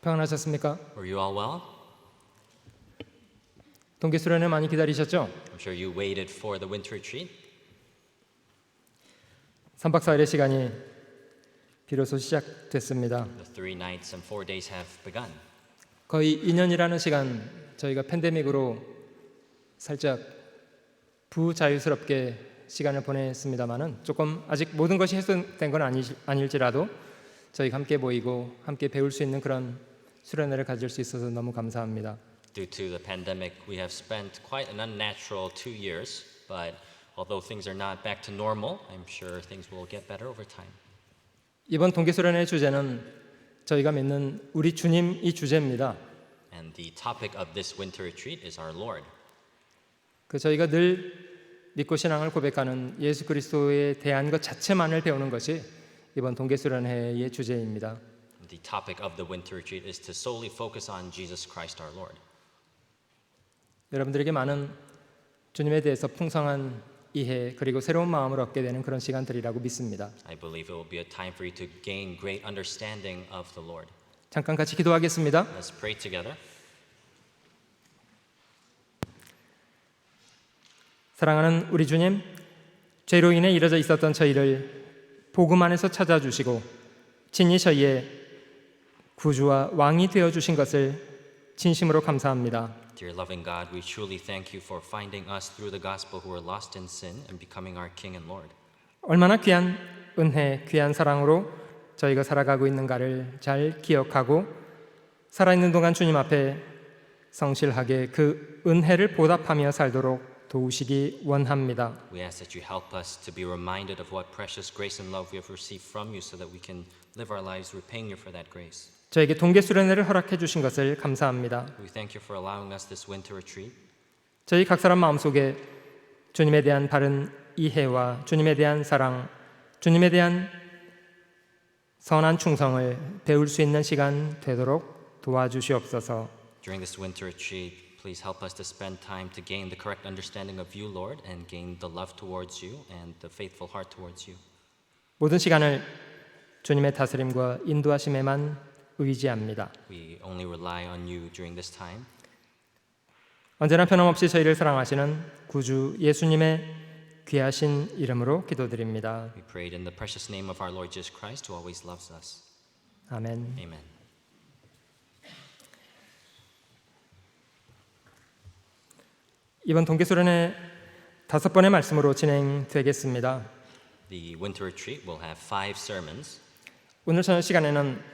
평안하셨습니까? Were you all well? 동계수련회 많이 기다리셨죠? I'm sure you waited for the winter retreat. 3박 4일의 시간이 비로소 시작됐습니다. The 3 nights and 4 days have begun. 거의 2년이라는 시간 저희가 팬데믹으로 살짝 부자유스럽게 시간을 보냈습니다만은 조금 아직 모든 것이 해소된 건 아닐지라도 저희가 함께 모이고 함께 배울 수 있는 그런 수련회를 가질 수 있어서 너무 감사합니다. Due to the pandemic, we have spent quite an unnatural 2 years, but although things are not back to normal, I'm sure things will get better over time. 이번 동계수련회 주제는 저희가 믿는 우리 주님이 주제입니다. And the topic of this winter retreat is our Lord. 저희가 늘 믿고 신앙을 고백하는 예수 그리스도에 대한 것 자체만을 배우는 것이 이번 동계수련회의 주제입니다. The topic of the winter retreat is to solely focus on Jesus Christ our Lord. 여러분들에게 많은 주님에 대해서 풍성한 이해 그리고 새로운 마음을 얻게 되는 그런 시간들이라고 믿습니다. I believe it will be a time for you to gain great understanding of the Lord. 잠깐 같이 기도하겠습니다. Let's pray together. 사랑하는 우리 주님, 죄로 인해 이뤄져 있었던 저희를 복음 안에서 찾아주시고 친히 저희의 구주와 왕이 되어주신 것을 진심으로 감사합니다. Dear loving God, we truly thank you for finding us through the gospel who were lost in sin and becoming our King and Lord. 얼마나 귀한 은혜, 귀한 사랑으로 저희가 살아가고 있는가를 잘 기억하고 살아있는 동안 주님 앞에 성실하게 그 은혜를 보답하며 살도록 도우시기 원합니다. We ask that you help us to be reminded of what precious grace and love we have received from you so that we can live our lives repaying you for that grace. 저에게 동계수련회를 허락해 주신 것을 감사합니다. We thank you for allowing us this winter retreat. 저희 각 사람 마음속에 주님에 대한 바른 이해와 주님에 대한 사랑, 주님에 대한 선한 충성을 배울 수 있는 시간 되도록 도와주시옵소서. During this winter retreat, please help us to spend time to gain the correct understanding of you, Lord, and gain the love towards you and the faithful heart towards you. 모든 시간을 주님의 다스림과 인도하심에만 의지합니다. We only rely on you during this time. 언제나 변함없이 저희를 사랑하시는 구주 예수님의 귀하신 이름으로 기도드립니다. We prayed in the precious name of our Lord Jesus Christ, who always loves us. 아멘. Amen. 이번 동계수련회 5번의 말씀으로 진행되겠습니다. The winter retreat will have 5 sermons. 오늘 저녁 시간에는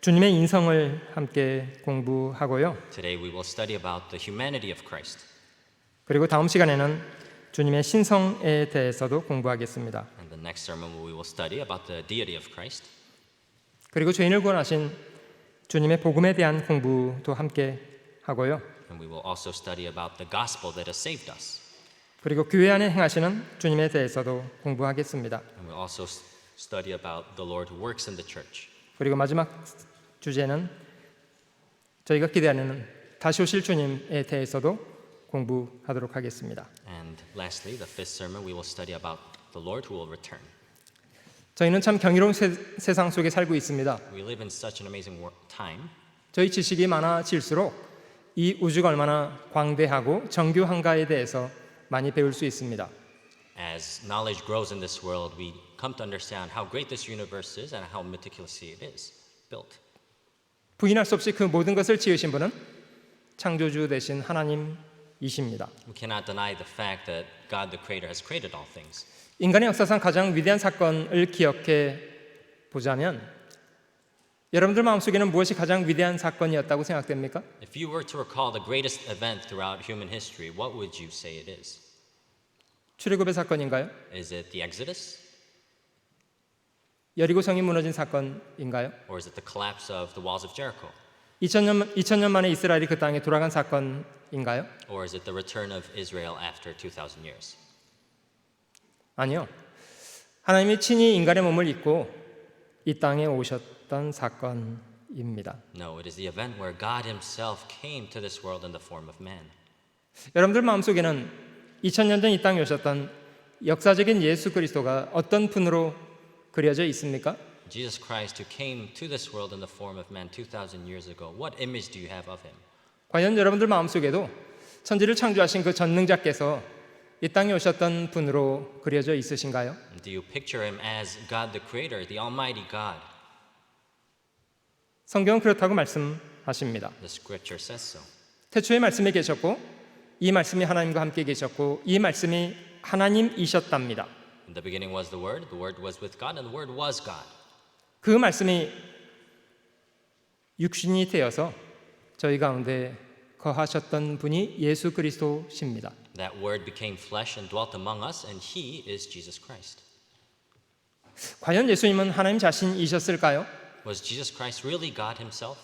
주님의 인성을 함께 공부하고요. Today we will study about the humanity of Christ. 그리고 다음 시간에는 주님의 신성에 대해서도 공부하겠습니다. And the next sermon we will study about the deity of Christ. 그리고 죄인을 구원하신 주님의 복음에 대한 공부도 함께 하고요. And we will also study about the gospel that has saved us. 그리고 교회 안에 행하시는 주님에 대해서도 공부하겠습니다. And we'll also study about the Lord who works in the church. 그리고 마지막 주제는 저희가 기대하는 다시 오실 주님에 대해서도 공부하도록 하겠습니다. And lastly, the 5th sermon we will study about the Lord who will return. 저희는 참 경이로운 세상 속에 살고 있습니다. We live in such an amazing time. 저희 지식이 많아질수록 이 우주가 얼마나 광대하고 정교한가에 대해서 많이 배울 수 있습니다. As knowledge grows in this world, we come to understand how great this universe is and how meticulously it is built. 부인할 수 없이 그 모든 것을 지으신 분은 창조주 되신 하나님이십니다. We cannot deny the fact that God the Creator has created all things. 인간의 역사상 가장 위대한 사건을 기억해 보자면 여러분들 마음속에는 무엇이 가장 위대한 사건이었다고 생각됩니까? If you were to recall the greatest event throughout human history, what would you say it is? 출애굽의 사건인가요? Is it the Exodus? 여리고성이 무너진 사건인가요? Or is it the collapse of the walls of Jericho? 2000년 만에 이스라엘이 그 땅에 돌아간 사건인가요? Or is it the return of Israel after 2,000 years? 아니요. 하나님이 친히 인간의 몸을 입고 이 땅에 오셨던 사건입니다. No, it is the event where God himself came to this world in the form of man. 여러분들 마음속에는 2000년 전 이 땅에 오셨던 역사적인 예수 그리스도가 어떤 분으로 그려져 있습니까? Jesus Christ who came to this world in the form of man 2,000 years ago, what image do you have of him? 과연 여러분들 마음속에도 천지를 창조하신 그 전능자께서 이 땅에 오셨던 분으로 그려져 있으신가요? Do you picture him as God the Creator, the Almighty God? 성경은 그렇다고 말씀하십니다. The scripture says so. 태초에 말씀이 계셨고 이 말씀이 하나님과 함께 계셨고 이 말씀이 하나님이셨답니다. In the beginning was the Word was with God, and the Word was God. 그 말씀이 육신이 되어서 저희 가운데 거하셨던 분이 예수 그리스도십니다. That Word became flesh and dwelt among us, and He is Jesus Christ. 과연 예수님은 하나님 자신이셨을까요? Was Jesus Christ really God Himself?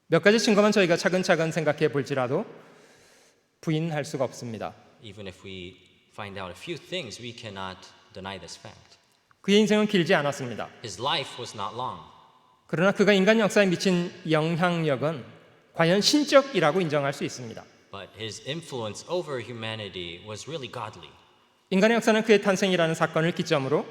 몇 가지 증거만 저희가 차근차근 생각해 볼지라도 부인할 수가 없습니다. Even if we find out a few things, we cannot deny this fact. 그의 인생은 길지 않았습니다. His life was not long. 그러나 그가 인간 역사에 미친 영향력은 과연 신적이라고 인정할 수 있습니다. But his influence over humanity was really godly. 인간의 역사는 그의 탄생이라는 사건을 기점으로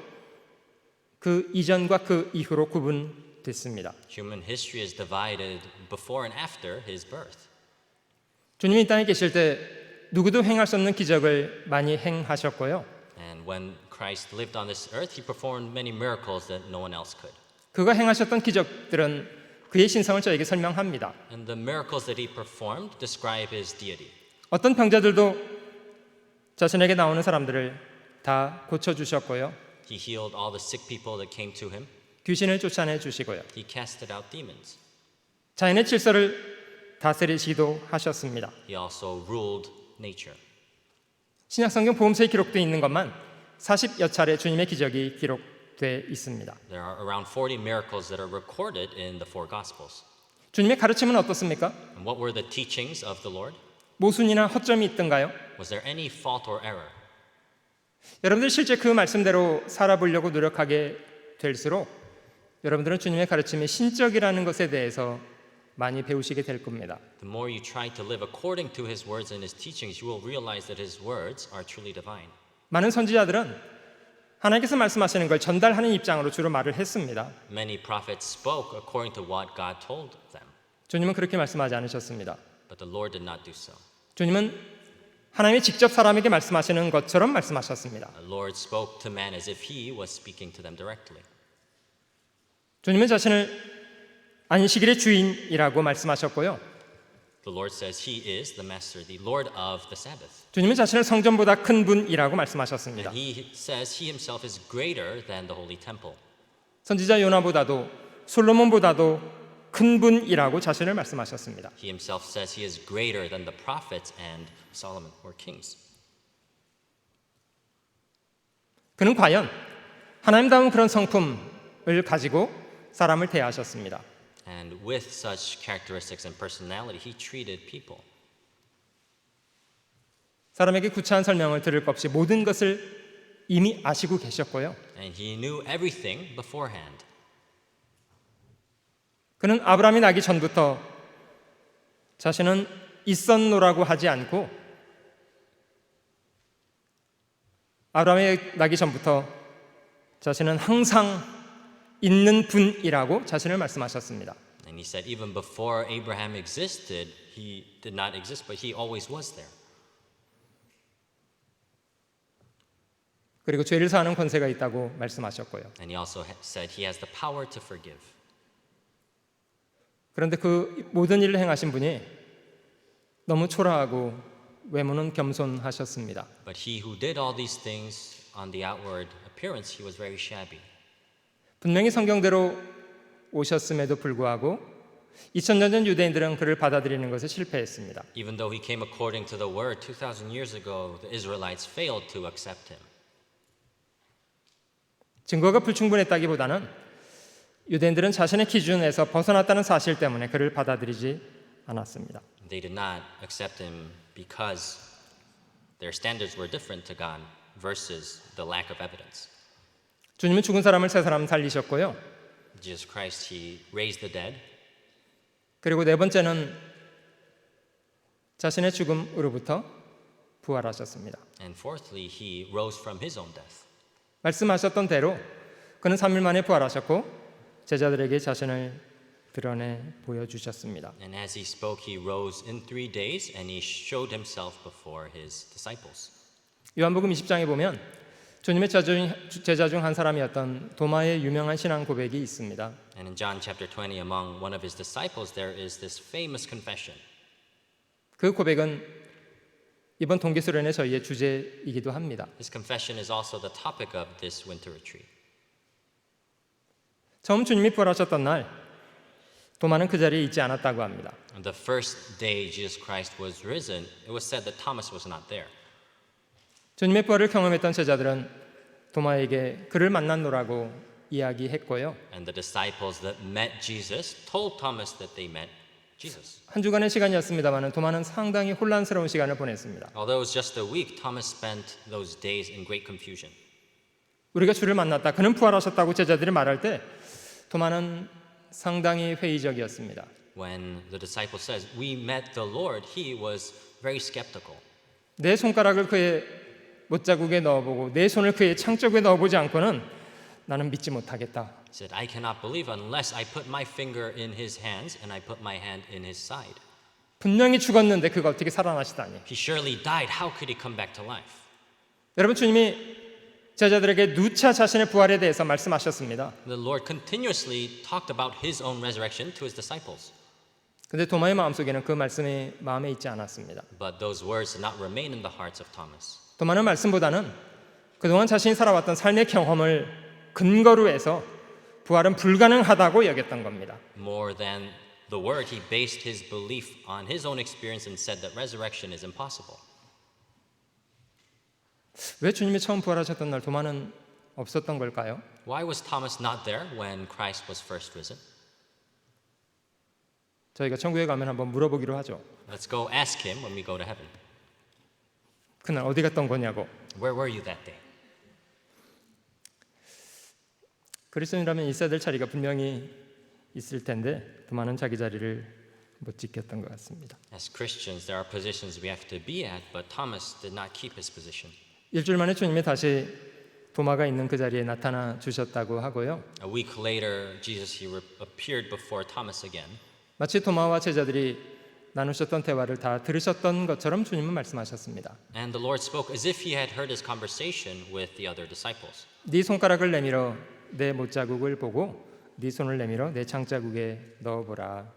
그 이전과 그 이후로 구분됐습니다. Human history is divided before and after his birth. 주님이 이 땅에 계실 때 누구도 행할 수 없는 기적을 많이 행하셨고요. And when Christ lived on this earth, he performed many miracles that no one else could. 그가 행하셨던 기적들은 그의 신성을 저에게 설명합니다. And the miracles that he performed describe his deity. 어떤 병자들도 자신에게 나오는 사람들을 다 고쳐주셨고요. He healed all the sick people that came to him. 귀신을 쫓아내 주시고요. He casted out demons. 자연의 질서를 다스리시기도 하셨습니다. He also ruled nature. 신약성경 보험서에 기록되어 있는 것만 40여 차례 주님의 기적이 기록되어 있습니다. There are around 40 miracles that are recorded in the four Gospels. 주님의 가르침은 어떻습니까? And what were the teachings of the Lord? 모순이나 허점이 있던가요? Was there any fault or error? 여러분들 실제 그 말씀대로 살아보려고 노력하게 될수록 여러분들은 주님의 가르침이 신적이라는 것에 대해서 많이 배우시게 될 겁니다. The more you try to live according to his words and his teachings, you will realize that his words are truly divine. 많은 선지자들은 하나님께서 말씀하시는 걸 전달하는 입장으로 주로 말을 했습니다. Many prophets spoke according to what God told them, 주님은 그렇게 말씀하지 않으셨습니다. but the Lord did not do so. 주님은 하나님이 직접 사람에게 말씀하시는 것처럼 말씀하셨습니다. The Lord spoke to man as if he was speaking to them directly. 주님은 자신을 안식일의 주인이라고 말씀하셨고요. The Lord says he is the master, the Lord of the Sabbath. 주님은 자신을 성전보다 큰 분이라고 말씀하셨습니다. And he says he himself is greater than the holy temple. 선지자 요나보다도 솔로몬보다도 큰 분이라고 자신을 말씀하셨습니다. He himself says he is greater than the prophets and Solomon or kings. 그는 과연 하나님다운 그런 성품을 가지고 사람을 대하셨습니다. And with such characteristics and personality, he treated people. 사람에게 구차한 설명을 들을 것 없이 모든 것을 이미 아시고 계셨고요. And he knew everything beforehand. 그는 아브라함이 나기 전부터 자신은 있었노라고 하지 않고 아브라함이 나기 전부터 자신은 항상 있는 분이라고 자신을 말씀하셨습니다. And he said even before Abraham existed, he did not exist, but he always was there. 그리고 죄를 사하는 권세가 있다고 말씀하셨고요. And he also said he has the power to forgive. 그런데 그 모든 일을 행하신 분이 너무 초라하고 외모는 겸손하셨습니다. But he who did all these things on the outward appearance, he was very shabby. 분명히 성경대로 오셨음에도 불구하고 2000년 전 유대인들은 그를 받아들이는 것에 실패했습니다. Even though he came according to the word 2,000 years ago, the Israelites failed to accept him. 증거가 불충분했다기보다는 유대인들은 자신의 기준에서 벗어났다는 사실 때문에 그를 받아들이지 않았습니다. They did not accept him because their standards were different to God versus the lack of evidence. 주님은 죽은 사람을 새 사람 살리셨고요. Jesus Christ, he raised the dead. 그리고 네 번째는 자신의 죽음으로부터 부활하셨습니다. And fourthly, he rose from his own death. 말씀하셨던 대로 그는 3일 만에 부활하셨고 제자들에게 자신을 드러내 보여주셨습니다. And as he spoke, he rose in 3 days and he showed himself before his disciples. 요한복음 20장에 보면 주님의 제자 중 한 사람이었던 도마의 유명한 신앙 고백이 있습니다. And in John chapter 20, among one of his disciples, there is this famous confession. 그 고백은 이번 동계수련의 저희의 주제이기도 합니다. This confession is also the topic of this winter retreat. 처음 주님이 부활하셨던 날 도마는 그 자리에 있지 않았다고 합니다. On the first day Jesus Christ was risen, it was said that Thomas was not there. 주님의 부활을 경험했던 제자들은 도마에게 그를 만났노라고 이야기했고요. And the disciples that met Jesus told Thomas that they met Jesus. 한 주간의 시간이었습니다만 도마는 상당히 혼란스러운 시간을 보냈습니다. Although it was just a week, Thomas spent those days in great confusion. 우리가 주를 만났다. 그는 부활하셨다고 제자들이 말할 때 도마는 상당히 회의적이었습니다. When the disciple says, "We met the Lord," he was very skeptical. 내 손가락을 그의 못자국에 넣어보고 내 손을 그의 창쪽에 넣어보지 않고는 나는 믿지 못하겠다. He said, "I cannot believe unless I put my finger in his hands and I put my hand in his side." 분명히 죽었는데 그가 어떻게 살아나시다니. He surely died. How could he come back to life? 여러분 주님이 제자들에게 누차 자신의 부활에 대해서 말씀하셨습니다. The Lord continuously talked about his own resurrection to his disciples. 근데 도마의 마음속에는 그 말씀이 마음에 있지 않았습니다. But those words did not remain in the hearts of Thomas. 도마는 말씀보다는 그동안 자신이 살아왔던 삶의 경험을 근거로 해서 부활은 불가능하다고 여겼던 겁니다. More than the word, he based his belief on his own experience and said that resurrection is impossible. 왜 주님이 처음 부활하셨던 날 도마는 없었던 걸까요? Why was Thomas not there when Christ was first risen? 저희가 천국에 가면 한번 물어보기로 하죠. Let's go ask him when we go to heaven. 그날 어디 갔던 거냐고. Where were you that day? 그리스도인이라면 있어야 될 자리가 분명히 있을 텐데 도마는 자기 자리를 못 지켰던 것 같습니다. As Christians, there are positions we have to be at, but Thomas did not keep his position. 일주일 만에 주님이 다시 도마가 있는 그 자리에 나타나 주셨다고 하고요. A week later, Jesus appeared before Thomas again. 마치 도마와 제자들이 나누셨던 대화를 다 들으셨던 것처럼 주님은 말씀하셨습니다. And the Lord spoke as if he had heard his conversation with the other disciples. 네 손가락을 내밀어 내 못자국을 보고 네 손을 내밀어 내 창자국에 넣어보라.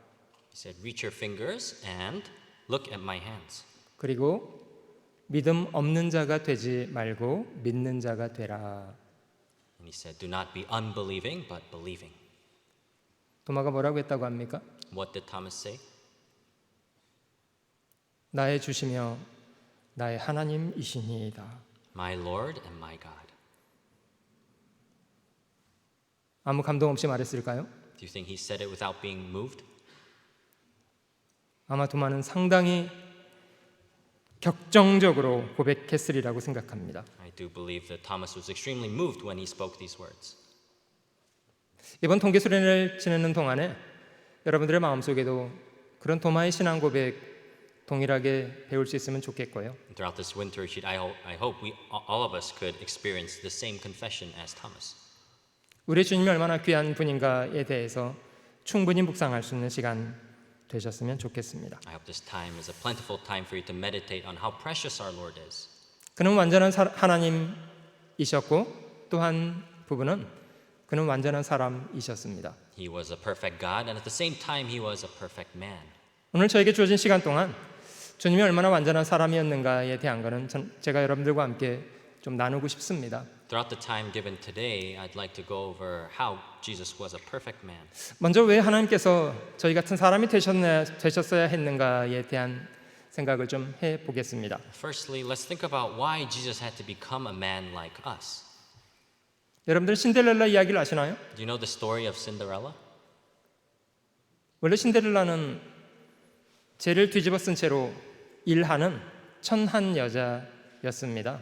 He said, "Reach your fingers and look at my hands." 그리고 믿음 없는 자가 되지 말고 믿는 자가 되라. And he said, "Do not be unbelieving, but believing." 도마가 뭐라고 했다고 합니까? What did Thomas say? 나의 주시며 나의 하나님이시니이다. My Lord and my God. 아무 감동 없이 말했을까요? Do you think he said it without being moved? 아마 도마는 상당히 격정적으로 고백했으리라고 생각합니다. I do believe that Thomas was extremely moved when he spoke these words. 이번 동계수련을 지내는 동안에 여러분들의 마음속에도 그런 도마의 신앙 고백 동일하게 배울 수 있으면 좋겠고요. Throughout this winter retreat, I hope all of us could experience the same confession as Thomas. 우리 주님이 얼마나 귀한 분인가에 대해서 충분히 묵상할 수 있는 시간 되셨으면 좋겠습니다. I hope this time is a plentiful time for you to meditate on how precious our Lord is. 그는 완전한 하나님이셨고 또 한 부분은 그는 완전한 사람이셨습니다. He was a perfect God, and at the same time, he was a perfect man. 오늘 저에게 주어진 시간 동안 주님이 얼마나 완전한 사람이었는가에 대한 것은 제가 여러분들과 함께 좀 나누고 싶습니다. Throughout the time given today, I'd like to go over how Jesus was a perfect man. 먼저 왜 하나님께서 저희 같은 사람이 되셨어야 했는가에 대한 생각을 좀 해보겠습니다. Firstly, let's think about why Jesus had to become a man like us. 여러분들 신데렐라 이야기를 아시나요? Do you know the story of Cinderella? 원래 신데렐라는 죄를 뒤집어 쓴 채로 일하는 천한 여자였습니다.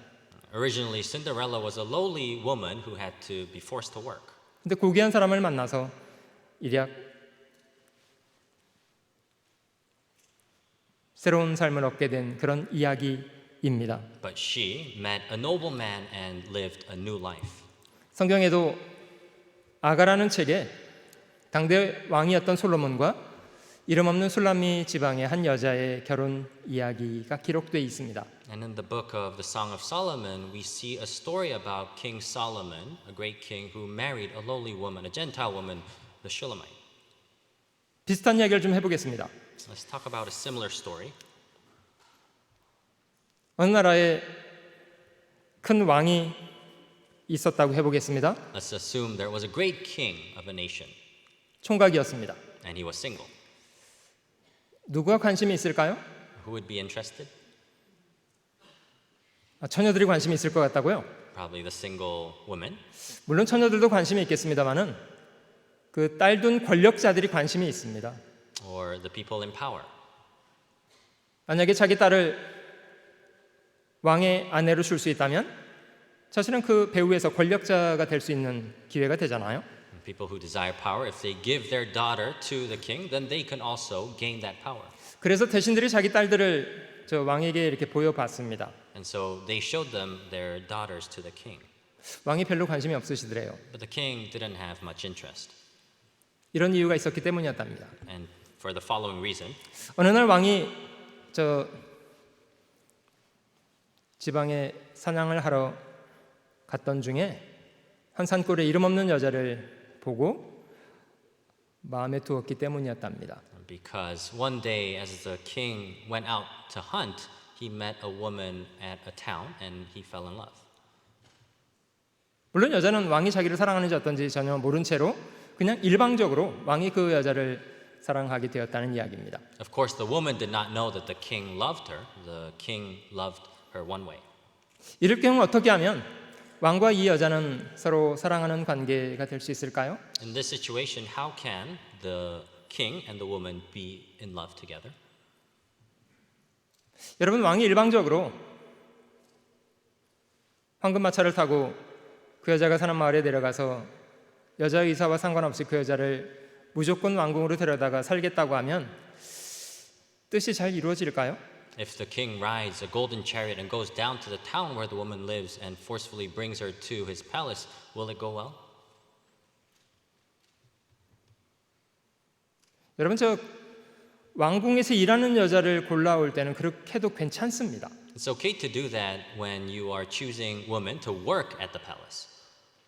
Originally, Cinderella was a lowly woman who had to be forced to work. 근데 고귀한 사람을 만나서 일약 새로운 삶을 얻게 된 그런 이야기입니다. But she met a noble man and lived a new life. 성경에도 아가라는 책에 당대 왕이었던 솔로몬과 이름 없는 술람미 지방의 한 여자의 결혼 이야기가 기록되어 있습니다. And in the book of the Song of Solomon, we see a story about King Solomon, a great king who married a lowly woman, a Gentile woman, the Shulamite. 비슷한 이야기를 좀 해보겠습니다. Let's talk about a similar story. 어느 나라에 큰 왕이 있었다고 해보겠습니다. Let's assume there was a great king of a nation, 총각이었습니다. and he was single. 누구가 관심이 있을까요? Who would be interested? 처녀들이 관심이 있을 것 같다고요? Probably the single women. 물론 처녀들도 관심이 있겠습니다만은 그 딸둔 권력자들이 관심이 있습니다. Or the people in power. 만약에 자기 딸을 왕의 아내로 줄 수 있다면 사실은 그 배후에서 권력자가 될 수 있는 기회가 되잖아요. People who desire power, if they give their daughter to the king, then they can also gain that power. 그래서 대신들이 자기 딸들을 저 왕에게 이렇게 보여봤습니다. And so they showed them their daughters to the king. 왕이 별로 관심이 없으시더래요. But the king didn't have much interest. 이런 이유가 있었기 때문이었답니다. And for the following reason, 어느 날 왕이 저 지방에 사냥을 하러 갔던 중에 한 산골에 이름 없는 여자를 보고 마음에 두었기 때문이었답니다. because one day as the king went out to hunt, he met a woman at a town and he fell in love. 물론 여자는 왕이 자기를 사랑하는지 어떤지 전혀 모른 채로 그냥 일방적으로 왕이 그 여자를 사랑하게 되었다는 이야기입니다. Of course, the woman did not know that the king loved her. The king loved her one way. 이럴 경우 어떻게 하면 왕과 이 여자는 서로 사랑하는 관계가 될 수 있을까요? In this situation, how can the king and the woman be in love together? 여러분, 왕이 일방적으로 황금마차를 타고 그 여자가 사는 마을에 내려가서 여자의 의사와 상관없이 그 여자를 무조건 왕궁으로 데려다가 살겠다고 하면 뜻이 잘 이루어질까요? If the king rides a golden chariot and goes down to the town where the woman lives and forcefully brings her to his palace, will it go well? 여러분, 저 왕궁에서 일하는 여자를 골라올 때는 그렇게 해도 괜찮습니다. It's okay to do that when you are choosing women to work at the palace.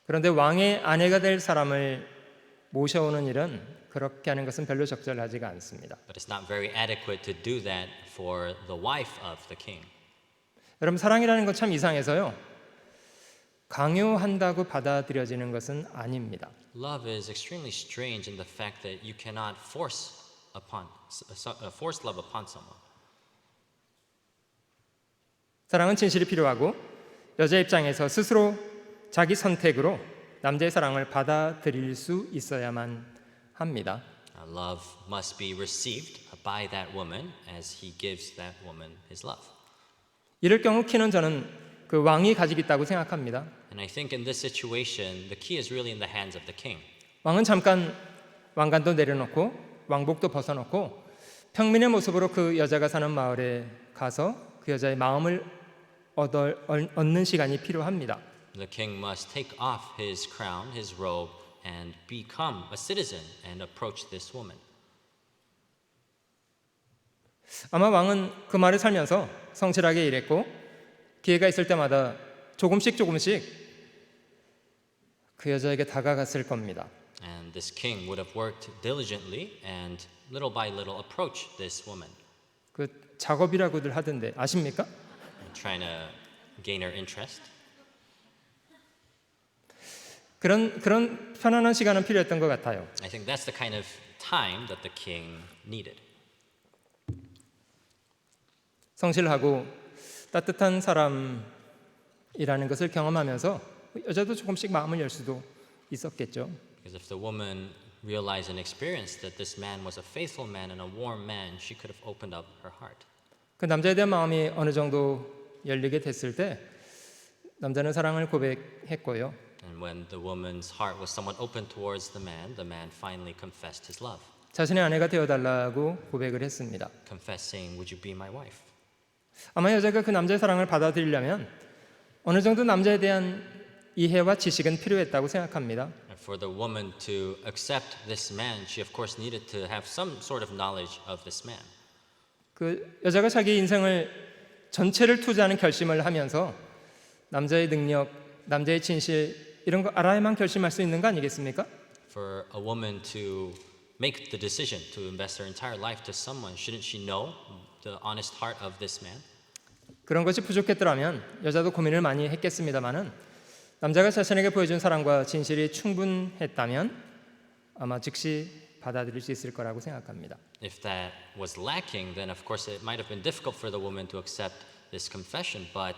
그런데 왕의 아내가 될 사람을 모셔오는 일은 그렇게 하는 것은 별로 적절하지가 않습니다. But it's not very adequate to do that for the wife of the king. 여러분, 사랑이라는 건 참 이상해서요. 강요한다고 받아들여지는 것은 아닙니다. Love is extremely strange in the fact that you cannot force love upon someone. 사랑은 진실이 필요하고 여자 입장에서 스스로 자기 선택으로 남자의 사랑을 받아들일 수 있어야만 합니다. Love must be received by that woman as he gives that woman his love. 이럴 경우 키는 저는 그 왕이 가지고 있다고 생각합니다. And I think in this situation, the key is really in the hands of the king. 왕은 잠깐 왕관도 내려놓고 왕복도 벗어놓고 평민의 모습으로 그 여자가 사는 마을에 가서 그 여자의 마음을 얻는 시간이 필요합니다. The king must take off his crown, his robe, and become a citizen and approach this woman. 아마 왕은 그 마을에 살면서 성실하게 일했고 기회가 있을 때마다 조금씩 그 여자에게 다가갔을 겁니다. And this king would have worked diligently and little by little approach this woman, 그 작업이라고들 하던데 아십니까? trying to gain her interest. 그런 편안한 시간은 필요했던 것 같아요. I think that's the kind of time that the king needed. 성실하고 따뜻한 사람이라는 것을 경험하면서 여자도 조금씩 마음을 열 수도 있었겠죠. Because if the woman realized and experienced that this man was a faithful man and a warm man, she could have opened up her heart. 그 남자에 대한 마음이 어느 정도 열리게 됐을 때 남자는 사랑을 고백했고요. And when the woman's heart was somewhat open towards the man finally confessed his love. 자신의 아내가 되어달라고 고백을 했습니다. Confessing, would you be my wife? 아마 여자가 그 남자의 사랑을 받아들이려면 어느 정도 남자에 대한 이해와 지식은 필요했다고 생각합니다. And for the woman to accept this man, she of course needed to have some sort of knowledge of this man. 그 여자가 자기 인생을 전체를 투자하는 결심을 하면서 남자의 능력, 남자의 진실 이런 거 알아야만 결심할 수 있는 거 아니겠습니까? For a woman to make the decision to invest her entire life to someone, shouldn't she know the honest heart of this man? 그런 것이 부족했더라면 여자도 고민을 많이 했겠습니다마는 남자가 자신에게 보여준 사랑과 진실이 충분했다면 아마 즉시 받아들일 수 있을 거라고 생각합니다. If that was lacking, then of course it might have been difficult for the woman to accept this confession, but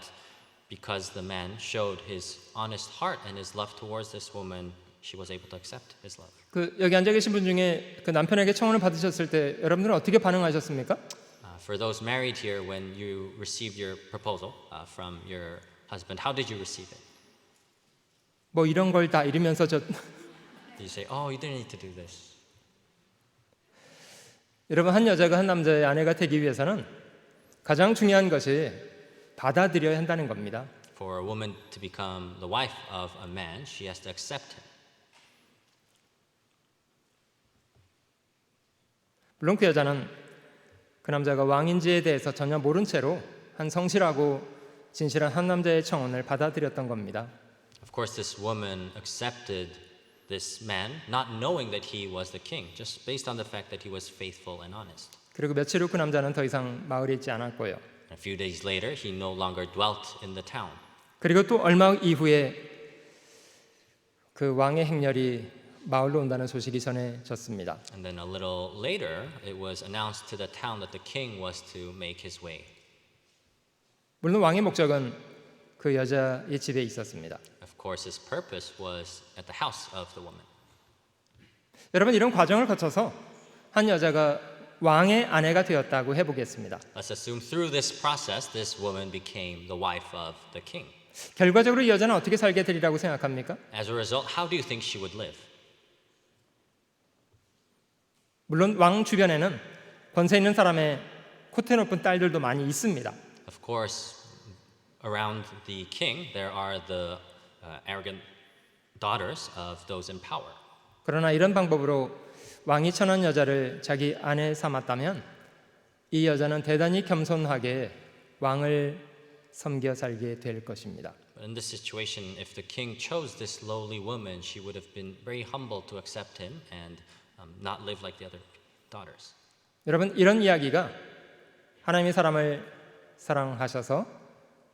because the man showed his honest heart and his love towards this woman, she was able to accept his love. 그 여기 앉아 계신 분 중에 그 남편에게 청혼을 받으셨을 때 여러분들은 어떻게 반응하셨습니까? For those married here, when you received your proposal from your husband, how did you receive it? 뭐 이런 걸 다 이러면서 저 Did you say, "Oh, you didn't need to do this"? 여러분 한 여자가 한 남자의 아내가 되기 위해서는 가장 중요한 것이 받아들여야 한다는 겁니다. For a woman to become the wife of a man, she has to accept him. 물론 그 여자는 그 남자가 왕인지에 대해서 전혀 모른 채로 한 성실하고 진실한 한 남자의 청혼을 받아들였던 겁니다. Of course, this woman accepted this man, not knowing that he was the king, just based on the fact that he was faithful and honest. 그리고 며칠 후 그 남자는 더 이상 마을에 있지 않았고요. A few days later, he no longer dwelt in the town. 그리고 또 얼마 이후에 그 왕의 행렬이 마을로 온다는 소식이 전해졌습니다. And then a little later, it was announced to the town that the king was to make his way. 물론 왕의 목적은 그 여자의 집에 있었습니다. Of course, his purpose was at the house of the woman. 여러분 이런 과정을 거쳐서 한 여자가 왕의 아내가 되었다고 해보겠습니다. Let's assume through this process, this woman became the wife of the king. 결과적으로 이 여자는 어떻게 살게 되리라고 생각합니까? As a result, how do you think she would live? 물론 왕 주변에는 권세 있는 사람의 코테 높은 딸들도 많이 있습니다. Of course, around the king, there are the arrogant daughters of those in power. 그러나 이런 방법으로 왕이 천한 여자를 자기 아내 삼았다면 이 여자는 대단히 겸손하게 왕을 섬겨 살게 될 것입니다. But in this situation, if the king chose this lowly woman, she would have been very humble to accept him and not live like the other daughters. 여러분 이런 이야기가 하나님이 사람을 사랑하셔서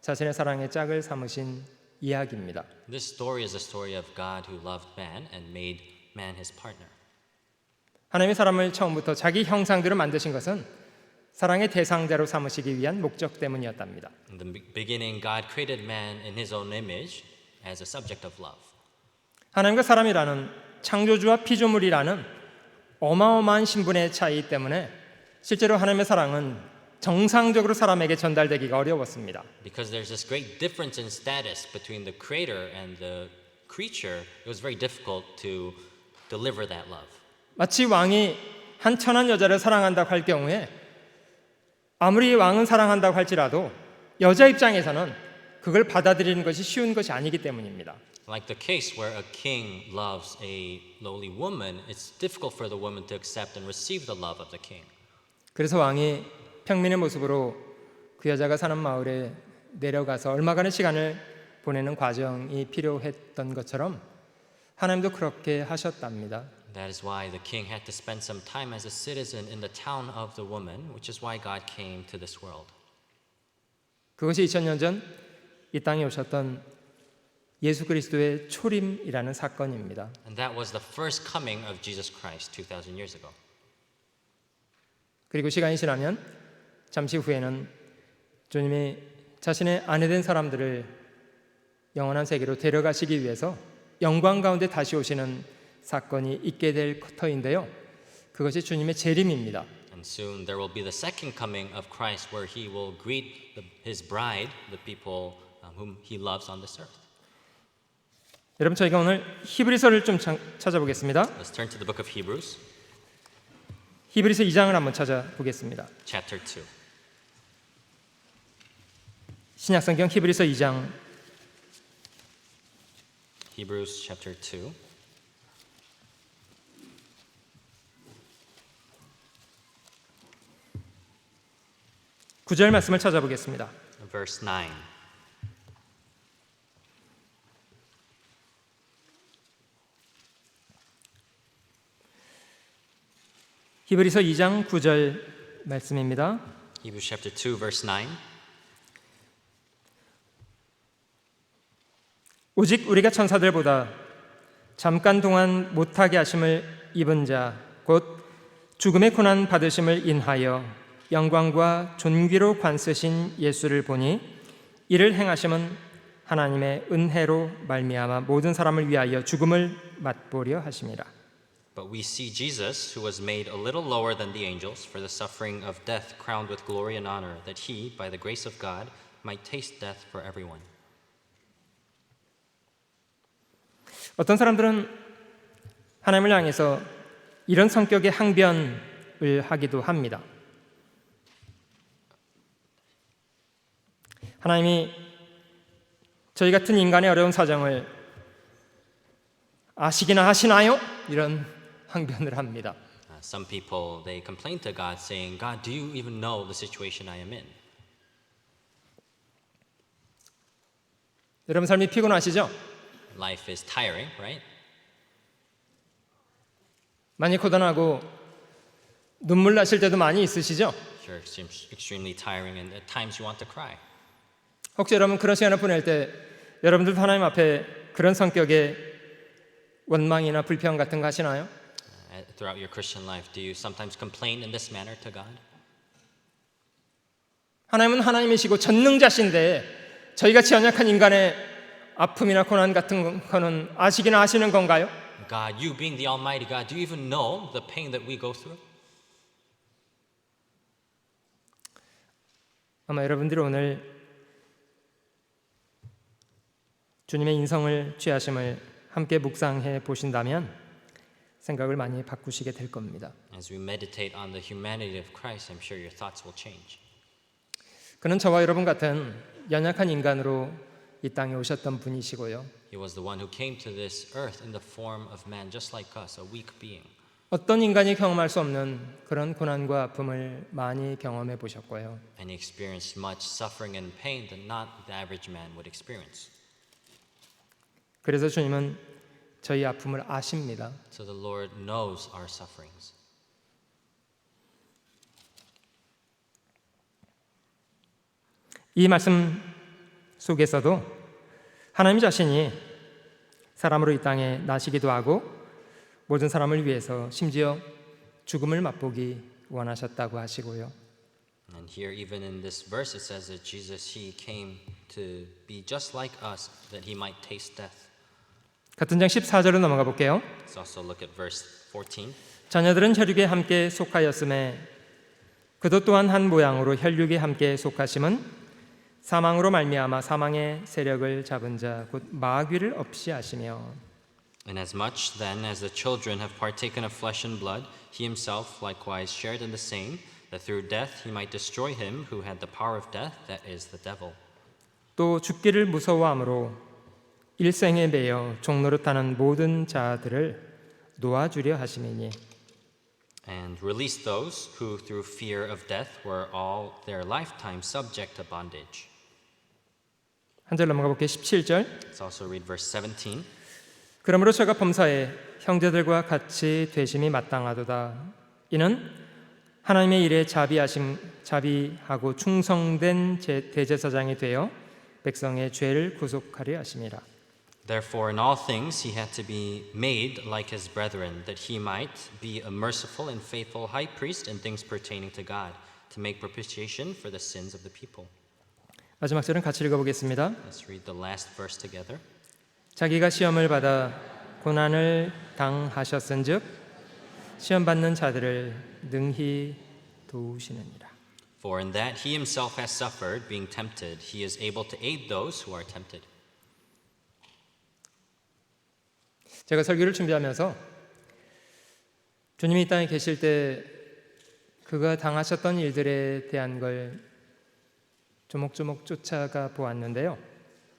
자신의 사랑의 짝을 삼으신 이야기입니다. This story is a story of God who loved man and made man his partner. 하나님이 사람을 처음부터 자기 형상대로 만드신 것은 사랑의 대상자로 삼으시기 위한 목적 때문이었답니다. In the beginning, God created man in his own image as a subject of love. 하나님과 사람이라는 창조주와 피조물이라는 어마어마한 신분의 차이 때문에 실제로 하나님의 사랑은 정상적으로 사람에게 전달되기가 어려웠습니다. Because there's this great difference in status between the creator and the creature, it was very difficult to deliver that love. 마치 왕이 한 천한 여자를 사랑한다고 할 경우에 아무리 왕은 사랑한다고 할지라도 여자 입장에서는 그걸 받아들이는 것이 쉬운 것이 아니기 때문입니다. Like the case where a king loves a lowly woman, it's difficult for the woman to accept and receive the love of the king. 그래서 왕이 평민의 모습으로 그 여자가 사는 마을에 내려가서 얼마간의 시간을 보내는 과정이 필요했던 것처럼 하나님도 그렇게 하셨답니다. That is why the king had to spend some time as a citizen in the town of the woman, which is why God came to this world. 그것이 2000년 전 이 땅에 오셨던 예수 그리스도의 초림이라는 사건입니다. And that was the first coming of Jesus Christ 2,000 years ago. 그리고 시간이 지나면 잠시 후에는 주님이 자신의 아내된 사람들을 영원한 세계로 데려가시기 위해서 영광 가운데 다시 오시는 사건이 있게 될 터인데요. 그것이 주님의 재림입니다. And soon there will be the second coming of Christ where he will greet his bride, the people whom he loves on this earth. 여러분 저희가 오늘 히브리서를 좀 찾아보겠습니다. Let's turn to the book of Hebrews, 히브리서 2장을 한번 찾아보겠습니다. chapter 2. 신약성경 히브리서 2장 Hebrews chapter 2. 구절 말씀을 찾아보겠습니다. Verse 9. 히브리서 2장 9절 말씀입니다. Hebrews chapter 2, verse 9. 오직 우리가 천사들보다 잠깐 동안 못하게 하심을 입은 자, 곧 죽음의 고난 받으심을 인하여 영광과 존귀로 관쓰신 예수를 보니 이를 행하심은 하나님의 은혜로 말미암아 모든 사람을 위하여 죽음을 맛보려 하심이라. But we see Jesus, who was made a little lower than the angels for the suffering of death, crowned with glory and honor, that he, by the grace of God, might taste death for everyone. 어떤 사람들은 하나님을 향해서 이런 성격의 항변을 하기도 합니다. 하나님이 저희 같은 인간의 어려운 사정을 아시기나 하시나요? 이런 항변을 합니다. Some people, they complain to God saying, God, do you even know the situation I am in? 여러분 삶이 피곤하시죠? Life is tiring, right? 많이 고단하고 눈물 나실 때도 많이 있으시죠? Sure, it seems extremely tiring, and at times you want to cry. 혹시 여러분 그런 시간을 보낼 때 여러분들도 하나님 앞에 그런 성격의 원망이나 불평 같은 거 하시나요? Throughout your Christian life, do you sometimes complain in this manner to God? 하나님은 하나님이시고 전능자신데 저희 같이 연약한 인간의 아픔이나 고난 같은 거는 아시기나 하시는 건가요? God, you being the Almighty God, do you even know the pain that we go through? 아마 여러분들이 오늘 주님의 인성을 취하심을 함께 묵상해 보신다면 생각을 많이 바꾸시게 될 겁니다. As we meditate on the humanity of Christ, I'm sure your thoughts will change. 그는 저와 여러분 같은 연약한 인간으로 이 땅에 오셨던 분이시고요. He was the one who came to this earth in the form of man, just like us, a weak being. 어떤 인간이 경험할 수 없는 그런 고난과 아픔을 많이 경험해 보셨고요. And he experienced much suffering and pain that not the average man would experience. 그래서 주님은 저희 아픔을 아십니다. So the Lord knows our sufferings. 이 말씀 속에서도 하나님 자신이 사람으로 이 땅에 나시기도 하고 모든 사람을 위해서 심지어 죽음을 맛보기 원하셨다고 하시고요. And here, even in this verse, it says that Jesus, he came to be just like us, that he might taste death. 같은 장 14절로 넘어가 볼게요. Let's also look at verse 14. 자녀들은 혈육에 함께 속하였음에 그도 또한 한 모양으로 혈육에 함께 속하심은 사망으로 말미암아 사망의 세력을 잡은 자 곧 마귀를 없이 하시며 Inasmuch then as the children have partaken of flesh and blood, he himself likewise shared in the same, that through death he might destroy him who had the power of death, that is the devil. 또 죽기를 무서워함으로 일생에 매여 종노릇하는 모든 자들을 놓아주려 하심이니 And release those who through fear of death were all their lifetime subject to bondage. 한 절 넘어가 볼게요. 17절 Let's also read verse 17. 그러므로 저가 범사에 형제들과 같이 되심이 마땅하도다. 이는 하나님의 일에 자비하고 충성된 대제사장이 되어 백성의 죄를 구속하려 하심이라. Therefore, in all things he had to be made like his brethren, that he might be a merciful and faithful high priest in things pertaining to God, to make propitiation for the sins of the people. 마지막 절은 같이 읽어보겠습니다. Let's read the last verse together. 자기가 시험을 받아 고난을 당하셨은즉 시험 받는 자들을 능히 도우시느니라. For in that he himself has suffered, being tempted, he is able to aid those who are tempted. 제가 설교를 준비하면서 주님이 이 땅에 계실 때 그가 당하셨던 일들에 대한 걸 조목조목 쫓아가 보았는데요.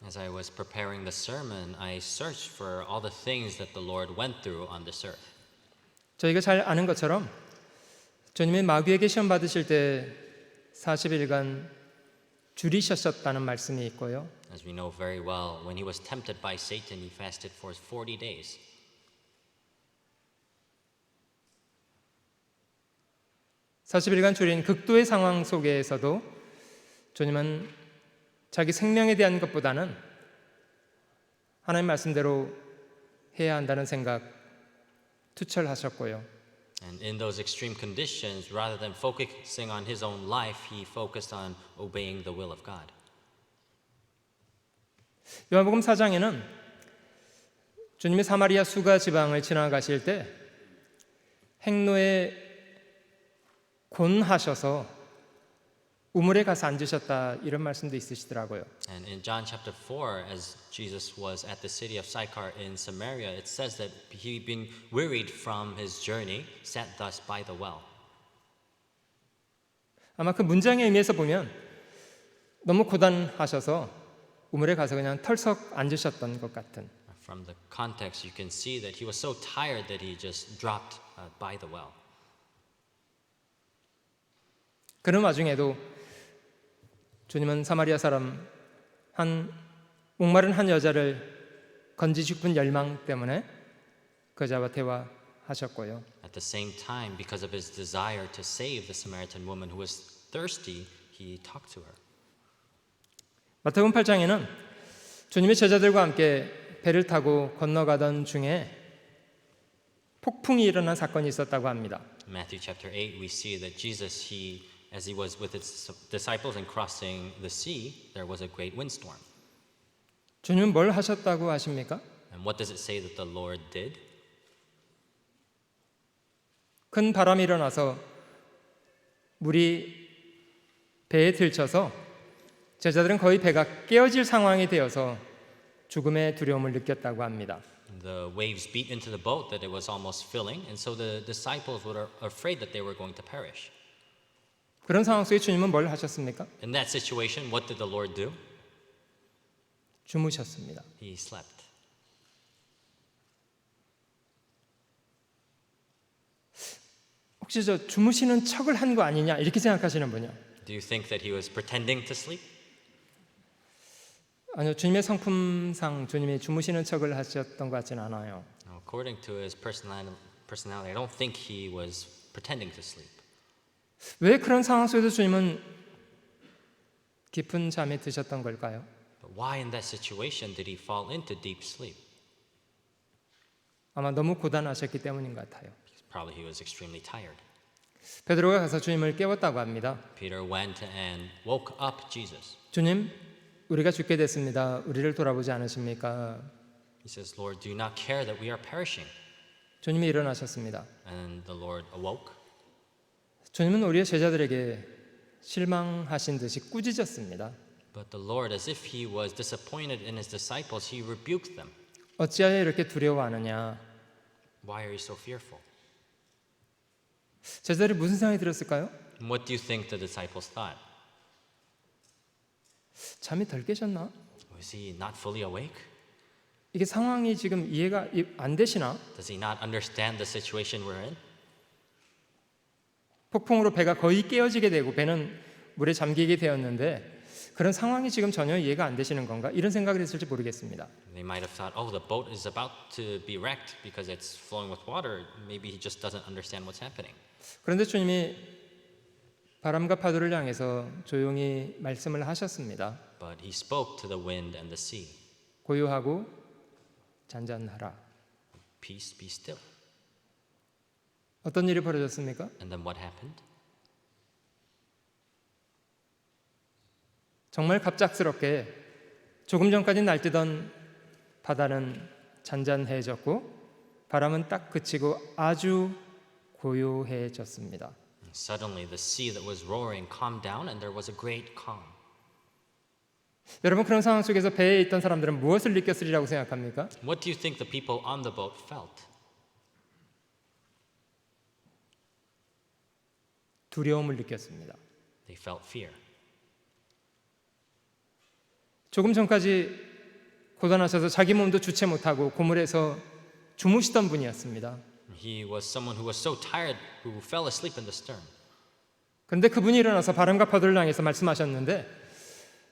As I was preparing the sermon, I searched for all the things that the Lord went through on this earth. 저희가 잘 아는 것처럼 주님이 마귀에게 시험 받으실 때 40일간 줄이셨다는 말씀이 있고요. As we know very well, when he was tempted by Satan, he fasted for 40 days. (40일간) 줄인 극도의 상황 속에서도 주님은 자기 생명에 대한 것보다는 하나님 말씀대로 해야 한다는 생각 투철하셨고요. And in those extreme conditions, rather than focusing on his own life, he focused on obeying the will of God. 요한복음 4장에는 주님이 사마리아 수가 지방을 지나가실 때 행로에 곤하셔서 우물에 가서 앉으셨다 이런 말씀도 있으시더라고요. And in John chapter 4, as Jesus was at the city of Sychar in Samaria, it says that he, being wearied from his journey, sat thus by the well. 아마 그 문장의 의미에서 보면 너무 고단하셔서 우물에 가서 그냥 털썩 앉으셨던 것 같은. From the context, you can see that he was so tired that he just dropped by the well. 그런 와중에도 주님은 사마리아 사람 한 목마른 한 여자를 건지고 싶은 열망 때문에 그 여자와 대화하셨고요. At the same time, because of his desire to save the Samaritan woman who was thirsty, he talked to her. 마태복음 8장에는 주님의 제자들과 함께 배를 타고 건너가던 중에 폭풍이 일어난 사건이 있었다고 합니다. In Matthew chapter 8, we see that Jesus, as he was with his disciples and crossing the sea, there was a great windstorm. 주님은 뭘 하셨다고 하십니까? And what does it say that the Lord did? 큰 바람이 일어나서 물이 배에 들쳐서 제자들은 거의 배가 깨어질 상황이 되어서 죽음의 두려움을 느꼈다고 합니다. The waves beat into the boat that it was almost filling, and so the disciples were afraid that they were going to perish. 그런 상황 속에 주님은 뭘 하셨습니까? In that situation, what did the Lord do? 주무셨습니다. He slept. 혹시 저 주무시는 척을 한 거 아니냐 이렇게 생각하시는 분이요? Do you think that he was pretending to sleep? 아니요, 주님의 성품상 주님이 주무시는 척을 하셨던 것 같지는 않아요. According to his personality, I don't think he was pretending to sleep. 왜 그런 상황 속에서 주님은 깊은 잠에 드셨던 걸까요? But why in that situation did he fall into deep sleep? 아마 너무 고단하셨기 때문인 것 같아요. Probably he was extremely tired. 베드로가 가서 주님을 깨웠다고 합니다. Peter went and woke up Jesus. 주님, 우리가 죽게 됐습니다. 우리를 돌아보지 않으십니까? He says, Lord, do you not care that we are perishing? 주님이 일어나셨습니다. And the Lord awoke. 주님은 우리의 제자들에게 실망하신 듯이 꾸짖었습니다. But the Lord, as if he was disappointed in his disciples, he rebuked them. 어찌하여 이렇게 두려워하느냐? Why are you so fearful? 제자들이 무슨 생각이 들었을까요? And what do you think the disciples thought? 잠이 덜 깨셨나? Was he not fully awake? 이게 상황이 지금 이해가 안 되시나? Does he not understand the situation we're in? 폭풍으로 배가 거의 깨어지게 되고 배는 물에 잠기게 되었는데 그런 상황이 지금 전혀 이해가 안 되시는 건가? 이런 생각을 했을지 모르겠습니다. They might have thought, oh, the boat is about to be wrecked because it's flowing with water. Maybe he just doesn't understand what's happening. 그런데 주님이 바람과 파도를 향해서 조용히 말씀을 하셨습니다. But he spoke to the wind and the sea. 고요하고 잔잔하라. Peace, be still. 어떤 일이 벌어졌습니까? And then what happened? 정말 갑작스럽게 조금 전까지 날뛰던 바다는 잔잔해졌고 바람은 딱 그치고 아주 고요해졌습니다. Suddenly, the sea that was roaring calmed down, and there was a great calm. 여러분, 그런 상황 속에서 배에 있던 사람들은 무엇을 느꼈으리라고 생각합니까? What do you think the people on the boat felt? 두려움을 느꼈습니다. They felt fear. 조금 전까지 고단하셔서 자기 몸도 주체 못하고 고물에서 주무시던 분이었습니다. He was someone who was so tired who fell asleep in the stern. 그런데 그분이 일어나서 바람과 파도를 향해서 말씀하셨는데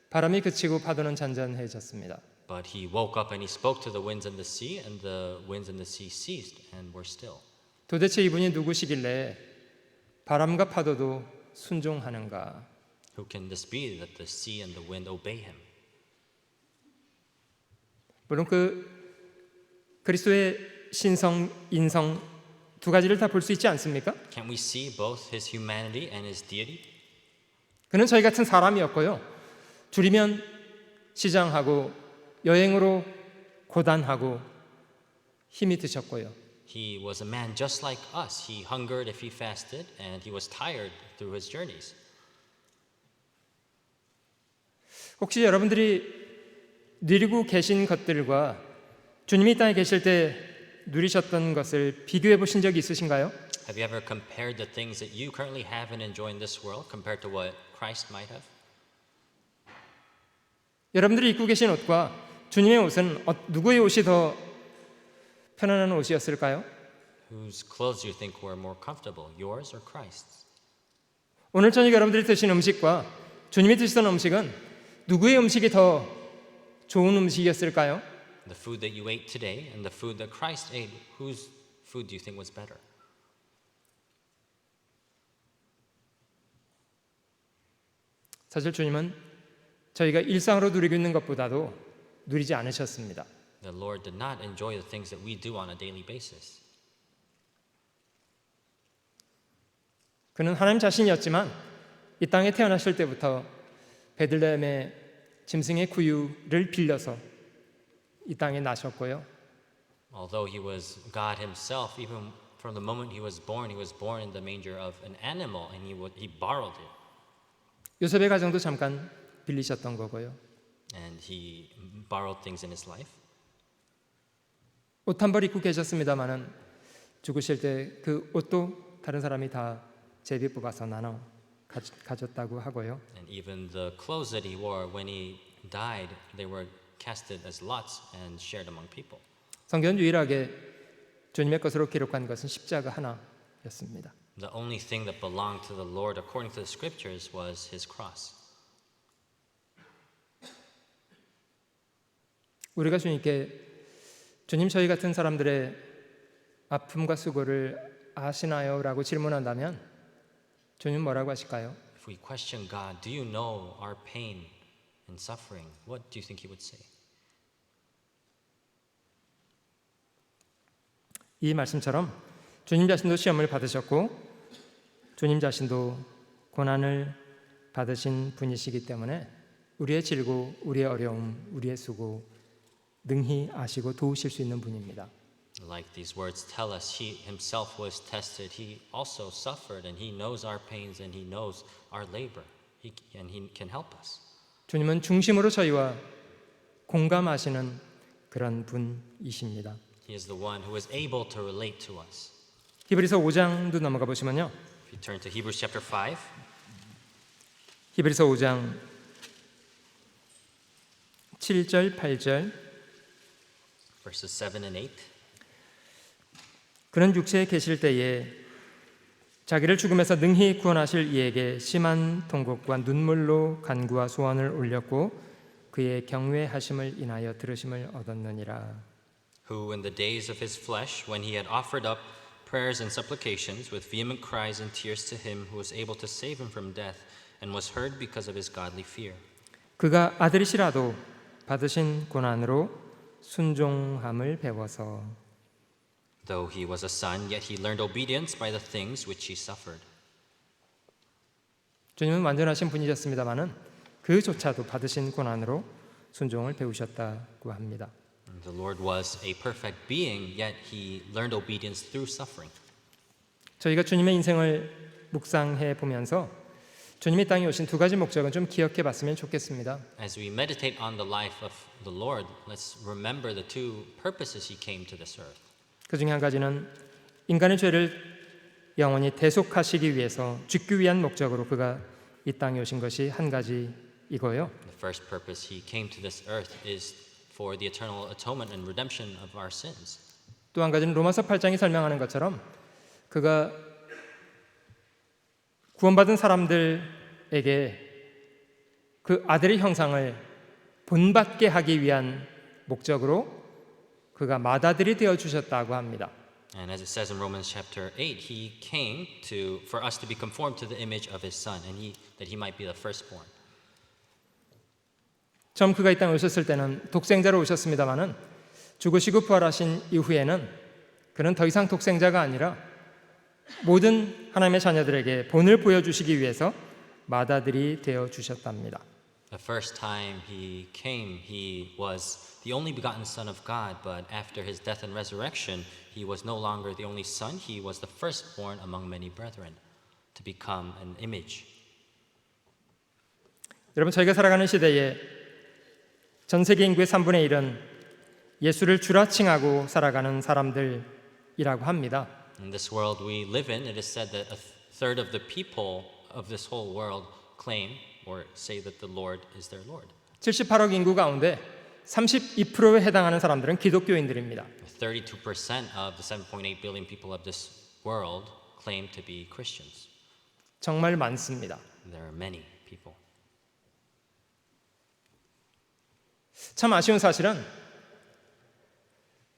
바람이 그치고 파도는 잔잔해졌습니다. But he woke up and he spoke to the winds and the sea, and the winds and the sea ceased and were still. 도대체 이분이 누구시길래 바람과 파도도 순종하는가? Who can this be that the sea and the wind obey him? 물론 그리스도의 신성, 인성 두 가지를 다 볼 수 있지 않습니까? Can't we see both his humanity and his deity? 그는 저희 같은 사람이었고요. 줄이면 시장하고 여행으로 고단하고 힘이 드셨고요. He was a man just like us. He hungered if he fasted, and he was tired through his journeys. 혹시 여러분들이 누리고 계신 것들과 주님이 이 땅에 계실 때 누리셨던 것을 비교해 보신 적이 있으신가요? Have you ever compared the things that you currently have and enjoy in this world compared to what Christ might have? 여러분들이 입고 계신 옷과 주님의 옷은 누구의 옷이 더 편안한 옷이었을까요? Whose clothes do you think were more comfortable, yours or Christ's? 오늘 저녁 여러분들이 드신 음식과 주님이 드시던 음식은 누구의 음식이 더 좋은 음식이었을까요? The food that you ate today and the food that Christ ate, whose food do you think was better? 사실 주님은 저희가 일상으로 누리고 있는 것보다도 누리지 않으셨습니다. The Lord did not enjoy the things that we do on a daily basis. 그는 하나님 자신이었지만 이 땅에 태어나실 때부터 베들레헴의 짐승의 구유를 빌려서 이 땅에 나셨고요. Although he was God himself, even from the moment he was born in the manger of an animal, and he borrowed it. 요셉의 가정도 잠깐 빌리셨던 거고요. And he borrowed things in his life. 옷 한 벌 입고 계셨습니다마는 죽으실 때 그 옷도 다른 사람이 다 제비 뽑아서 나눠 가졌다고 하고요. And even the clothes that he wore when he died, they were casted as lots and shared among people. 성경 유일하게 주님의 것으로 기록한 것은 십자가 하나였습니다. The only thing that belonged to the Lord according to the scriptures was his cross. 우리가 주님께 주님 저희 같은 사람들의 아픔과 수고를 아시나요? 라고 질문한다면 주님 뭐라고 하실까요? If we question God, do you know our pain and suffering? What do you think he would say? 이 말씀처럼 주님 자신도 시험을 받으셨고 주님 자신도 고난을 받으신 분이시기 때문에 우리의 질고, 우리의 어려움, 우리의 수고 능히 아시고 도우실 수 있는 분입니다. Like these words tell us, he himself was tested. He also suffered, and he knows our pains, and he knows our labor. And he can help us. 주님은 중심으로 저희와 공감하시는 그런 분이십니다. He is the one who is able to relate to us. 히브리서 5장도 넘어가 보시면요. If you turn to Hebrews chapter 5, 히브리서 5장 7절, 8절 verses 7 and 8. 그는 육체에 계실 때에 자기를 죽음에서 능히 구원하실 이에게 심한 통곡과 눈물로 간구와 소원을 올렸고 그의 경외하심을 인하여 들으심을 얻었느니라. Who in the days of his flesh, when he had offered up prayers and supplications with vehement cries and tears to him who was able to save him from death, and was heard because of his godly fear. 그가 아들이시라도 받으신 고난으로 순종함을 배워서 Though he was a son, yet he learned obedience by the things which he suffered. 주님은 완전하신 분이셨습니다마는 그조차도 받으신 고난으로 순종을 배우셨다고 합니다. The Lord was a perfect being, yet he learned obedience through suffering. 저희가 주님의 인생을 묵상해 보면서 주님이 땅에 오신 두 가지 목적은 좀 기억해 봤으면 좋겠습니다. As we meditate on the life of the Lord, let's remember the two purposes he came to this earth. 그 중에 한 가지는 인간의 죄를 영원히 대속하시기 위해서 죽기 위한 목적으로 그가 이 땅에 오신 것이 한 가지이고요. The first purpose he came to this earth is for the eternal atonement and redemption of our sins. 또 한 가지는 로마서 8장이 설명하는 것처럼 그가 구원받은 사람들에게 그 아들의 형상을 본받게 하기 위한 목적으로 그가 맏아들이 되어 주셨다고 합니다. And as it says in Romans chapter 8, he came for us to be conformed to the image of his son, and that he might be the firstborn. 처음 그가 이 땅에 오셨을 때는 독생자로 오셨습니다마는 죽으시고 부활하신 이후에는 그는 더 이상 독생자가 아니라 모든 하나님의 자녀들에게 본을 보여주시기 위해서 맏아들이 되어 주셨답니다. The first time he came, he was the only begotten Son of God, but after his death and resurrection, he was no longer the only son, he was the firstborn among many brethren to become an image. 여러분, 저희가 살아가는 시대에 전 세계 인구의 3분의 1은 예수를 주라 칭하고 살아가는 사람들이라고 합니다. In this world we live in, it is said that a third of the people of this whole world claim or say that the Lord is their Lord. 78억 인구 가운데 32%에 해당하는 사람들은 기독교인들입니다. 32% of the 7.8 billion people of this world claim to be Christians. 정말 많습니다. There are many people. 참 아쉬운 사실은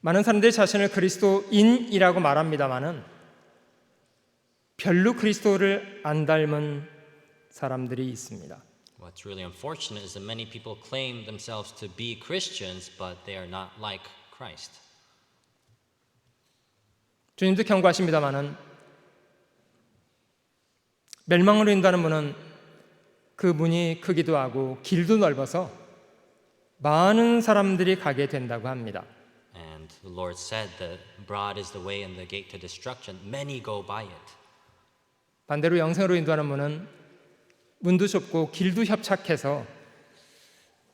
많은 사람들이 자신을 그리스도인이라고 말합니다마는 별로 그리스도를 안 닮은 사람들이 있습니다. What's really unfortunate is that many people claim themselves to be Christians, but they are not like Christ. 주님도 경고하십니다마는 멸망으로 인도하는 문은 그 문이 크기도 하고 길도 넓어서 많은 사람들이 가게 된다고 합니다. And the Lord said that broad is the way and the gate to destruction. Many go by it. 반대로 영생으로 인도하는 문은 문도 좁고 길도 협착해서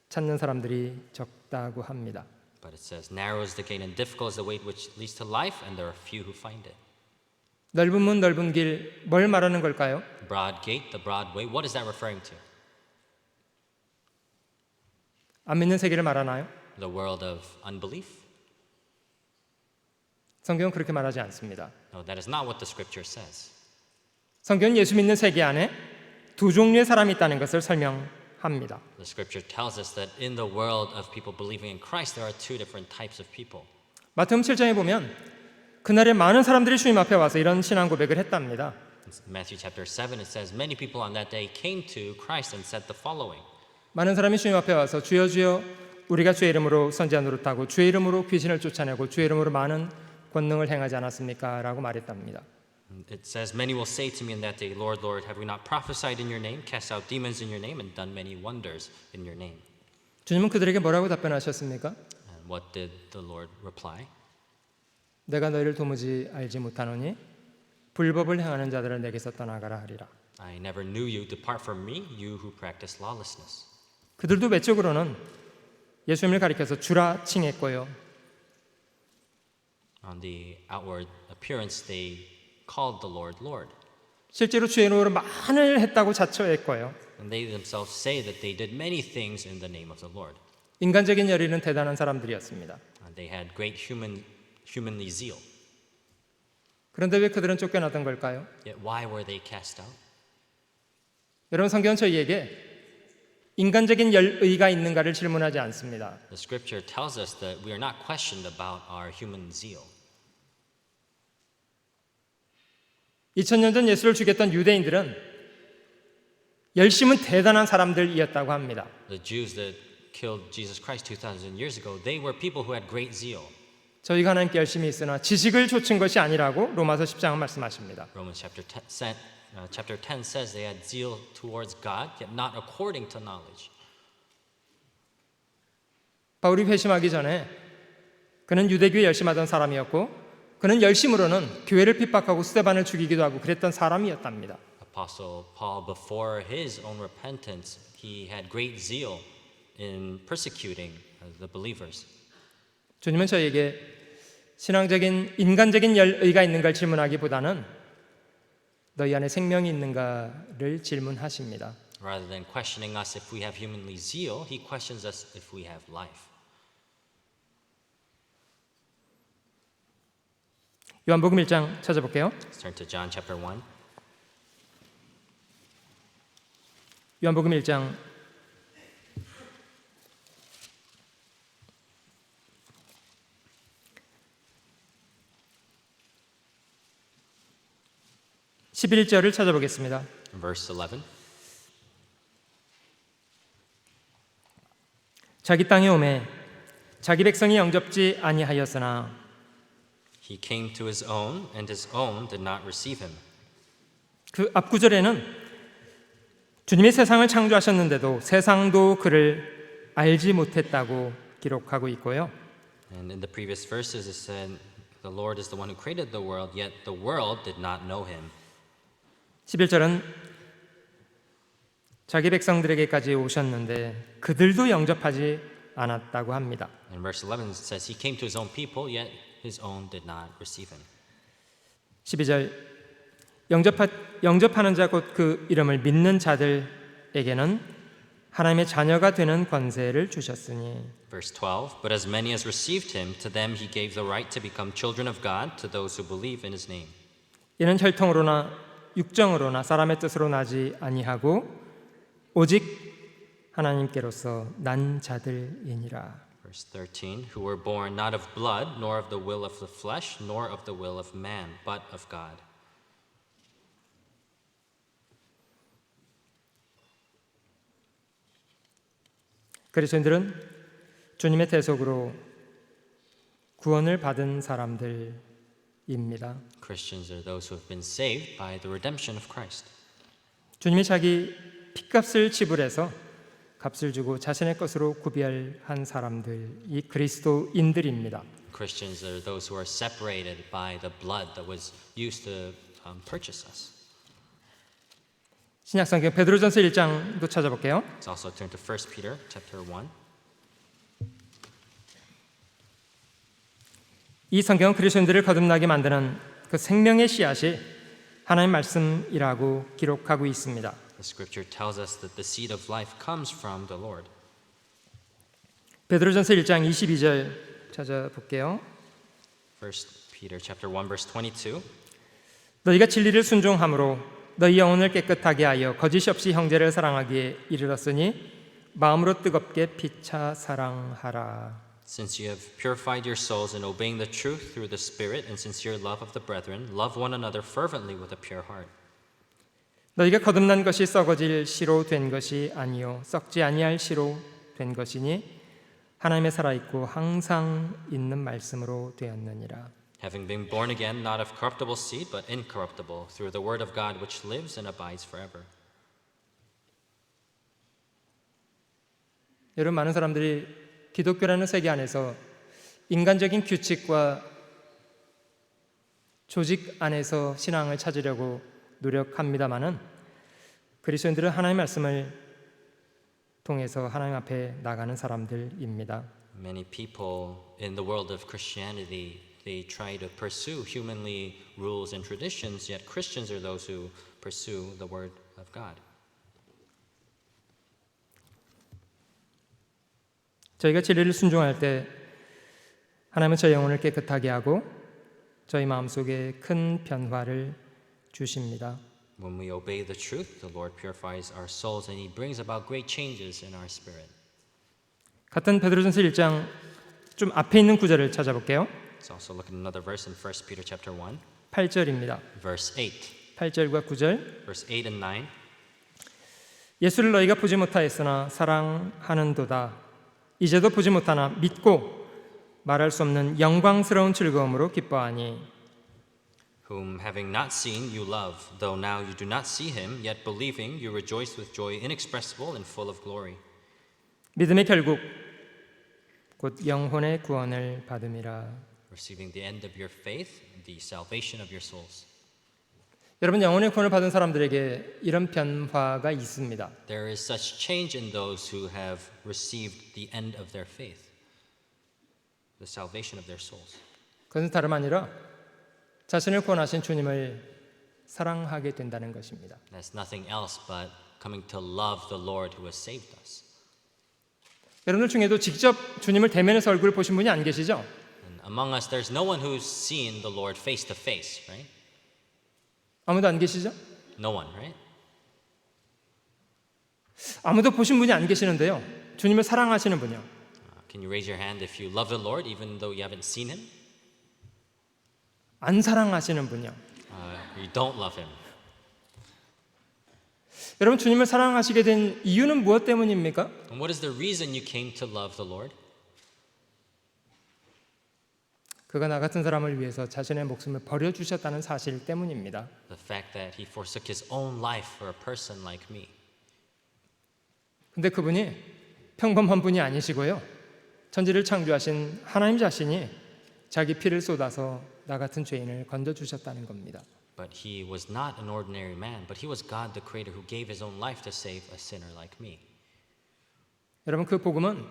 찾는 사람들이 적다고 합니다. But it says, narrow is the gate and difficult is the way which leads to life, and there are few who find it. 넓은 문, 넓은 길, 뭘 말하는 걸까요? Broad gate, the broad way, what is that referring to? 안 믿는 세계를 말하나요? The world of unbelief? 성경은 그렇게 말하지 않습니다. No, that is not what the scripture says. 성경은 예수 믿는 세계 안에 두 종류의 사람이 있다는 것을 설명합니다. The scripture tells us that in the world of people believing in Christ, there are two different types of people. 마태복음 7장에 보면 그날에 많은 사람들이 주님 앞에 와서 이런 신앙 고백을 했답니다. In Matthew chapter 7, it says, many people on that day came to Christ and said the following. 많은 사람이 주님 앞에 와서 주여 주여 우리가 주의 이름으로 선지자 노릇하고 주의 이름으로 귀신을 쫓아내고 주의 이름으로 많은 권능을 행하지 않았습니까? 라고 말했답니다. It says, many will say to me in that day, Lord, Lord, have we not prophesied in your name, cast out demons in your name, and done many wonders in your name? 주님은 그들에게 뭐라고 답변하셨습니까? And what did the Lord reply? 내가 너희를 도무지 알지 못하노니 불법을 행하는 자들을 내게서 떠나가라 하리라. I never knew you, depart from me, you who practice lawlessness. 그들도 외적으로는 예수님을 가리켜서 주라 칭했고요. On the outward appearance, they called the Lord, Lord. 실제로 주의 이름으로 많을 했다고 자처했고요. And they themselves say that they did many things in the name of the Lord. 인간적인 열의는 대단한 사람들이었습니다. And they had great humanly zeal. 그런데 왜 그들은 쫓겨났던 걸까요? Yet why were they cast out? 여러분, 성경은 저희에게 인간적인 열의가 있는가를 질문하지 않습니다. The scripture tells us that we are not questioned about our human zeal. 2000년 전 예수를 죽였던 유대인들은 열심은 대단한 사람들이었다고 합니다. The Jews that killed Jesus Christ 2,000 years ago, they were people who had great zeal. 저희가 하나님께 열심히 있으나 지식을 좇은 것이 아니라고 로마서 10장은 말씀하십니다. Romans chapter 10 says they had zeal towards God, yet not according to knowledge. 바울이 회심하기 전에 그는 유대교에 열심하던 사람이었고 그는 열심으로는 교회를 핍박하고 스데반을 죽이기도 하고 그랬던 사람이었답니다. Apostle Paul, before his own repentance, he had great zeal in persecuting the believers. 주님은 저희에게 신앙적인 인간적인 열의가 있는가를 질문하기보다는 너희 안에 생명이 있는가를 질문하십니다. Rather than questioning us if we have humanly zeal, he questions us if we have life. 요한복음 1장 찾아볼게요. Let's turn to John chapter 1. 요한복음 1장 11절을 찾아보겠습니다. Verse 11. 자기 땅에 오매 자기 백성이 영접지 아니하였으나 He came to his own, and his own did not receive him. 그 앞구절에는 주님이 세상을 창조하셨는데도 세상도 그를 알지 못했다고 기록하고 있고요. And in the previous verses it said, the Lord is the one who created the world, yet the world did not know him. 11절은 자기 백성들에게까지 오셨는데 그들도 영접하지 않았다고 합니다. In verse 11 it says, he came to his own people, yet his own did not receive him. 12절 영접하는 자 곧 그 이름을 믿는 자들에게는 하나님의 자녀가 되는 권세를 주셨으니 Verse 12, but as many as received him, to them he gave the right to become children of God, to those who believe in his name. 이는 혈통으로나 육정으로나 사람의 뜻으로 나지 아니하고 오직 하나님께로서 난 자들이니라. Verse 13, who were born not of blood, nor of the will of the flesh, nor of the will of man, but of God. 그리스도인들은 주님의 대속으로 구원을 받은 사람들입니다. Christians are those who have been saved by the redemption of Christ. 주님이 자기 핏값을 지불해서 값을 주고 자신의 것으로 구별한 사람들이 그리스도인들입니다. Christians are those who are separated by the blood that was used to purchase us. 신약성경 베드로전서 1장도 찾아볼게요. Let's also turn to 1 Peter chapter 1. 이 성경은 그리스도인들을 거듭나게 만드는 그 생명의 씨앗이 하나님 말씀이라고 기록하고 있습니다. The scripture tells us that the seed of life comes from the Lord. 베드로전서 1장 22절 찾아볼게요. 1 Peter chapter 1 verse 22. 너희가 진리를 순종함으로 너희 영혼을 깨끗하게 하여 거짓 없이 형제를 사랑하기에 이르렀으니 마음으로 뜨겁게 피차 사랑하라. Since you have purified your souls in obeying the truth through the Spirit and sincere love of the brethren, love one another fervently with a pure heart. 너희가 거듭난 것이 썩어질 씨로 된 것이 아니요 썩지 아니할 씨로 된 것이니 하나님의 살아있고 항상 있는 말씀으로 되었느니라. Having been born again, not of corruptible seed, but incorruptible, through the word of God which lives and abides forever. 여러분, 많은 사람들이 기독교라는 세계 안에서 인간적인 규칙과 조직 안에서 신앙을 찾으려고 노력합니다마는 그리스도인들은 하나님의 말씀을 통해서 하나님 앞에 나가는 사람들입니다. Many people in the world of Christianity, they try to pursue humanly rules and traditions, yet Christians are those who pursue the word of God. 저희가 진리를 순종할 때 하나님은 저희 영혼을 깨끗하게 하고 저희 마음속에 큰 변화를 주십니다. When we obey the truth, the Lord purifies our souls and He brings about great changes in our spirit. 같은 베드로전서 1장 좀 앞에 있는 구절을 찾아볼게요. Let's also look at another verse in 1 Peter chapter 1, 8절입니다. verse 8. 8절과 9절. Verse 8 and 9. 예수를 너희가 보지 못하였으나 사랑하는도다. 이제도 보지 못하나 믿고 말할 수 없는 영광스러운 즐거움으로 기뻐하니 Whom having not seen you love, though now you do not see him, yet believing you rejoice with joy inexpressible and full of glory. 믿음의 결국 곧 영혼의 구원을 받음이라. Receiving the end of your faith, the salvation of your souls. 여러분, 영혼의 구원을 받은 사람들에게 이런 변화가 있습니다. There is such change in those who have received the end of their faith, the salvation of their souls. 그것은 다름 아니라 자신을 구원하신 주님을 사랑하게 된다는 것입니다. That's nothing else but coming to love the Lord who has saved us. 여러분들 중에도 직접 주님을 대면해서 얼굴을 보신 분이 안 계시죠? And among us, there's no one who's seen the Lord face to face, right? 아무도 안 계시죠? No one, right? 아무도 보신 분이 안 계시는데요. 주님을 사랑하시는 분이요. Can you raise your hand if you love the Lord, even though you haven't seen him? 안 사랑하시는 분이요. You don't love him. 여러분 주님을 사랑하시게 된 이유는 무엇 때문입니까? And what is the reason you came to love the Lord? 그가 나 같은 사람을 위해서 자신의 목숨을 버려주셨다는 사실 때문입니다. The fact that he forsook his own life for a person like me. 근데 그분이 평범한 분이 아니시고요. 천지를 창조하신 하나님 자신이 자기 피를 쏟아서 나 같은 죄인을 건져주셨다는 겁니다. But he was not an ordinary man, but he was God the Creator who gave his own life to save a sinner like me. 여러분 그 복음은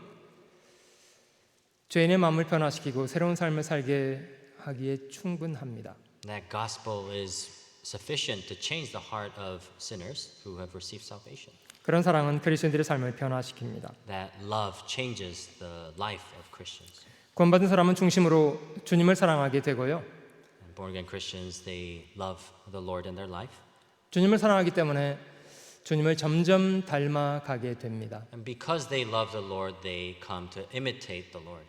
죄인의 마음을 변화시키고 새로운 삶을 살게 하기에 충분합니다. That gospel is sufficient to change the heart of sinners who have received salvation. 그런 사랑은 그리스도인들의 삶을 변화시킵니다. That love changes the life of Christians. 구원받은 사람은 중심으로 주님을 사랑하게 되고요. And born again Christians, they love the Lord in their life. 주님을 사랑하기 때문에 주님을 점점 닮아가게 됩니다. And because they love the Lord, they come to imitate the Lord.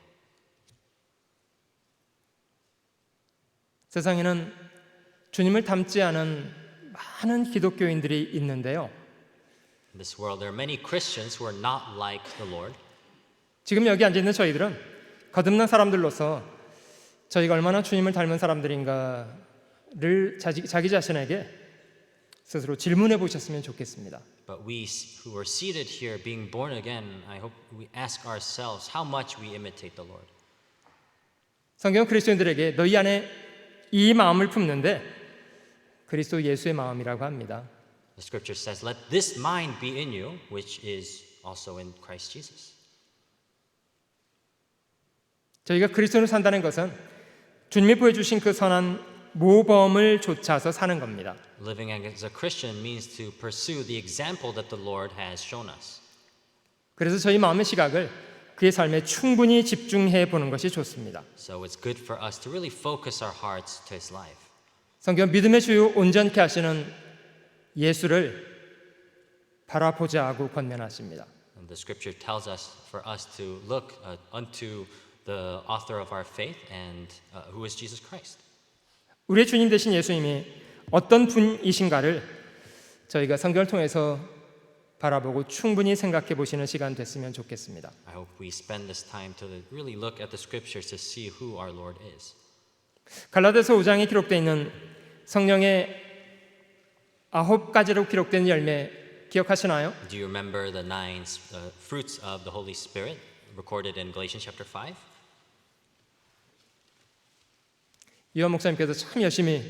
세상에는 주님을 닮지 않은 많은 기독교인들이 있는데요. In this world, there are many Christians who are not like the Lord. 지금 여기 앉아 있는 저희들은 거듭난 사람들로서 저희가 얼마나 주님을 닮은 사람들인가를 자기 자신에게 스스로 질문해 보셨으면 좋겠습니다. But we who are seated here, being born again, I hope we ask ourselves how much we imitate the Lord. 성경은 그리스도인들에게 너희 안에 이 마음을 품는데 그리스도 예수의 마음이라고 합니다. The scripture says, "Let this mind be in you, which is also in Christ Jesus." 저희가 그리스도를 산다는 것은 주님이 보여주신 그 선한 모범을 좇아서 사는 겁니다. Living as a Christian means to pursue the example that the Lord has shown us. 그래서 저희 마음의 시각을 그의 삶에 충분히 집중해 보는 것이 좋습니다. So it's good for us to really focus our hearts to His life. 성경 믿음의 주요 온전케 하시는 예수를 바라보자 하고 권면하십니다. And the scripture tells us for us to look unto the author of our faith and who is Jesus Christ. 우리의 주님 되신 예수님이 어떤 분이신가를 저희가 성경을 통해서 바라보고 충분히 생각해 보시는 시간 됐으면 좋겠습니다. I hope we spend this time to really look at the scriptures to see who our Lord is. 갈라디아서 5장에 기록되어 있는 성령의 9가지로 기록된 열매 기억하시나요? Do you remember the nine fruits of the Holy Spirit recorded in Galatians chapter 5? 이완 목사님께서 참 열심히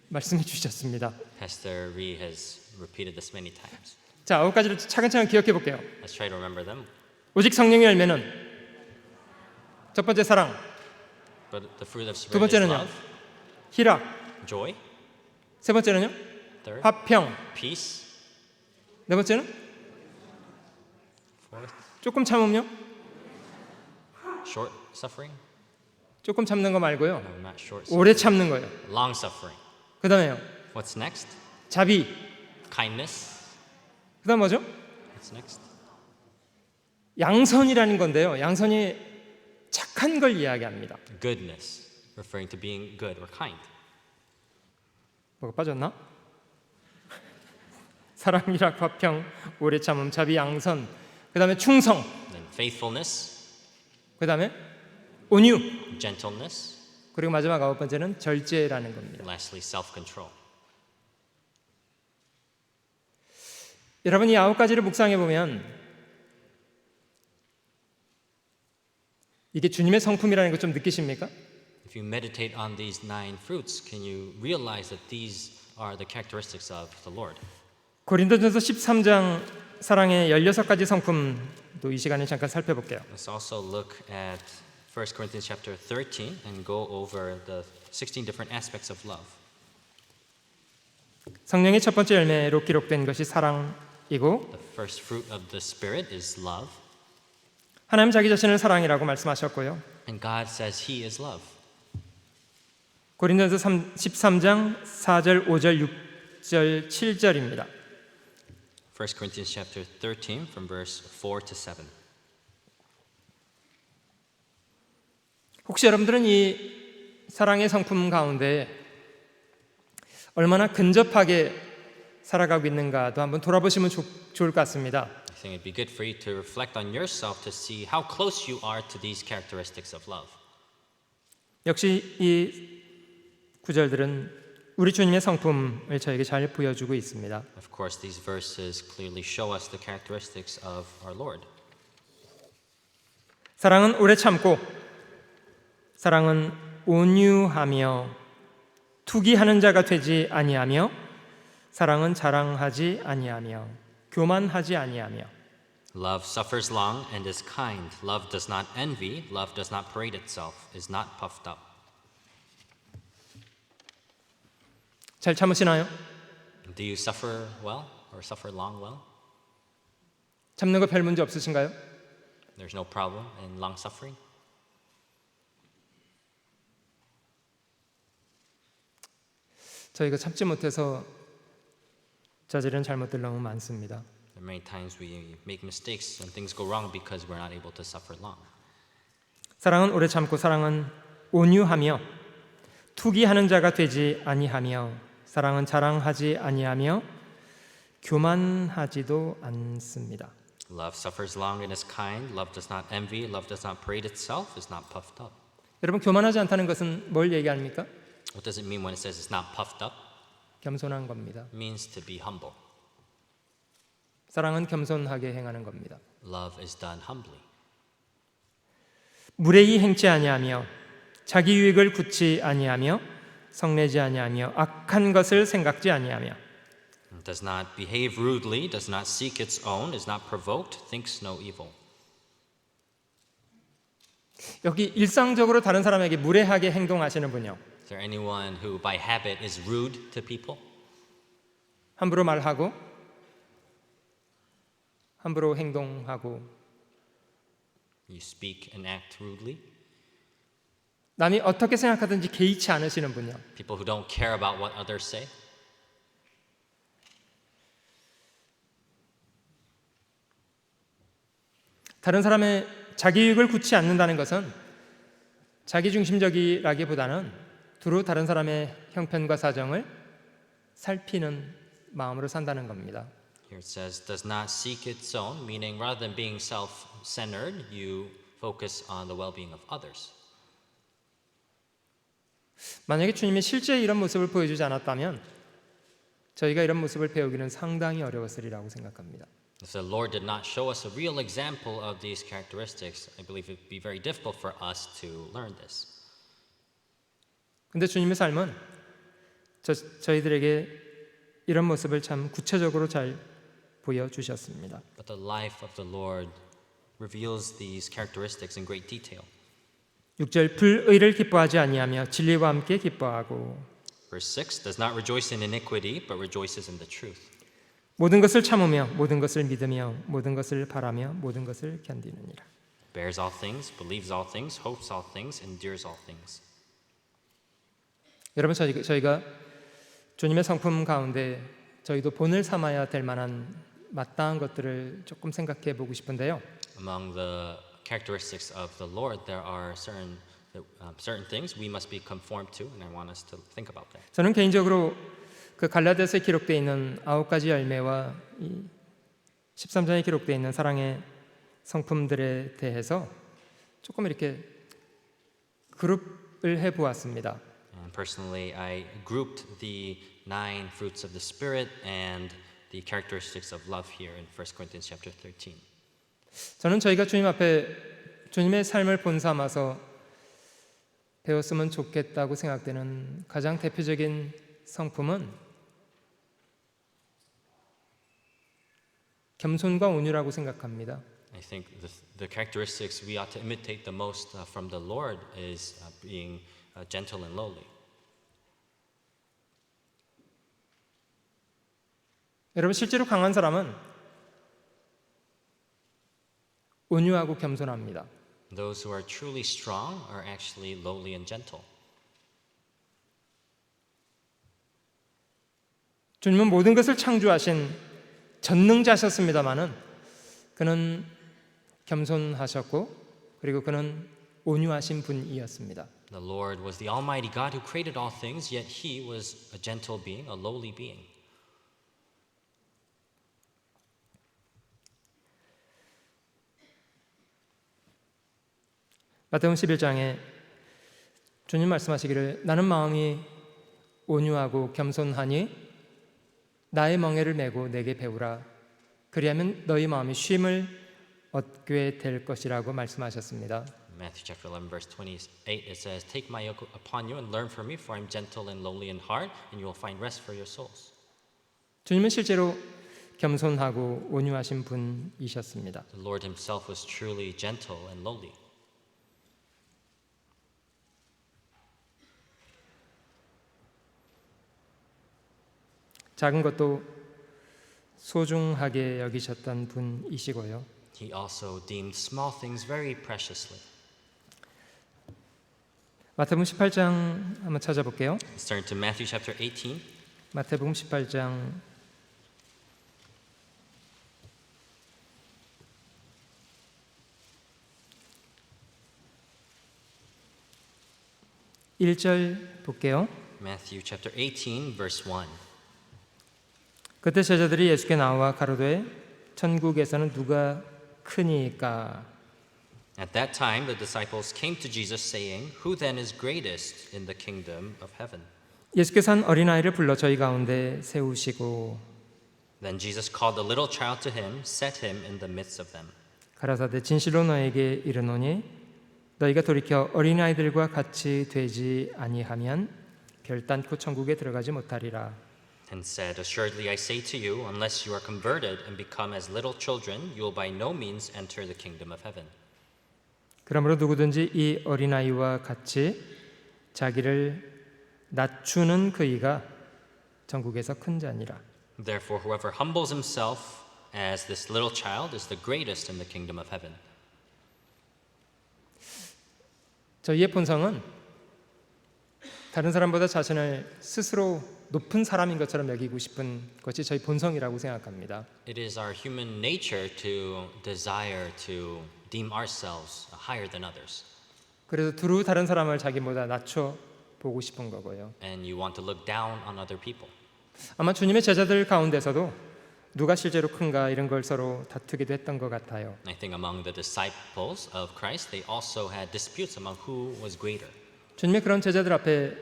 말씀해 주셨습니다. Pastor Ree has repeated this many times. 자, 9가지를 차근차근 기억해 볼게요. Let's try to remember them. 오직 성령의 열매는 첫 번째 사랑, But the fruit of 두 Spirit is 번째는요 love, 희락, joy, 세 번째는요 third, 화평, peace, 네 번째는 fourth, 조금 참음요. short suffering. 조금 참는 거 말고요. No, not short 오래 suffering. 참는 거예요. Long suffering. 그다음에요 What's next? 자비. Kindness. 그다음 뭐죠? What's next? 양선이라는 건데요. 양선이 착한 걸 이야기합니다. Goodness, referring to being good or kind. 뭐가 빠졌나? 사랑, 희락, 화평, 오래 참음, 자비, 양선. 그다음에 충성. Then faithfulness, 그다음에 온유. gentleness, 그리고 마지막 9번째는 절제라는 겁니다. lastly self-control. 여러분 이 9가지를 묵상해 보면 이게 주님의 성품이라는 걸 좀 느끼십니까? If you meditate on these nine fruits, can you realize that these are the characteristics of the Lord? 고린도전서 13장 사랑의 16가지 성품도 이 시간에 잠깐 살펴볼게요. Let's also look at 1 Corinthians chapter 13 and go over the 16 different aspects of love. 성령의 첫 번째 열매로 기록된 것이 사랑이고 The first fruit of the Spirit is love. 하나님 자기 자신을 사랑이라고 말씀하셨고요. And God says He is love. 고린도전서 13장 4절, 5절, 6절, 7절입니다. 1 Corinthians chapter 13 from verse 4 to 7. 혹시 여러분들은 이 사랑의 성품 가운데 얼마나 근접하게 살아가고 있는가도 한번 돌아보시면 좋을 것 같습니다. I think it'd be good for you to reflect on yourself to see how close you are to these characteristics of love. 역시 이 구절들은 우리 주님의 성품을 저에게 잘 보여주고 있습니다. Of course, these verses clearly show us the characteristics of our Lord. 사랑은 오래 참고, 사랑은 온유하며, 투기하는 자가 되지 아니하며, 사랑은 자랑하지 아니하며, 교만하지 아니하며. Love suffers long and is kind. Love does not envy. Love does not parade itself, is not puffed up. 잘 참으시나요? Do you suffer well or suffer long well? 참는 거 별 문제 없으신가요? There's no problem in long suffering. 저희가 참지 못해서 저지른 잘못들 너무 많습니다. There are many times we make mistakes and things go wrong because we're not able to suffer long. 사랑은 오래 참고, 사랑은 온유하며, 투기하는 자가 되지 아니하며, 사랑은 자랑하지 아니하며, 교만하지도 않습니다. Love suffers long and is kind. Love does not envy. Love does not parade itself, is not puffed up. 여러분, 교만하지 않다는 것은 뭘 얘기합니까? What does it mean when it says it's not puffed up? 겸손한 겁니다. It means to be humble. 사랑은 겸손하게 행하는 겁니다. Love is done humbly. 무례히 행치 아니하며, 자기 유익을 굳지 아니하며, 성내지 아니하며, 악한 것을 생각지 아니하며. It does not behave rudely, does not seek its own, is not provoked, thinks no evil. 여기 일상적으로 다른 사람에게 무례하게 행동하시는 분요, Is there anyone who by habit is rude to people? 함부로 말하고, 함부로 행동하고, You speak and act rudely? 남이 어떻게 생각하든지 개의치 않으시는 분요, People who don't care about what others say? 다른 사람의 자기 유익을 굳지 않는다는 것은 자기중심적이라기보다는 두루 다른 사람의 형편과 사정을 살피는 마음으로 산다는 겁니다. Here it says, does not seek its own, meaning rather than being self-centered, you focus on the well-being of others. 만약에 주님이 실제 이런 모습을 보여주지 않았다면 저희가 이런 모습을 배우기는 상당히 어려웠으리라고 생각합니다. If the Lord did not show us a real example of these characteristics, I believe it would be very difficult for us to learn this. 근데 주님의 삶은 저희들에게 이런 모습을 참 구체적으로 잘 보여주셨습니다. But the life of the Lord reveals these characteristics in great detail. 6절 불의를 기뻐하지 아니하며 진리와 함께 기뻐하고 Verse 6, does not rejoice in iniquity, but rejoices in the truth. 모든 것을 참으며 모든 것을 믿으며 모든 것을 바라며 모든 것을 견디느니라. Bears all things, believes all things, hopes all things, endures all things. 여러분, 저희가 주님의 성품 가운데 저희도 본을 삼아야 될 만한 마땅한 것들을 조금 생각해 보고 싶은데요. Among the characteristics of the Lord, there are certain things we must be conformed to, and I want us to think about that. 저는 개인적으로 그 갈라디아서에 기록되어 있는 9가지 열매와 이 13장에 기록되어 있는 사랑의 성품들에 대해서 조금 이렇게 그룹을 해 보았습니다. And personally, I grouped the 9 fruits of the Spirit and the characteristics of love here in 1 Corinthians chapter 13. 저는 저희가 주님 앞에 주님의 삶을 본삼아서 배웠으면 좋겠다고 생각되는 가장 대표적인 성품은 겸손과 온유라고 생각합니다. I think the characteristics we ought to imitate the most from the Lord is being gentle and lowly. 여러분, 실제로 강한 사람은 온유하고 겸손합니다. Those who are truly strong are actually lowly and gentle. 주님은 모든 것을 창조하신 전능자셨습니다마는 그는 겸손하셨고 그리고 그는 온유하신 분이었습니다. The Lord was the Almighty God who created all things, yet He was a gentle being, a lowly being. 마태복음 11장에 주님 말씀하시기를 나는 마음이 온유하고 겸손하니 나의 멍에를 메고 내게 배우라 그리하면 너희 마음이 쉼을 얻게 될 것이라고 말씀하셨습니다. Matthew chapter 11 verse 28 it says, "Take my yoke upon you and learn from me, for I am gentle and lowly in heart, and you will find rest for your souls." 주님은 실제로 겸손하고 온유하신 분이셨습니다. The Lord Himself was truly gentle and lowly. 작은 것도 소중하게 여기셨던 분이시고요. He also deemed small things very preciously. 마태복음 18장 한번 찾아볼게요. Let's turn to Matthew chapter 18. 마태복음 18장 1절 볼게요. Matthew chapter 18 verse 1. 그때 제자들이 예수께 나와 가로되 천국에서는 누가 크니까 At that time the disciples came to Jesus saying, "Who then is greatest in the kingdom of heaven?" 예수께서 한 어린아이를 불러 저희 가운데 세우시고 Then Jesus called the little child to him, set him in the midst of them. 가라사대 진실로 너에게 이르노니 너희가 돌이켜 어린아이들과 같이 되지 아니하면 결단코 천국에 들어가지 못하리라. And said, "Assuredly I say to you, unless you are converted and become as little children, you will by no means enter the kingdom of heaven." 그러므로 누구든지 이 어린아이와 같이 자기를 낮추는 그이가 천국에서 큰 자니라. Therefore whoever humbles himself as this little child is the greatest in the kingdom of heaven. 저희의 본성은 다른 사람보다 자신을 스스로 높은 사람인 것처럼 여기고 싶은 것이 저희 본성이라고 생각합니다. It is our human nature to desire to deem ourselves higher than others. 그래서 두루 다른 사람을 자기보다 낮춰 보고 싶은 거고요. And you want to look down on other people. 아마 주님의 제자들 가운데서도 누가 실제로 큰가 이런 걸 서로 다투기도 했던 것 같아요. I think among the disciples of Christ, they also had disputes among who was greater. 주님의 그런 제자들 앞에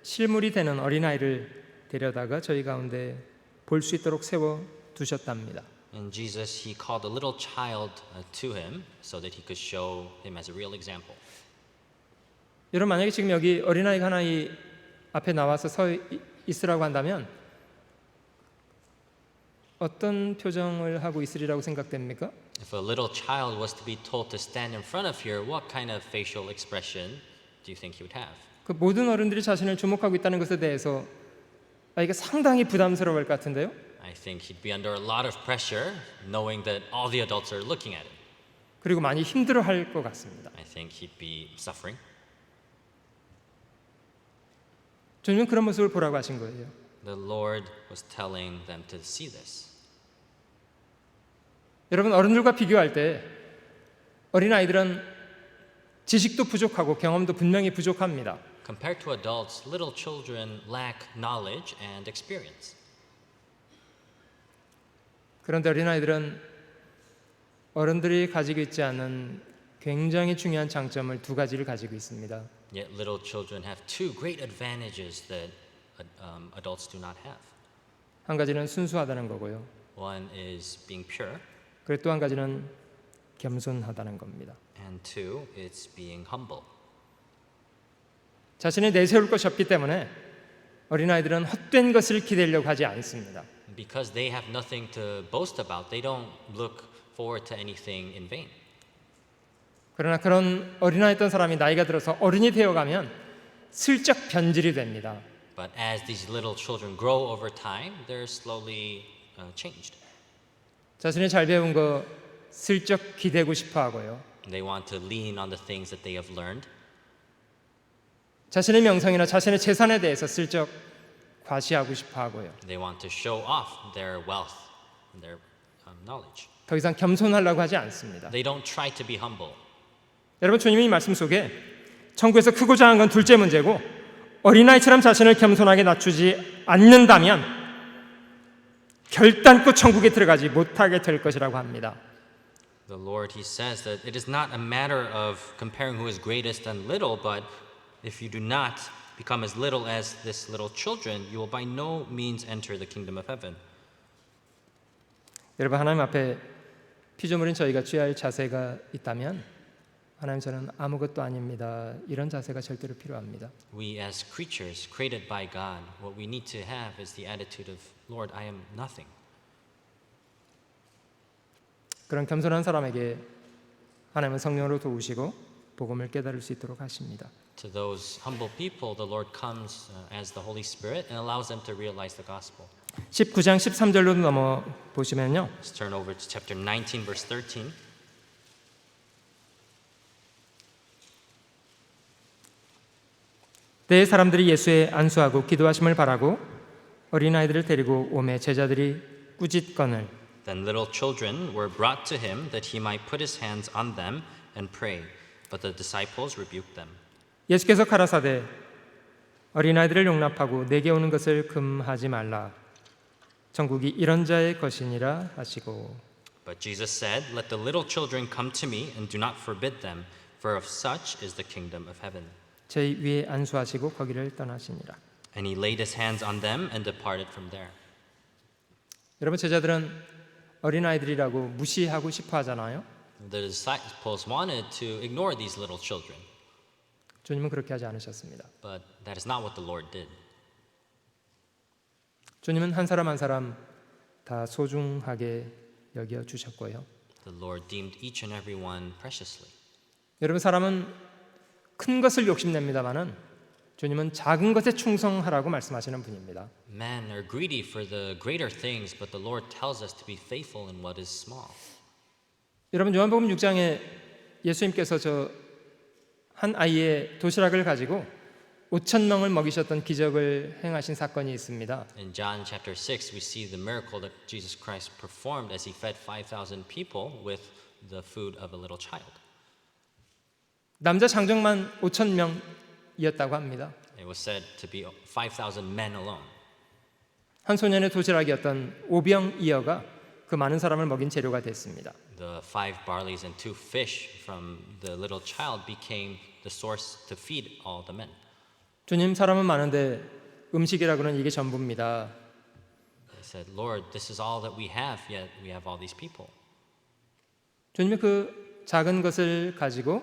실물이 되는 어린아이를 데려다가 저희 가운데 볼 수 있도록 세워 두셨답니다. And Jesus, he called a little child to him so that he could show him as a real example. 여러분 만약에 지금 여기 어린아이가 하나 이 앞에 나와서 서 있으라고 한다면 어떤 표정을 하고 있으리라고 생각됩니까? If a little child was to be told to stand in front of here, what kind of facial expression do you think he would have? 그 모든 어른들이 자신을 주목하고 있다는 것에 대해서 이게 상당히 부담스러울 것 같은데요. I think he'd be under a lot of pressure knowing that all the adults are looking at him. 그리고 많이 힘들어할 것 같습니다. I think he'd be suffering. 주님은 그런 모습을 보라고 하신 거예요. The Lord was telling them to see this. 여러분 어른들과 비교할 때 어린아이들은 지식도 부족하고 경험도 분명히 부족합니다. Compared to adults, little children lack knowledge and experience. 그런데 어린아이들은 어른들이 가지고 있지 않은 굉장히 중요한 장점을 두 가지를 가지고 있습니다. Yet little children have two great advantages that adults do not have. 한 가지는 순수하다는 거고요. One is being pure, 그리고 또 한 가지는 겸손하다는 겁니다. and two, it's being humble. 자신을 내세울 것이 없기 때문에 어린아이들은 헛된 것을 기대려고 하지 않습니다. Because they have nothing to boast about, they don't look forward to anything in vain. 그러나 그런 어린아이였던 사람이 나이가 들어서 어른이 되어가면 슬쩍 변질이 됩니다. But as these little children grow over time, they're slowly changed. 자신이 잘 배운 거 슬쩍 기대고 싶어 하고요. They want to lean on the things that they have learned. 자신의 명성이나 자신의 재산에 대해서 슬쩍 과시하고 싶어 하고요. They want to show off their wealth and their knowledge. 더 이상 겸손하려고 하지 않습니다. They don't try to be humble. 여러분, 주님이 이 말씀 속에 천국에서 크고 작은 건 둘째 문제고 어린아이처럼 자신을 겸손하게 낮추지 않는다면 결단코 천국에 들어가지 못하게 될 것이라고 합니다. The Lord, He says that it is not a matter of comparing who is greatest and little, but if you do not become as little as this little children, you will by no means enter the kingdom of heaven. 여러분, 하나님 앞에 피조물인 저희가 취할 자세가 있다면 하나님, 저는 아무것도 아닙니다. 이런 자세가 절대로 필요합니다. We as creatures created by God, what we need to have is the attitude of, Lord, I am nothing. 그런 겸손한 사람에게 하나님은 성령으로 도우시고 복음을 깨달을 수 있도록 하십니다. To those humble people, the Lord comes as the Holy Spirit and allows them to realize the gospel. 19장 13절로 넘어 보시면요. Let's turn over to chapter 19, verse 13. 때에 사람들이 예수의 안수하고 기도하심을 바라고 어린아이들을 데리고 오매 제자들이 꾸짖거늘 Then little children were brought to him that he might put his hands on them and pray. But the disciples rebuked them. 예수께서 가라사대 어린아이들을 용납하고 내게 오는 것을 금하지 말라. 천국이 이런 자의 것이니라 하시고 But Jesus said, Let the little children come to me and do not forbid them, for of such is the kingdom of heaven. 저희 위에 안수하시고 거기를 떠나시니라. And he laid his hands on them and departed from there. 여러분, 제자들은 어린아이들이라고 무시하고 싶어 하잖아요. The disciples wanted to ignore these little children, 주님은 그렇게 하지 않으셨습니다. but that is not what the Lord did. 주님은 한 사람 한 사람 다 소중하게 여겨 주셨고요. The Lord deemed each and every one preciously. 여러분, 사람은 큰 것을 욕심냅니다마는 주님은 작은 것에 충성하라고 말씀하시는 분입니다. Men are greedy for the greater things, but the Lord tells us to be faithful in what is small. 여러분, 요한복음 6장에 예수님께서 저 한 아이의 도시락을 가지고 5,000명을 먹이셨던 기적을 행하신 사건이 있습니다. In John chapter 6, we see the miracle that Jesus Christ performed as he fed 5,000 people with the food of a little child. 남자 장정만 5,000명이었다고 합니다. It was said to be 5,000 men alone. 한 소년의 도시락이었던 오병이어가 그 많은 사람을 먹인 재료가 됐습니다. The 5 barleys and 2 fish from the little child became the source to feed all the men. 주님, 사람은 많은데 음식이라고는 이게 전부입니다. They said, Lord, this is all that we have, yet we have all these people. 주님이 그 작은 것을 가지고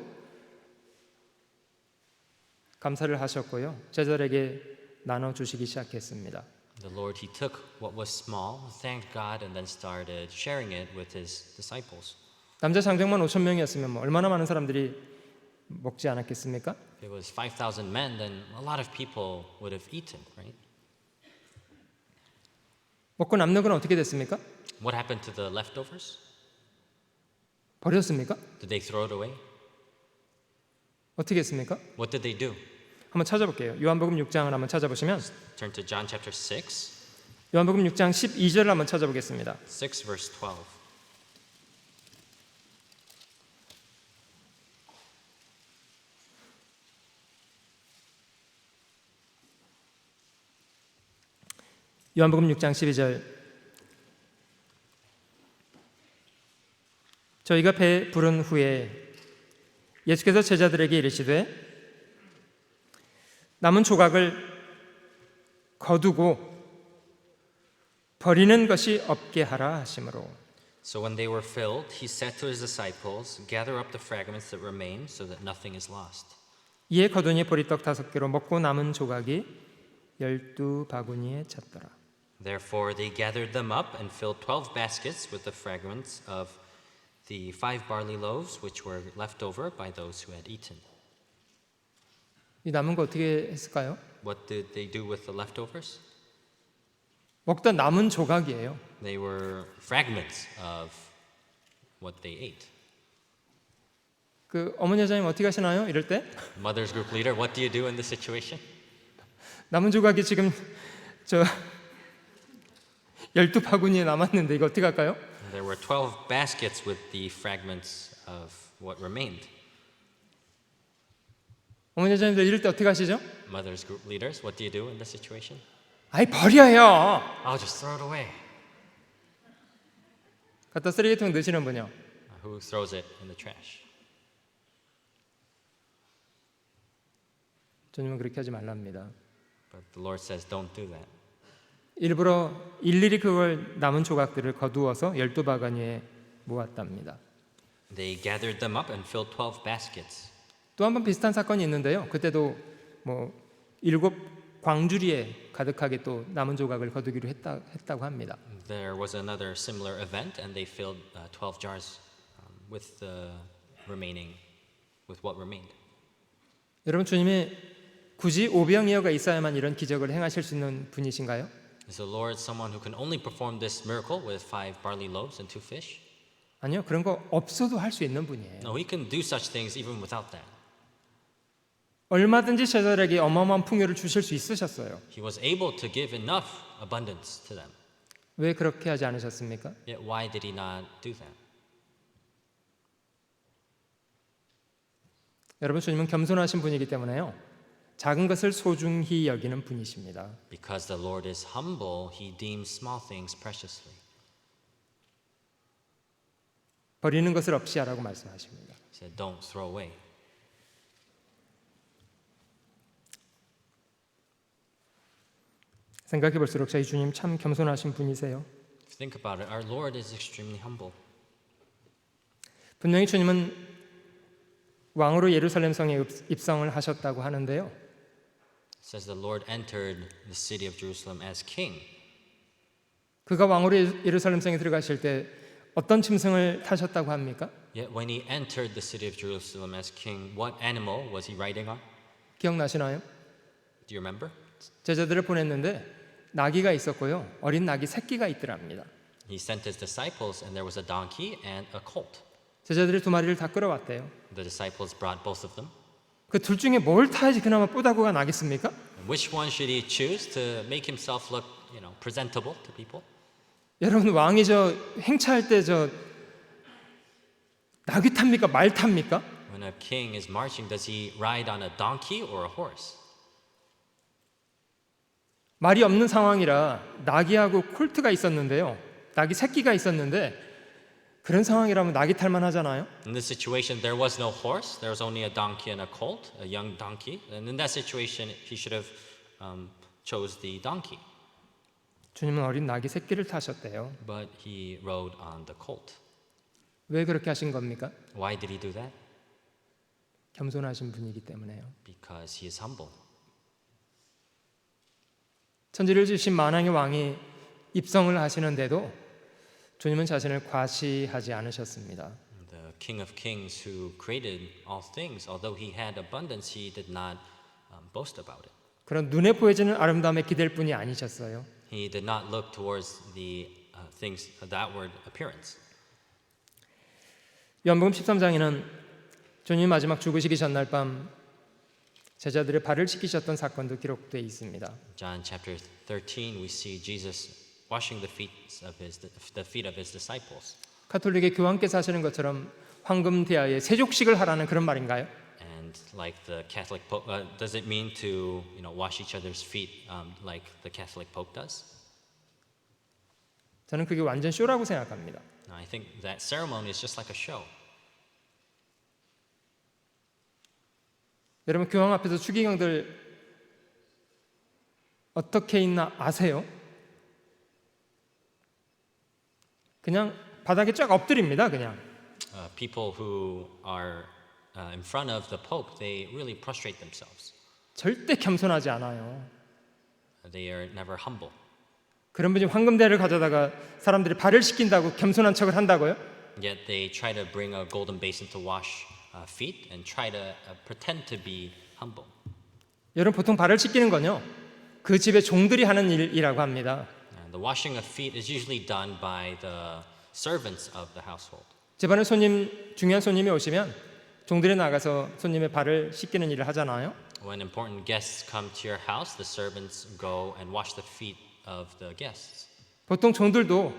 감사를 하셨고요. 제자들에게 나눠주시기 시작했습니다. The Lord, he took what was small, thanked God, and then started sharing it with his disciples. 남자 장정만 5,000명이었으면 뭐 얼마나 많은 사람들이 먹지 않았겠습니까? If it was 5,000 men, then a lot of people would have eaten, right? 먹고 남는 건 어떻게 됐습니까? What happened to the leftovers? 버렸습니까? Did they throw it away? 어떻게 했습니까? What did they do? 한번 찾아볼게요. 요한복음 6장을 한번 찾아보시면 Turn to John chapter 6, 요한복음 6장 12절을 한번 찾아보겠습니다. 6 verse 12. 요한복음 6장 12절 저희가 배 부른 후에 예수께서 제자들에게 이르시되 남은 조각을 거두고 버리는 것이 없게 하라 하시므로 So when they were filled, he said to his disciples, Gather up the fragments that remain so that nothing is lost. 이에 거두니 보리떡 5개로 먹고 남은 조각이 12바구니에 찼더라. Therefore they gathered them up and filled 12 baskets with the fragments of the 5 barley loaves which were left over by those who had eaten. 이 남은 거 어떻게 했을까요? What did they do with the leftovers? 먹다 남은 조각이에요. They were fragments of what they ate. 그 어머니 회장님 어떻게 하시나요? 이럴 때 Mother's group leader, what do you do in this situation? 남은 조각이 지금 저 12바구니에 남았는데 이거 어떻게 할까요? There were 12 baskets with the fragments of what remained. 어머니 회장님들 이럴 때 어떻게 하시죠? Mother's group leaders, what do you do in this situation? 아이 버려요. I'll just throw it away. 갖다 쓰레기통 넣으시는 분이요. Who throws it in the trash? 주님은 그렇게 하지 말랍니다. But the Lord says, don't do that. 일부러 일일이 그걸 남은 조각들을 거두어서 12바구니에 모았답니다. They gathered them up and filled 12 baskets. 또 한 번 비슷한 사건이 있는데요. 그때도 뭐 7 광주리에 가득하게 또 남은 조각을 거두기로 했다고 합니다. There was another similar event, and they filled 12 jars with what remained. 여러분 주님이 굳이 오병이어가 있어야만 이런 기적을 행하실 수 있는 분이신가요? Is the Lord someone who can only perform this miracle with 5 barley loaves and 2 fish? 아니요. 그런 거 없어도 할 수 있는 분이에요. No, he can do such things even without that. 얼마든지 제자들에게 어마어마한 풍요를 주실 수 있으셨어요. He was able to give enough abundance to them. 왜 그렇게 하지 않으셨습니까? Yet why did he not do that? 여러분 주님은 겸손하신 분이기 때문에요. 작은 것을 소중히 여기는 분이십니다. Because the Lord is humble, he deems small things preciously. 버리는 것을 없이 하라고 말씀하십니다. He said, don't throw away. 생각해 볼수록 저희 주님 참 겸손하신 분이세요. If you think about it, our Lord is extremely humble. 분명히 주님은 왕으로 예루살렘 성에 입성을 하셨다고 하는데요. It says the Lord entered the city of Jerusalem as king. 그가 왕으로 예루살렘 성에 들어가실 때 어떤 짐승을 타셨다고 합니까? Yet when he entered the city of Jerusalem as king, what animal was he riding on? 기억나시나요? Do you remember? 제자들을 보냈는데 나귀가 있었고요. 어린 나귀 새끼가 있더랍니다. He sent his disciples, and there was a donkey and a colt. 제자들이 2마리를 다 끌어왔대요. The disciples brought both of them. 그 둘 중에 뭘 타야지 그나마 뽀다구가 나겠습니까? And which one should he choose to make himself look, presentable to people? 여러분 왕이 저 행차할 때 저 나귀 탑니까? 말 탑니까? When a king is marching, does he ride on a donkey or a horse? 말이 없는 상황이라 나귀하고 콜트가 있었는데요. 나귀 새끼가 있었는데 그런 상황이라면 나귀 탈만 하잖아요. In this situation, there was no horse. There was only a donkey and a colt, a young donkey. And in that situation, he should have chose the donkey. 주님은 어린 나귀 새끼를 타셨대요. But he rode on the colt. 왜 그렇게 하신 겁니까? Why did he do that? 겸손하신 분이기 때문에요. Because he is humble. 천지를 주신 만왕의 왕이 입성을 하시는데도 주님은 자신을 과시하지 않으셨습니다. The King of Kings who created all things, although he had abundance, he did not boast about it. 그런 눈에 보여지는 아름다움에 기댈 뿐이 아니셨어요. He did not look towards the things, the outward appearance. 요한복음 13장에는 주님이 마지막 죽으시기 전날 밤 제자들의 발을 씻기셨던 사건도 기록되어 있습니다. John chapter 13, we see Jesus washing the feet of his disciples. 가톨릭의 교황께서 하시는 것처럼 황금 대하에 세족식을 하라는 그런 말인가요? And like the Catholic Pope, does it mean to wash each other's feet like the Catholic Pope does? 저는 그게 완전 쇼라고 생각합니다. No, I think that ceremony is just like a show. 여러분 교황 앞에서 추기경들 어떻게 있나 아세요? 그냥 바닥에 쫙 엎드립니다. 그냥 People who are in front of the Pope, they really prostrate themselves. 절대 겸손하지 않아요. They are never humble. 그런 분이 황금대를 가져다가 사람들이 발을 씻긴다고 겸손한 척을 한다고요? Yet they try to bring a golden basin to wash feet and try to pretend to be humble. 여러분 보통 발을 씻기는 건요. 그 집의 종들이 하는 일이라고 합니다. And the washing of feet is usually done by the servants of the household. 집안에 중요한 손님이 오시면 종들이 나가서 손님의 발을 씻기는 일을 하잖아요. When important guests come to your house, the servants go and wash the feet of the guests. 보통 종들도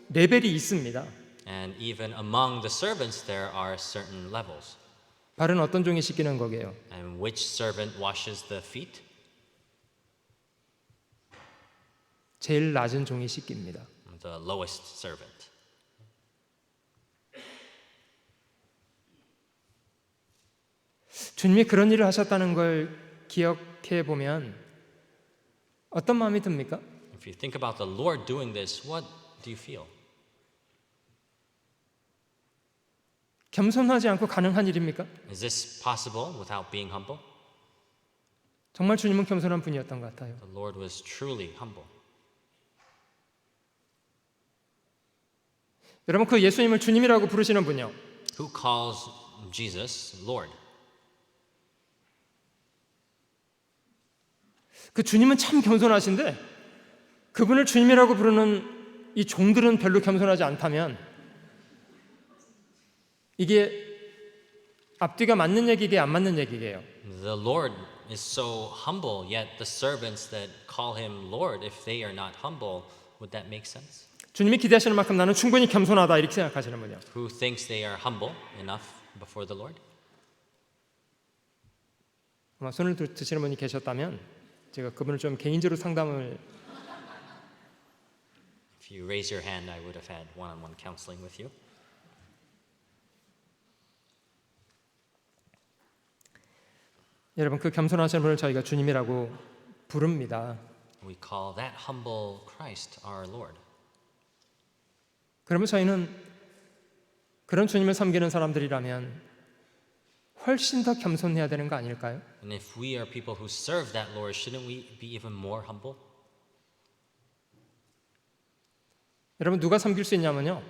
레벨이 있습니다. And even among the servants, there are certain levels. 발은 어떤 종이 씻기는 거게요? And which servant washes the feet? 제일 낮은 종이 씻깁니다. The lowest servant. 주님이 그런 일을 하셨다는 걸 기억해 보면 어떤 마음이 듭니까? If you think about the Lord doing this, what do you feel? 겸손하지 않고 가능한 일입니까? Is this possible without being humble? 정말 주님은 겸손한 분이었던 것 같아요. The Lord was truly humble. 여러분, 그 예수님을 주님이라고 부르시는 분요, Who calls Jesus Lord? 그 주님은 참 겸손하신데 그분을 주님이라고 부르는 이 종들은 별로 겸손하지 않다면 이게 앞뒤가 맞는 얘기게 안 맞는 얘기게요. The Lord is so humble, yet the servants that call him Lord, if they are not humble, would that make sense? 주님이 기대하시는 만큼 나는 충분히 겸손하다 이렇게 생각하시는 분이요. Who thinks they are humble enough before the Lord? 아마 손을 드시는 분이 계셨다면 제가 그분을 좀 개인적으로 상담을 If you raise your hand, I would have had one-on-one counseling with you. 여러분, 그 겸손하신 분을 저희가 주님이라고 부릅니다. We call that humble Christ our Lord. 그러면 저희는 그런 주님을 섬기는 사람들이라면 훨씬 더 겸손해야 되는 거 아닐까요? And if we are people who serve that Lord, shouldn't we be even more humble? 여러분, 누가 섬길 수 있냐면요,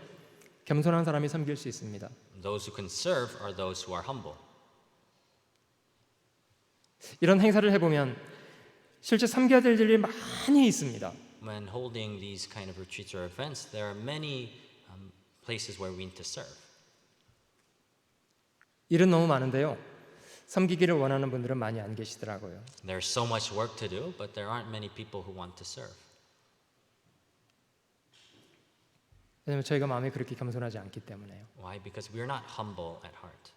겸손한 사람이 섬길 수 있습니다. Those who can serve are those who are humble. 이런 행사를 해보면 실제 섬겨야 될 일이 많이 있습니다. When holding these kind of retreats or events, there are many places where we need to serve. 일은 너무 많은데요, 섬기기를 원하는 분들은 많이 안 계시더라고요. There's so much work to do, but there aren't many people who want to serve. 왜냐하면 저희가 마음이 그렇게 겸손하지 않기 때문에요. Why? Because we're not humble at heart.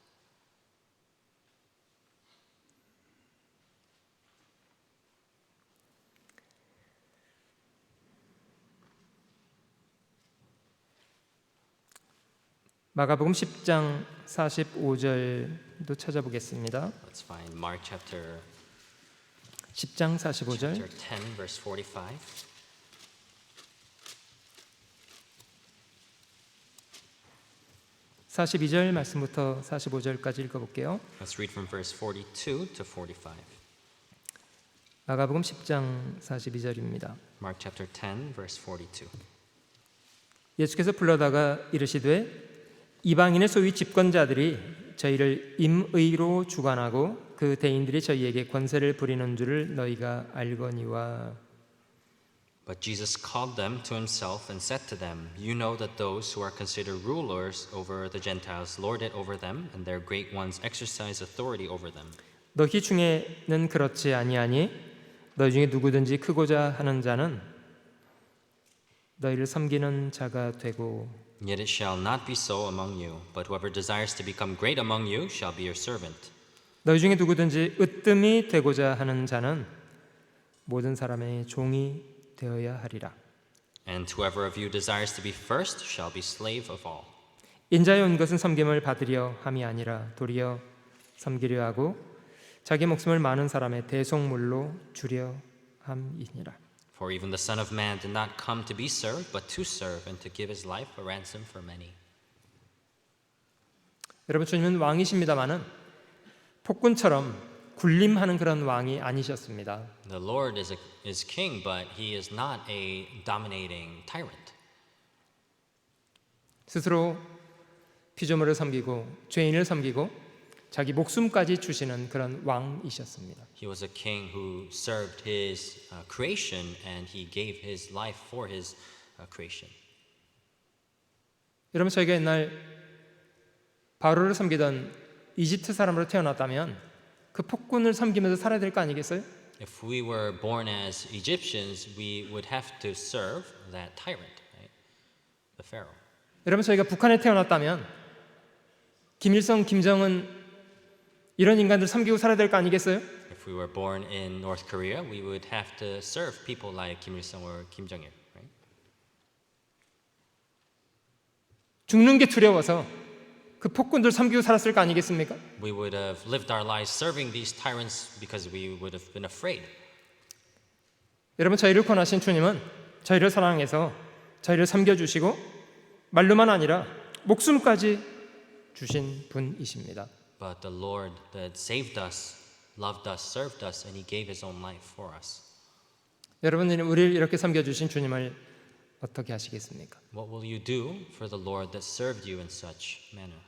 마가복음 10장 45절도 찾아보겠습니다. Let's find Mark chapter 10장 45절. 10, verse 45. (42절) 말씀부터 45절까지 읽어볼게요. Let's read from verse 42 to 45. 마가복음 10장 42절입니다. Mark chapter 10, verse 42. 예수께서 불러다가 이르시되 이방인의 소위 집권자들이 저희를 임의로 주관하고 그 대인들이 저희에게 권세를 부리는 줄을 너희가 알거니와. But Jesus called them to himself and said to them, You know that those who are considered rulers over the Gentiles lord it over them, and their great ones exercise authority over them. 너희 중에는 그렇지 아니하니 너희 중에 누구든지 크고자 하는 자는 너희를 섬기는 자가 되고. Yet it shall not be so among you, but whoever desires to become great among you shall be your servant. 너희 중에 누구든지 으뜸이 되고자 하는 자는 모든 사람의 종이 되어야 하리라. And whoever of you desires to be first shall be slave of all. 인자에 온 것은 섬김을 받으려 함이 아니라 도리어 섬기려 하고 자기 목숨을 많은 사람의 대속물로 주려 함이니라. For even the Son of Man did not come to be served, but to serve and to give his life a ransom for many. 여러분, 주님은 왕이십니다마는 폭군처럼 군림하는 그런 왕이 아니셨습니다. The Lord is king, but he is not a dominating tyrant. 스스로 피조물을 섬기고 죄인을 섬기고 자기 목숨까지 주시는 그런 왕이셨습니다. He was a king who served his creation, and he gave his life for his creation. 여러분, 저희가 옛날 바로를 섬기던 이집트 사람으로 태어났다면 그 폭군을 섬기면서 살아야 될 거 아니겠어요? If we were born as Egyptians, we would have to serve that tyrant, right? The Pharaoh. 여러분, 저희가 북한에 태어났다면 김일성, 김정은 이런 인간들 섬기고 살아야 될 거 아니겠어요? If we were born in North Korea, we would have to serve people like Kim Il-sung or Kim Jong-il, right? 죽는 게 두려워서 그 폭군들 섬기고 살았을 거 아니겠습니까? We would have lived our lives serving these tyrants because we would have been afraid. 여러분, 저희를 권하신 주님은 저희를 사랑해서 저희를 섬겨주시고 말로만 아니라 목숨까지 주신 분이십니다. But the Lord that saved us, loved us, served us, and He gave His own life for us. 여러분, 우리를 이렇게 섬겨주신 주님을 어떻게 하시겠습니까? What will you do for the Lord that served you in such manner?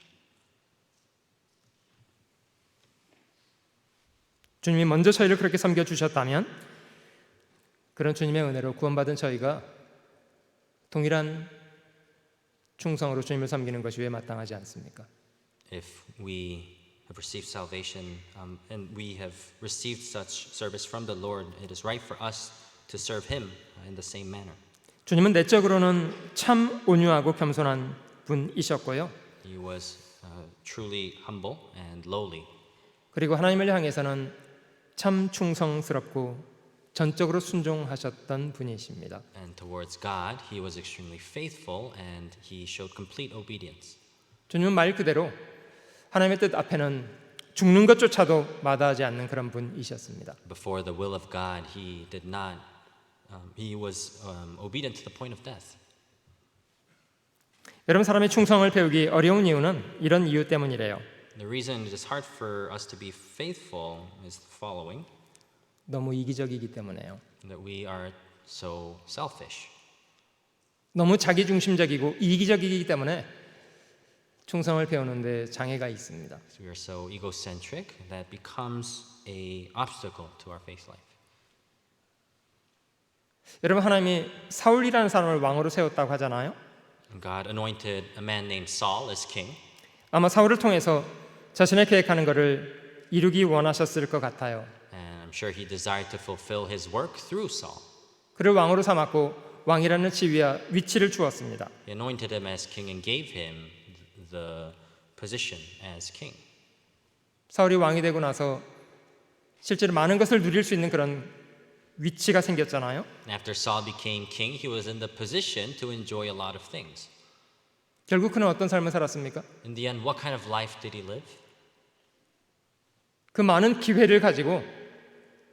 주님이 먼저 저희를 그렇게 섬겨주셨다면 그런 주님의 은혜로 구원받은 저희가 동일한 충성으로 주님을 섬기는 것이 왜 마땅하지 않습니까? If we have received salvation and we have received such service from the Lord, it is right for us to serve Him in the same manner. 주님은 내적으로는 참 온유하고 겸손한 분이셨고요. He was truly humble and lowly. 그리고 하나님을 향해서는 참 충성스럽고 전적으로 순종하셨던 분이십니다. And towards God, He was extremely faithful and He showed complete obedience. 주님은 말 그대로 하나님의 뜻 앞에는 죽는 것조차도 마다하지 않는 그런 분이셨습니다. Before the will of God, He did not. He was obedient to the point of death. 여러분, 사람의 충성을 배우기 어려운 이유는 이런 이유 때문이래요. The reason it is hard for us to be faithful is the following: 너무 이기적이기 때문에요. that we are so selfish. 너무 자기중심적이고 이기적이기 때문에 충성을 배우는데 장애가 있습니다. We are so egocentric that becomes a obstacle to our faith life. 여러분, 하나님이 사울이라는 사람을 왕으로 세웠다고 하잖아요. God anointed a man named Saul as king. 아마 사울을 통해서 자신의 계획하는 것을 이루기 원하셨을 것 같아요. And I'm sure he desired to fulfill his work through Saul. 그를 왕으로 삼았고 왕이라는 지위와 위치를 주었습니다. He anointed him as king and gave him the position as king. 사울이 왕이 되고 나서 실제로 많은 것을 누릴 수 있는 그런 위치가 생겼잖아요. And after Saul became king, he was in the position to enjoy a lot of things. 결국 그는 어떤 삶을 살았습니까? In the end, what kind of life did he live? 그 많은 기회를 가지고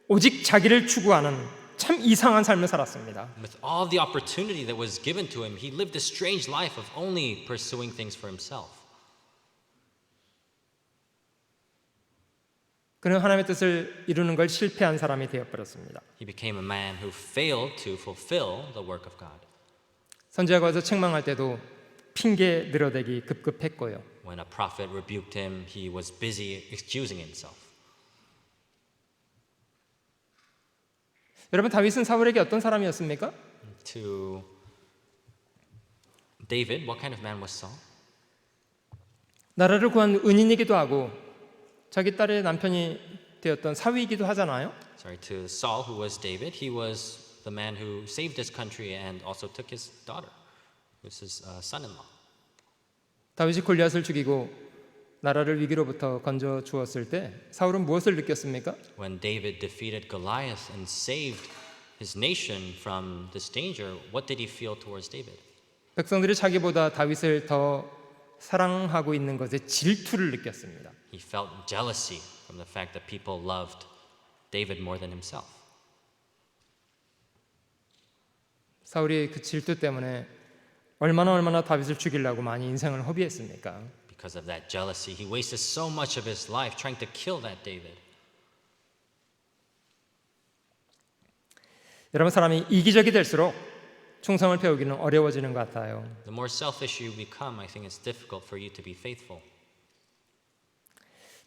오직 자기를 추구하는 참 이상한 삶을 살았습니다. With all the opportunity that was given to him, he lived a strange life of only pursuing things for himself. 그는 하나님의 뜻을 이루는 걸 실패한 사람이 되어버렸습니다. He became a man who failed to fulfill the work of God. 선지자가 와서 책망할 때도 핑계 늘어대기 급급했고요. When a prophet rebuked him, he was busy excusing himself. 여러분, 다윗은 사울에게 어떤 사람이었습니까? To David, what kind of man was Saul? 나라를 구한 은인이기도 하고 자기 딸의 남편이 되었던 사위이기도 하잖아요. Sorry, to Saul, who was David, he was the man who saved his country and also took his daughter, who's his son-in-law. 다윗이 골리앗을 죽이고 나라를 위기로부터 건져 주었을 때 사울은 무엇을 느꼈습니까? When David defeated Goliath and saved his nation from this danger, what did he feel towards David? 백성들이 자기보다 다윗을 더 사랑하고 있는 것에 질투를 느꼈습니다. He felt jealousy from the fact that people loved David more than himself. 사울이 그 질투 때문에 얼마나 다윗을 죽이려고 많이 인생을 허비했습니까? Because of that jealousy, he wasted so much of his life trying to kill that David. 여러분, 사람이 이기적이 될수록 충성을 배우기는 어려워지는 것 같아요. The more selfish you become, I think it's difficult for you to be faithful.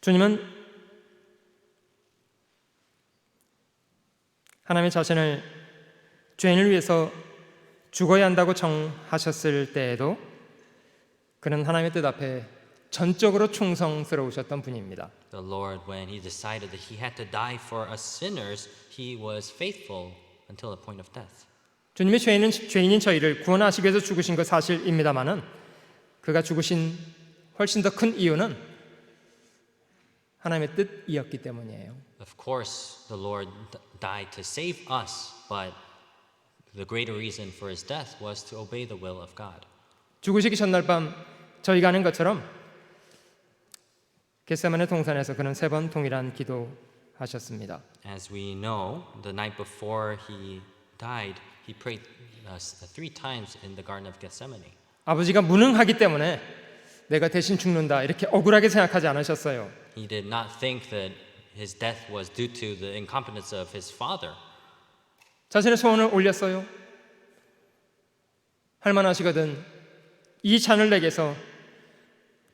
주님은 하나님의 자신을 죄인을 위해서 죽어야 한다고 정하셨을 때에도 그는 하나님의 뜻 앞에 전적으로 충성스러우셨던 분입니다. The Lord, when he decided that he had to die for us sinners, he was faithful until the point of death. 주님의 죄인인 저희를 구원하시기 위해서 죽으신 것 사실입니다마는 그가 죽으신 훨씬 더 큰 이유는 하나님의 뜻이었기 때문이에요. Of course, the Lord died to save us, but the greater reason for his death was to obey the will of God. 죽으시기 전날 밤 저희가 아는 것처럼 겟세마네 동산에서 그는 3번 동일한 기도하셨습니다. As we know, the night before he died, he prayed 3 times in the Garden of Gethsemane. 아버지가 무능하기 때문에 내가 대신 죽는다 이렇게 억울하게 생각하지 않으셨어요. He did not think that his death was due to the incompetence of his father. 자신의 소원을 올렸어요. 할만하시거든 이 잔을 내게서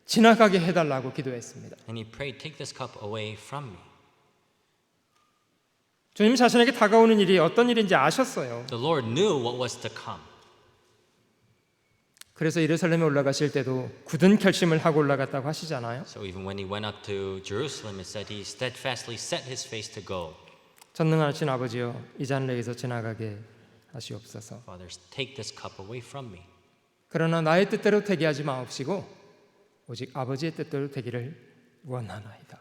지나가게 해달라고 기도했습니다. And he prayed, take this cup away from me. 주님 자신에게 다가오는 일이 어떤 일인지 아셨어요. The Lord knew what was to come. 그래서 예루살렘에 올라가실 때도 굳은 결심을 하고 올라갔다고 하시잖아요. So even when he went up to Jerusalem, it said he steadfastly set his face to go. 전능하신 아버지여, 이 잔을 내게서 지나가게 하시옵소서. Father, take this cup away from me. 그러나 나의 뜻대로 되게 하지 마옵시고 오직 아버지의 뜻대로 되기를 원하나이다.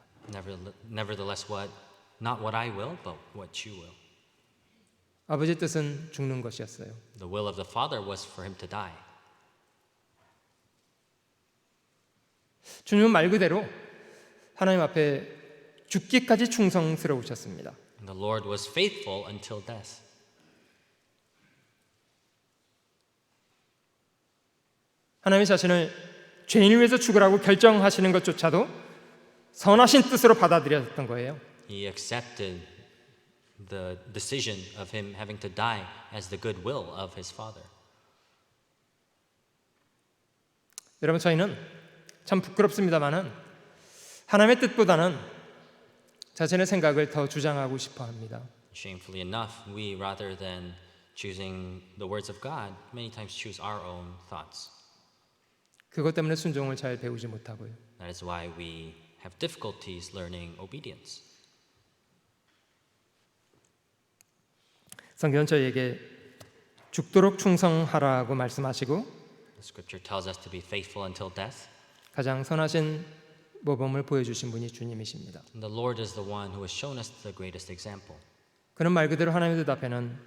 Nevertheless, not what I will, but what you will. 아버지의 뜻은 죽는 것이었어요. The will of the Father was for him to die. 주님은 말 그대로 하나님 앞에 죽기까지 충성스러우셨습니다. And the Lord was faithful until death. 하나님 자신을 죄인을 위해서 죽으라고 결정하시는 것조차도 선하신 뜻으로 받아들였던 거예요. He accepted the decision of him having to die as the good will of his Father. 여러분, 저희는 참 부끄럽습니다마는 하나님의 뜻보다는 자신의 생각을 더 주장하고 싶어 합니다. Shamefully enough, we, rather than choosing the words of God, many times choose our own thoughts. 그것 때문에 순종을 잘 배우지 못하고요. That is why we have difficulties learning obedience. 성경은 저희에게 죽도록 충성하라고 말씀하시고 The Scripture tells us to be faithful until death. 가장 선하신 모범을 보여주신 분이 주님이십니다. And the Lord is the one who has shown us the greatest example. 그는 말 그대로 하나님의 뜻 앞에는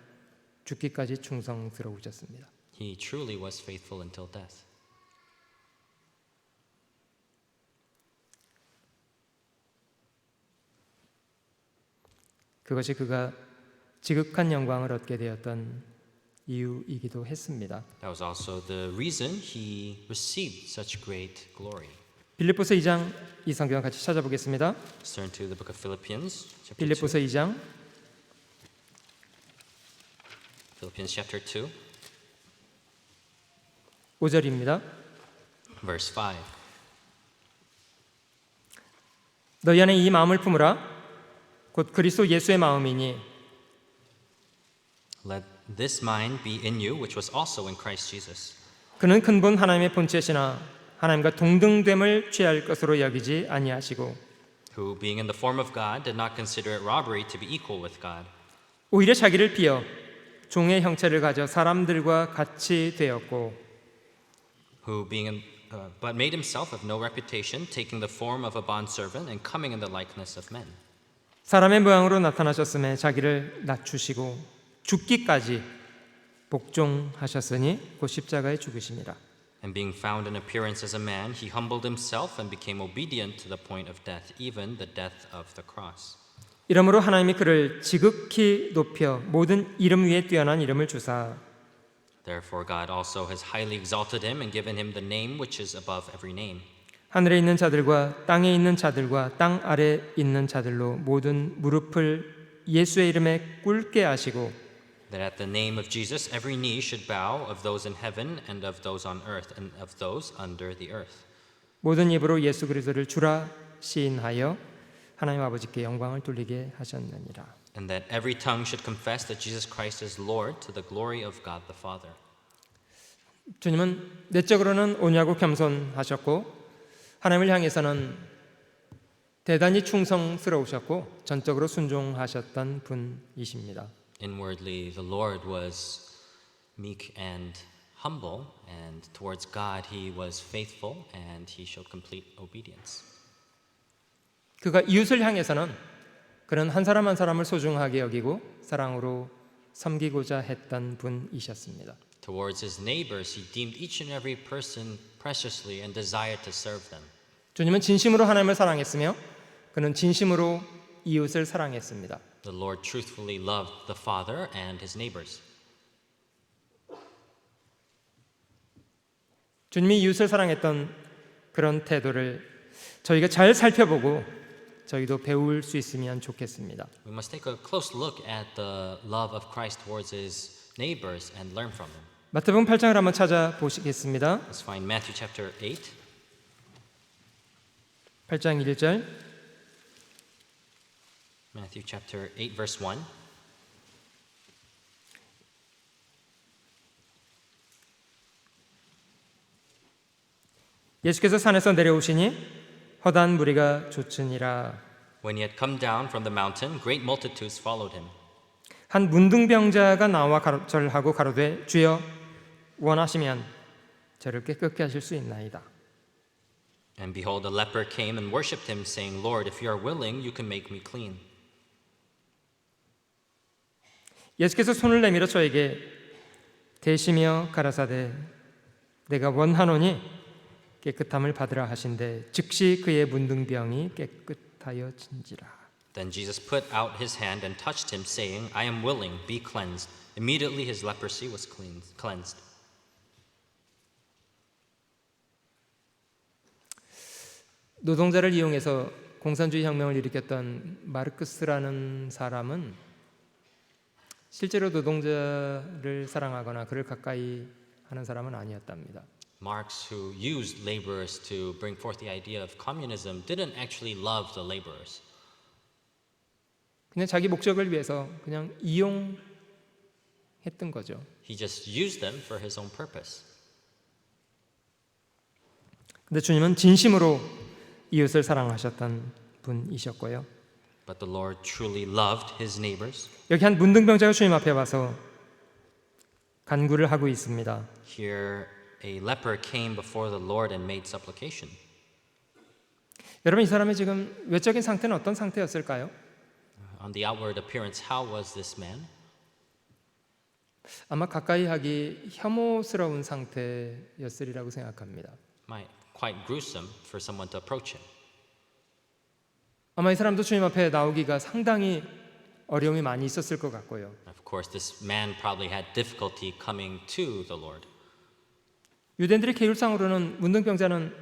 죽기까지 충성스러우셨습니다. He truly was faithful until death. 그것이 그가 지극한 영광을 얻게 되었던 이유이기도 했습니다. That was also the reason he received such great glory. 빌립보서 2장 이 성경 같이 찾아보겠습니다. Let's turn to the book of Philippians, chapter 2. 빌립보서 2장 Philippians chapter 2, 5절입니다. verse 5. 너희 안에 이 마음을 품으라. 곧 그리스도 예수의 마음이니 Let this mind be in you, which was also in Christ Jesus, 그는 근본 하나님의 본체시나 하나님과 동등됨을 취할 것으로 여기지 아니하시고 who, being in the form of God, did not consider it robbery to be equal with God, 오히려 자기를 비어 종의 형체를 가져 사람들과 같이 되었고 who, but made himself of no reputation, taking the form of a bondservant and coming in the likeness of men. 사람의 모양으로 나타나셨음에 자기를 낮추시고 죽기까지 복종하셨으니 곧 십자가에 죽으심이라. And being found in appearance as a man, he humbled himself and became obedient to the point of death, even the death of the cross. 이러므로 하나님이 그를 지극히 높여 모든 이름 위에 뛰어난 이름을 주사 Therefore God also has highly exalted him and given him the name which is above every name. 하늘에 있는 자들과 땅에 있는 자들과 땅 아래 있는 자들로 모든 무릎을 예수의 이름에 꿇게 하시고 That at the name of Jesus every knee should bow, of those in heaven and of those on earth and of those under the earth. 모든 입으로 예수 그리스도를 주라 시인하여 하나님 아버지께 영광을 돌리게 하셨느니라. And that every tongue should confess that Jesus Christ is Lord to the glory of God the Father. 주님은 내적으로는 온유하고 겸손하셨고 하나님을 향해서는 대단히 충성스러우셨고 전적으로 순종하셨던 분이십니다. Inwardly, the Lord was meek and humble, and towards God, he was faithful and he showed complete obedience. 그가 이웃을 향해서는 그는 한 사람 한 사람을 소중하게 여기고 사랑으로 섬기고자 했던 분이셨습니다. Towards his neighbors, he deemed each and every person preciously and desired to serve them. 주님은 진심으로 하나님을 사랑했으며 그는 진심으로 이웃을 사랑했습니다. The Lord truthfully loved the Father and his neighbors. 주님이 이웃을 사랑했던 그런 태도를 저희가 잘 살펴보고 저희도 배울 수 있으면 좋겠습니다. We must take a close look at the love of Christ towards his neighbors and learn from him. 마태복음 8장을 한번 찾아보시겠습니다. Let's find Matthew chapter 8. 8장 1절 Matthew chapter 8 verse 1. 예수께서 산에서 내려오시니 허다한 무리가 좇으니라. When he had come down from the mountain, great multitudes followed him. 한 문둥병자가 나와 절하고 가로되 주여 원하시면 저를 깨끗게 하실 수 있나이다. And behold, a leper came and worshipped him, saying, Lord, if you are willing, you can make me clean. 예수께서 손을 내밀어 저에게 대시며 가라사대 내가 원하노니 깨끗함을 받으라 하신대 즉시 그의 문둥병이 깨끗하여진지라. Then Jesus put out his hand and touched him, saying, I am willing, be cleansed. Immediately his leprosy was cleansed. 노동자를 이용해서 공산주의 혁명을 일으켰던 마르크스라는 사람은 실제로 노동자를 사랑하거나 그를 가까이 하는 사람은 아니었답니다. Marx, who used laborers to bring forth the idea of communism, didn't actually love the laborers. 그냥 자기 목적을 위해서 그냥 이용했던 거죠. He just used them for his own purpose. 근데 주님은 진심으로 이웃을 사랑하셨던 분이셨고요. But the Lord truly loved his neighbors. 여기 한 문둥병자가 주님 앞에 와서 간구를 하고 있습니다. Here, a leper came before the Lord and made supplication. 여러분 이 사람의 지금 외적인 상태는 어떤 상태였을까요? On the outward appearance, how was this man? 아마 가까이 하기 혐오스러운 상태였으리라고 생각합니다. Quite gruesome for someone to approach him. 아마 이 사람도 주님 앞에 나오기가 상당히 어려움이 많이 있었을 것 같고요. Of course, this man probably had difficulty coming to the Lord. 유대인들의 계율상으로는 문둥병자는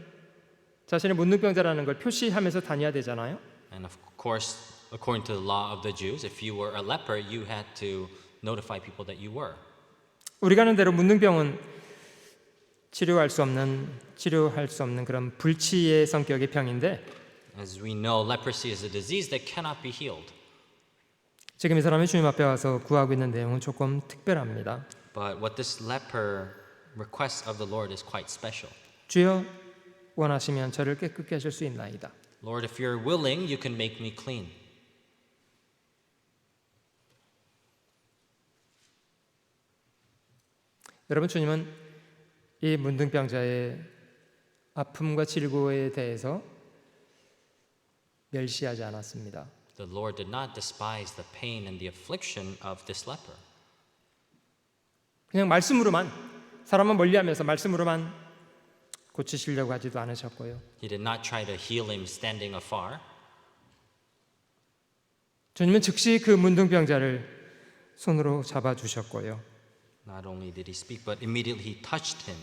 자신의 문둥병자라는 걸 표시하면서 다녀야 되잖아요. And of course, according to the law of the Jews, if you were a leper, you had to notify people that you were. 우리가 아는 대로 문둥병은 치료할 수 없는 그런 불치의 성격의 병인데 As we know, leprosy is a disease that cannot be healed. 지금 이 사람이 주님 앞에 와서 구하고 있는 내용은 조금 특별합니다. But what this leper requests of the Lord is quite special. 주여 원하시면 저를 깨끗게 하실 수 있나이다. Lord, if you're willing, you can make me clean. 여러분 주님은 이 문둥병자의 아픔과 질고에 대해서 멸시하지 않았습니다. The Lord did not despise the pain and the affliction of this leper. 그냥 말씀으로만 사람은 멀리하면서 말씀으로만 고치시려고 하지도 않으셨고요. He did not try to heal him standing afar. 주님은 즉시 그 문둥병자를 손으로 잡아 주셨고요. Not only did he speak, but immediately he touched him.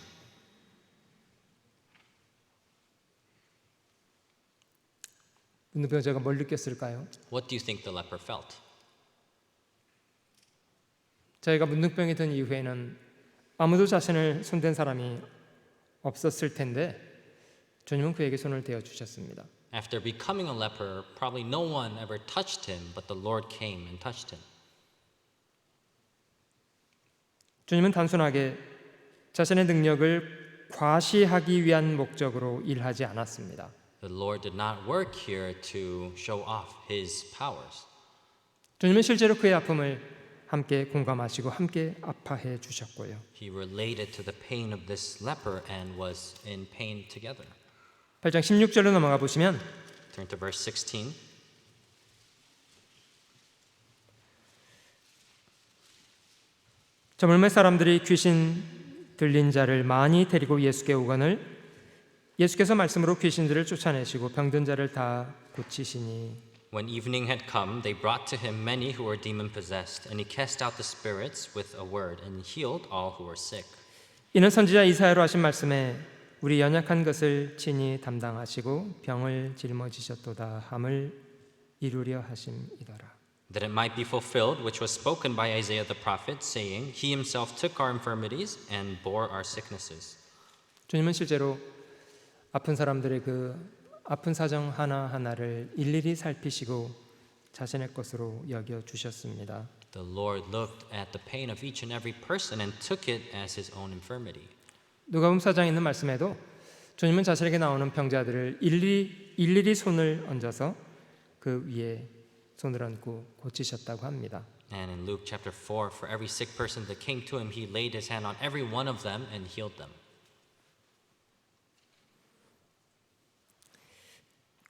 문둥병자가 뭘 느꼈을까요? What do you think the leper felt? 자기가 문둥병이 든 이후에는 아무도 자신을 손댄 사람이 없었을 텐데 주님은 그에게 손을 대어 주셨습니다. After becoming a leper, probably no one ever touched him, but the Lord came and touched him. 주님은 단순하게 자신의 능력을 과시하기 위한 목적으로 일하지 않았습니다. The Lord did not work here to show off his powers. 주님은 실제로 그의 아픔을 함께 공감하시고 함께 아파해 주셨고요. He related to the pain of this leper and was in pain together. 8장 16절로 넘어가 보시면 Turn to verse 16. 저물매 사람들이 귀신 들린 자를 많이 데리고 예수께 오거늘 예수께서 말씀으로 귀신들을 쫓아내시고 병든 자를 다 고치시니 When evening had come, they brought to him many who were demon-possessed, and he cast out the spirits with a word and healed all who were sick. 이는 선지자 이사야로 하신 말씀에 우리 연약한 것을 친히 담당하시고 병을 짊어지셨도다 함을 이루려 하심이더라. That it might be fulfilled, which was spoken by Isaiah the prophet, saying, He himself took our infirmities and bore our sicknesses. 주님은 실제로 아픈 사람들의 그 아픈 사정 하나하나를 일일이 살피시고 자신의 것으로 여겨 주셨습니다. The Lord looked at the pain of each and every person and took it as his own infirmity. 누가복음 4장에 있는 말씀에도 주님은 자신에게 나오는 병자들을 일일이 손을 얹어서 그 위에 손을 얹고 고치셨다고 합니다. And in Luke chapter 4, for every sick person that came to him, he laid his hand on every one of them and healed them.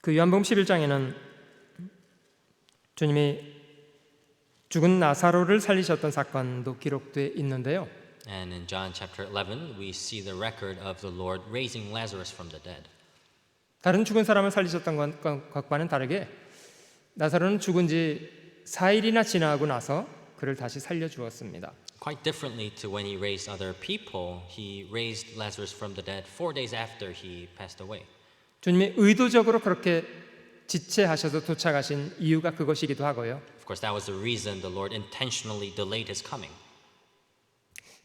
그 요한복음 11장에는 주님이 죽은 나사로를 살리셨던 사건도 기록되어 있는데요. And in John chapter 11, we see the record of the Lord raising Lazarus from the dead. 다른 죽은 사람을 살리셨던 것과는 다르게 나사로는 죽은 지 4일이나 지나고 나서 그를 다시 살려주었습니다. Quite differently to when he raised other people, he raised Lazarus from the dead 4 days after he passed away. 주님이 의도적으로 그렇게 지체하셔서 도착하신 이유가 그것이기도 하고요. Of course, that was the reason the Lord intentionally delayed his coming.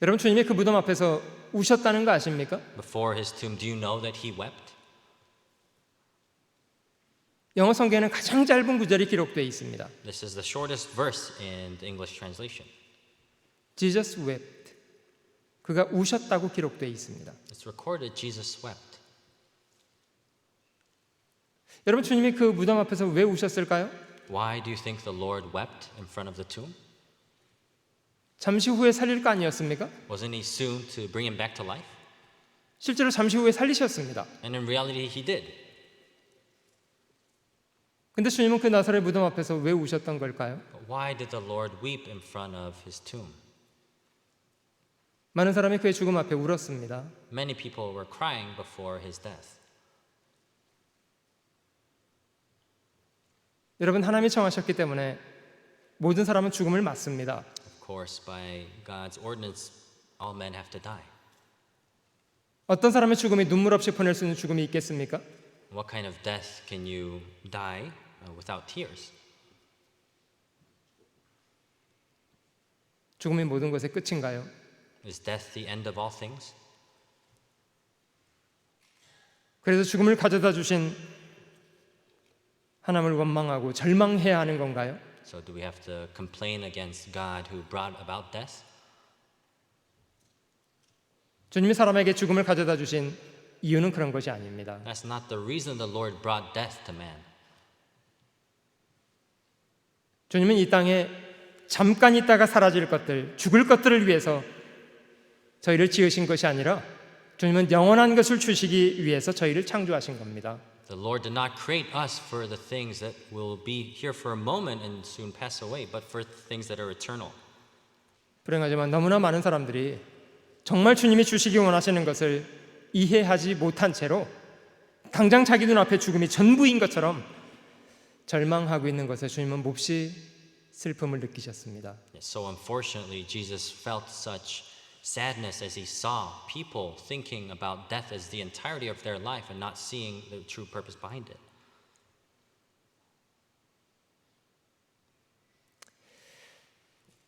여러분 주님이 그 무덤 앞에서 우셨다는 거 아십니까? Before his tomb, do you know that he wept? 영어 성경에는 가장 짧은 구절이 기록되어 있습니다. This is the shortest verse in the English translation. Jesus wept. 그가 우셨다고 기록되어 있습니다. It's recorded Jesus wept. 여러분 주님이 그 무덤 앞에서 왜 우셨을까요? Why do you think the Lord wept in front of the tomb? 잠시 후에 살릴 거 아니었습니까? Wasn't he soon to bring him back to life? 실제로 잠시 후에 살리셨습니다. And in reality, he did. 근데 주님은 그 나사로의 무덤 앞에서 왜 우셨던 걸까요? But why did the Lord weep in front of his tomb? 많은 사람이 그의 죽음 앞에 울었습니다. Many people were crying before his death. 여러분 하나님이 정하셨기 때문에 모든 사람은 죽음을 맞습니다. Of course, by God's ordinance, all men have to die. 어떤 사람의 죽음이 눈물 없이 보낼 수 있는 죽음이 있겠습니까? What kind of death can you die without tears? 죽음이 모든 것의 끝인가요? Is death the end of all things? 그래서 죽음을 가져다 주신 하나님을 원망하고 절망해야 하는 건가요? So do we have to complain against God who brought about death? 주님이 사람에게 죽음을 가져다 주신 이유는 그런 것이 아닙니다. That's not the reason the Lord brought death to man. 주님은 이 땅에 잠깐 있다가 사라질 것들, 죽을 것들을 위해서 저희를 지으신 것이 아니라 주님은 영원한 것을 주시기 위해서 저희를 창조하신 겁니다. The Lord did not create us for the things that will be here for a moment and soon pass away, but for things that are eternal. 불행하지만 너무나 많은 사람들이 정말 주님이 주시기 원하시는 것을 이해하지 못한 채로 당장 자기 눈앞에 죽음이 전부인 것처럼 절망하고 있는 것에 주님은 몹시 슬픔을 느끼셨습니다. So unfortunately, Jesus felt such sadness as he saw people thinking about death as the entirety of their life and not seeing the true purpose behind it.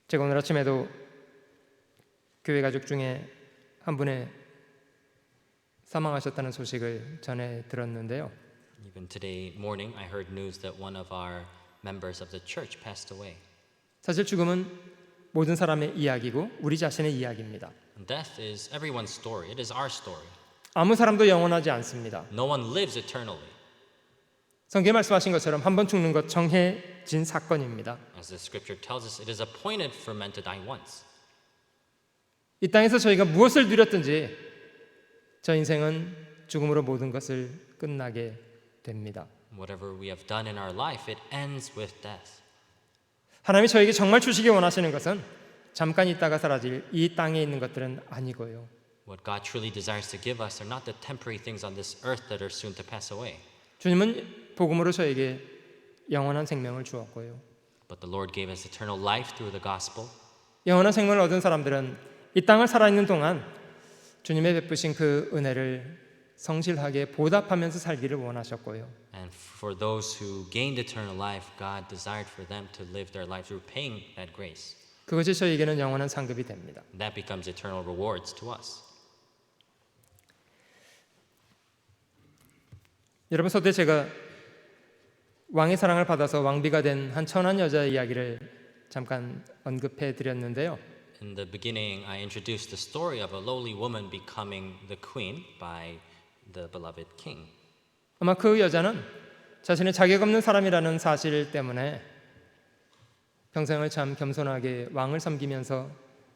제가 오늘 아침에도 교회 가족 중에 한 분의 사망하셨다는 소식을 전해 들었는데요. Even today morning, I heard news that one of our members of the church passed away. 사실 죽음은 모든 사람의 이야기고 우리 자신의 이야기입니다. And death is everyone's story. It is our story. 아무 사람도 영원하지 않습니다. No one lives eternally. 성경에 말씀하신 것처럼 한 번 죽는 것 정해진 사건입니다. As the scripture tells us, it is appointed for men to die once. 이 땅에서 저희가 무엇을 누렸든지 저 인생은 죽음으로 모든 것을 끝나게 됩니다. Whatever we have done in our life, it ends with death. 하나님이 저에게 정말 주시기 원하시는 것은 잠깐 있다가 사라질 이 땅에 있는 것들은 아니고요. What God truly desires to give us are not the temporary things on this earth that are soon to pass away. 주님은 복음으로 저에게 영원한 생명을 주었고요. But the Lord gave us eternal life through the gospel. 영원한 생명을 얻은 사람들은 이 땅을 살아있는 동안 주님의 베푸신 그 은혜를 성실하게 보답하면서 살기를 원하셨고요. And for those who gained eternal life, God desired for them to live their lives repaying that grace. 그것이 저에게는 영원한 상급이 됩니다. That becomes eternal rewards to us. 여러분, 서두에 제가 왕의 사랑을 받아서 왕비가 된 한 천한 여자의 이야기를 잠깐 언급해 드렸는데요. In the beginning, I introduced the story of a lowly woman becoming the queen by the beloved king. 아마 그 여자는 자신의 자격 없는 사람이라는 사실 때문에 평생을 참 겸손하게 왕을 섬기면서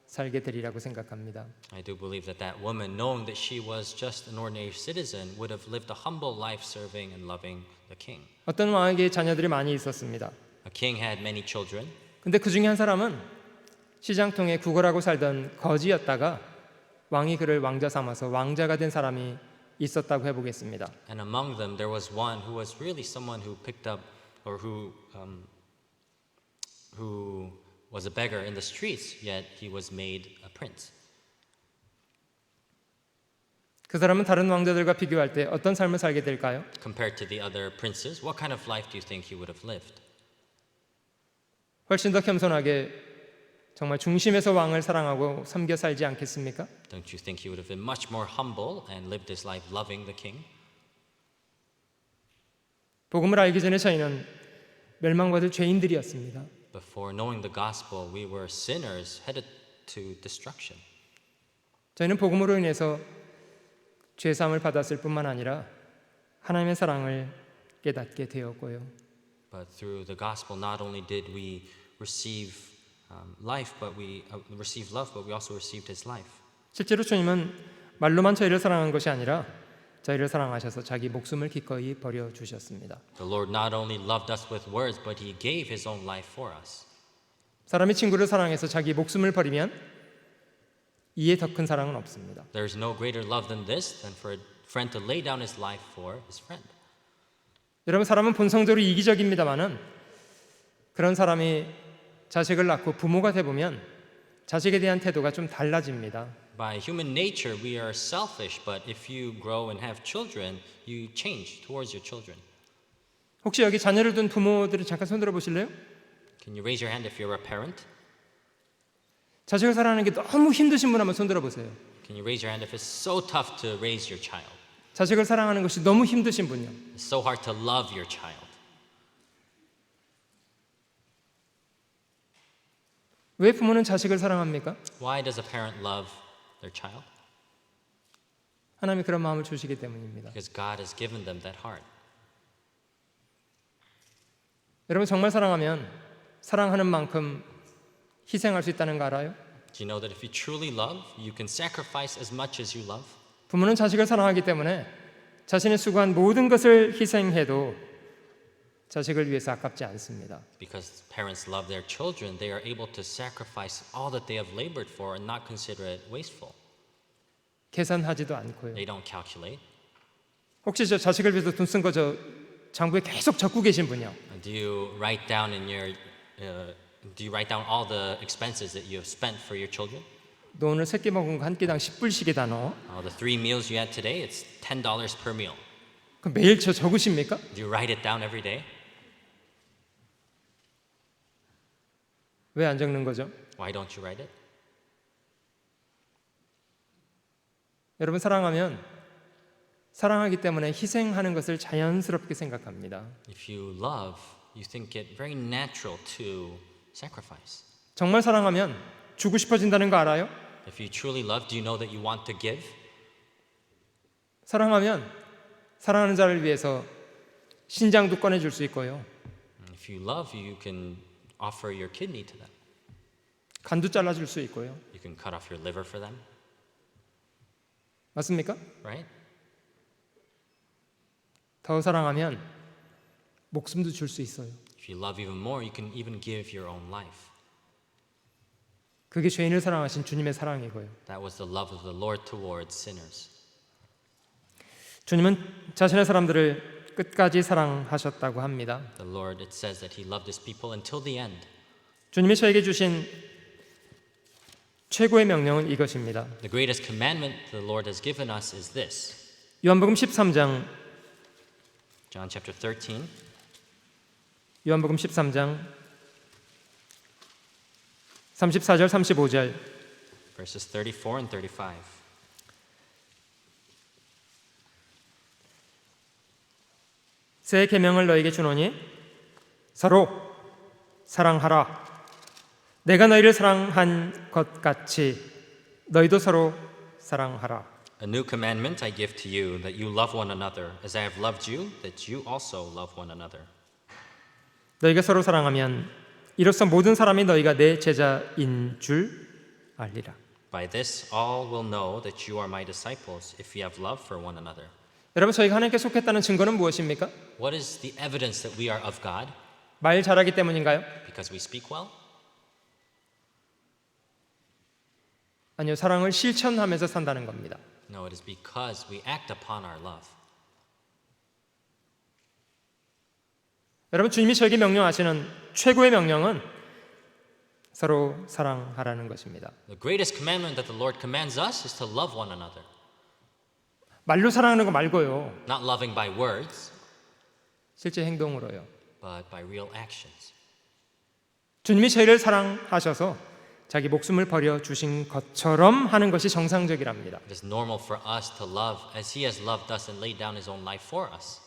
살게 되리라고 생각합니다. I do believe that that woman, knowing that she was just an ordinary citizen, would have lived a humble life serving and loving the king. 어떤 왕에게 자녀들이 많이 있었습니다. A king had many children, 근데 그 중에 한 사람은 시장통에 구걸하고 살던 거지였다가 왕이 그를 왕자 삼아서 왕자가 된 사람이 있었다고 해보겠습니다. and among them there was one who was really someone who picked up or who was a beggar in the streets, yet he was made a prince. 그 사람은 다른 왕자들과 비교할 때 어떤 삶을 살게 될까요? Compared to the other princes, what kind of life do you think he would have lived? 훨씬 더 겸손하게 정말 중심에서 왕을 사랑하고 섬겨 살지 않겠습니까? Don't you think he would have been much more humble and lived his life loving the king? 복음을 알기 전에 저희는 멸망받을 죄인들이었습니다. Before knowing the gospel, we were sinners headed to destruction. 저희는 복음으로 인해서 죄사함을 받았을 뿐만 아니라 하나님의 사랑을 깨닫게 되었고요. But through the gospel, not only did we receive life, but we received love, but we also received His life. 실제로 주님은 말로만 저희를 사랑한 것이 아니라 저희를 사랑하셔서 자기 목숨을 기꺼이 버려 주셨습니다. The Lord not only loved us with words, but He gave His own life for us. 사람이 친구를 사랑해서 자기 목숨을 버리면 이에 더 큰 사랑은 없습니다. There is no greater love than this, than for a friend to lay down his life for his friend. 여러분, 사람은 본성적으로 이기적입니다만은 그런 사람이 자식을 낳고 부모가 돼 보면 자식에 대한 태도가 좀 달라집니다. By human nature, we are selfish, but if you grow and have children, you change towards your children. 혹시 여기 자녀를 둔 부모들은 잠깐 손 들어 보실래요? Can you raise your hand if you're a parent? 자식을 사랑하는 게 너무 힘드신 분 한번 손 들어 보세요. Can you raise your hand if it's so tough to raise your child? 자식을 사랑하는 것이 너무 힘드신 분이요. It's so hard to love your child. 왜 부모는 자식을 사랑합니까? Why does a parent love their child? 하나님이 그런 마음을 주시기 때문입니다. Because God has given them that heart. 여러분, 정말 사랑하면 사랑하는 만큼 희생할 수 있다는 거 알아요? Do you know that if you truly love, you can sacrifice as much as you love? 부모는 자식을 사랑하기 때문에 자신이 수고한 모든 것을 희생해도 자식을 위해서 아깝지 않습니다. Because parents love their children, they are able to sacrifice all that they have labored for and not consider it wasteful. 계산하지도 않고요. They don't calculate. 혹시 저 자식을 위해서 돈 쓴 거 저 장부에 계속 적고 계신 분이요? Do you write down in your do you write down all the expenses that you have spent for your children? 너 오늘 3끼 먹은 거 한 끼당 10불씩이다 너. The 3 meals you had today, it's $10 per meal. 그럼 매일 저 적으십니까? Do you write it down every day? 왜 안 적는 거죠? Why don't you write it? 여러분, 사랑하기 때문에 희생하는 것을 자연스럽게 생각합니다. If you love, you think it very natural to sacrifice. 정말 사랑하면 주고 싶어진다는 거 알아요? If you truly love, do you know that you want to give? 사랑하면 사랑하는 자를 위해서 신장도 꺼내줄 수 있고요. If you love, you can offer your kidney to them. 간도 잘라줄 수 있고요. You can cut off your liver for them, 맞습니까? right? 더 사랑하면 목숨도 줄 수 있어요. If you love even more, you can even give your own life. 그게 죄인을 사랑하신 주님의 사랑이고요. That was the love of the Lord towards sinners. 주님은 자신의 사람들을 끝까지 사랑하셨다고 합니다. The Lord, it says that He loved His people until the end. 주님이 저에게 주신 최고의 명령은 이것입니다. The greatest commandment the Lord has given us is this. 요한복음 13장 John chapter 13, 요한복음 13장 34절 35절 verses 34 and 35. 새 계명을 너에게 주노니 서로 사랑하라. 내가 너희를 사랑한 것 같이 너희도 서로 사랑하라. A new commandment I give to you, that you love one another, as I have loved you, that you also love one another. 너희가 서로 사랑하면 이로써 모든 사람이 너희가 내 제자인 줄 알리라. By this all will know that you are my disciples, if you have love for one another. 여러분, 저희가 하나님께 속했다는 증거는 무엇입니까? What is the evidence that we are of God? 말 잘하기 때문인가요? Because we speak well? 아니요, 사랑을 실천하면서 산다는 겁니다. No, it is because we act upon our love. 여러분, 주님이 저에게 명령하시는 최고의 명령은 서로 사랑하라는 것입니다. The greatest commandment that the Lord commands us is to love one another. 말로 사랑하는 거 말고요. Not loving by words, 실제 행동으로요. but by real actions. 주님이 저희를 사랑하셔서 자기 목숨을 버려 주신 것처럼 하는 것이 정상적이랍니다. It is normal for us to love as He has loved us and laid down His own life for us.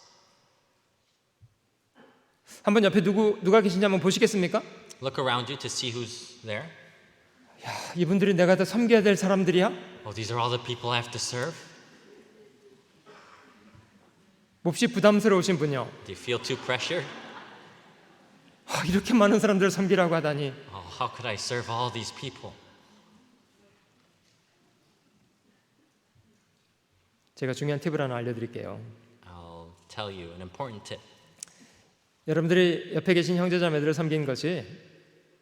한번 옆에 누가 계신지 한번 보시겠습니까? Look around you to see who's there. 이분들이 내가 더 섬겨야 될 사람들이야? Oh, these are all the people I have to serve? 몹시 부담스러우신 분요. Do you feel too pressured? 이렇게 많은 사람들을 섬기라고 하다니. Oh, how could I serve all these people? 제가 중요한 팁을 하나 알려드릴게요. I'll tell you an important tip. 여러분들이 옆에 계신 형제자매들을 섬긴 것이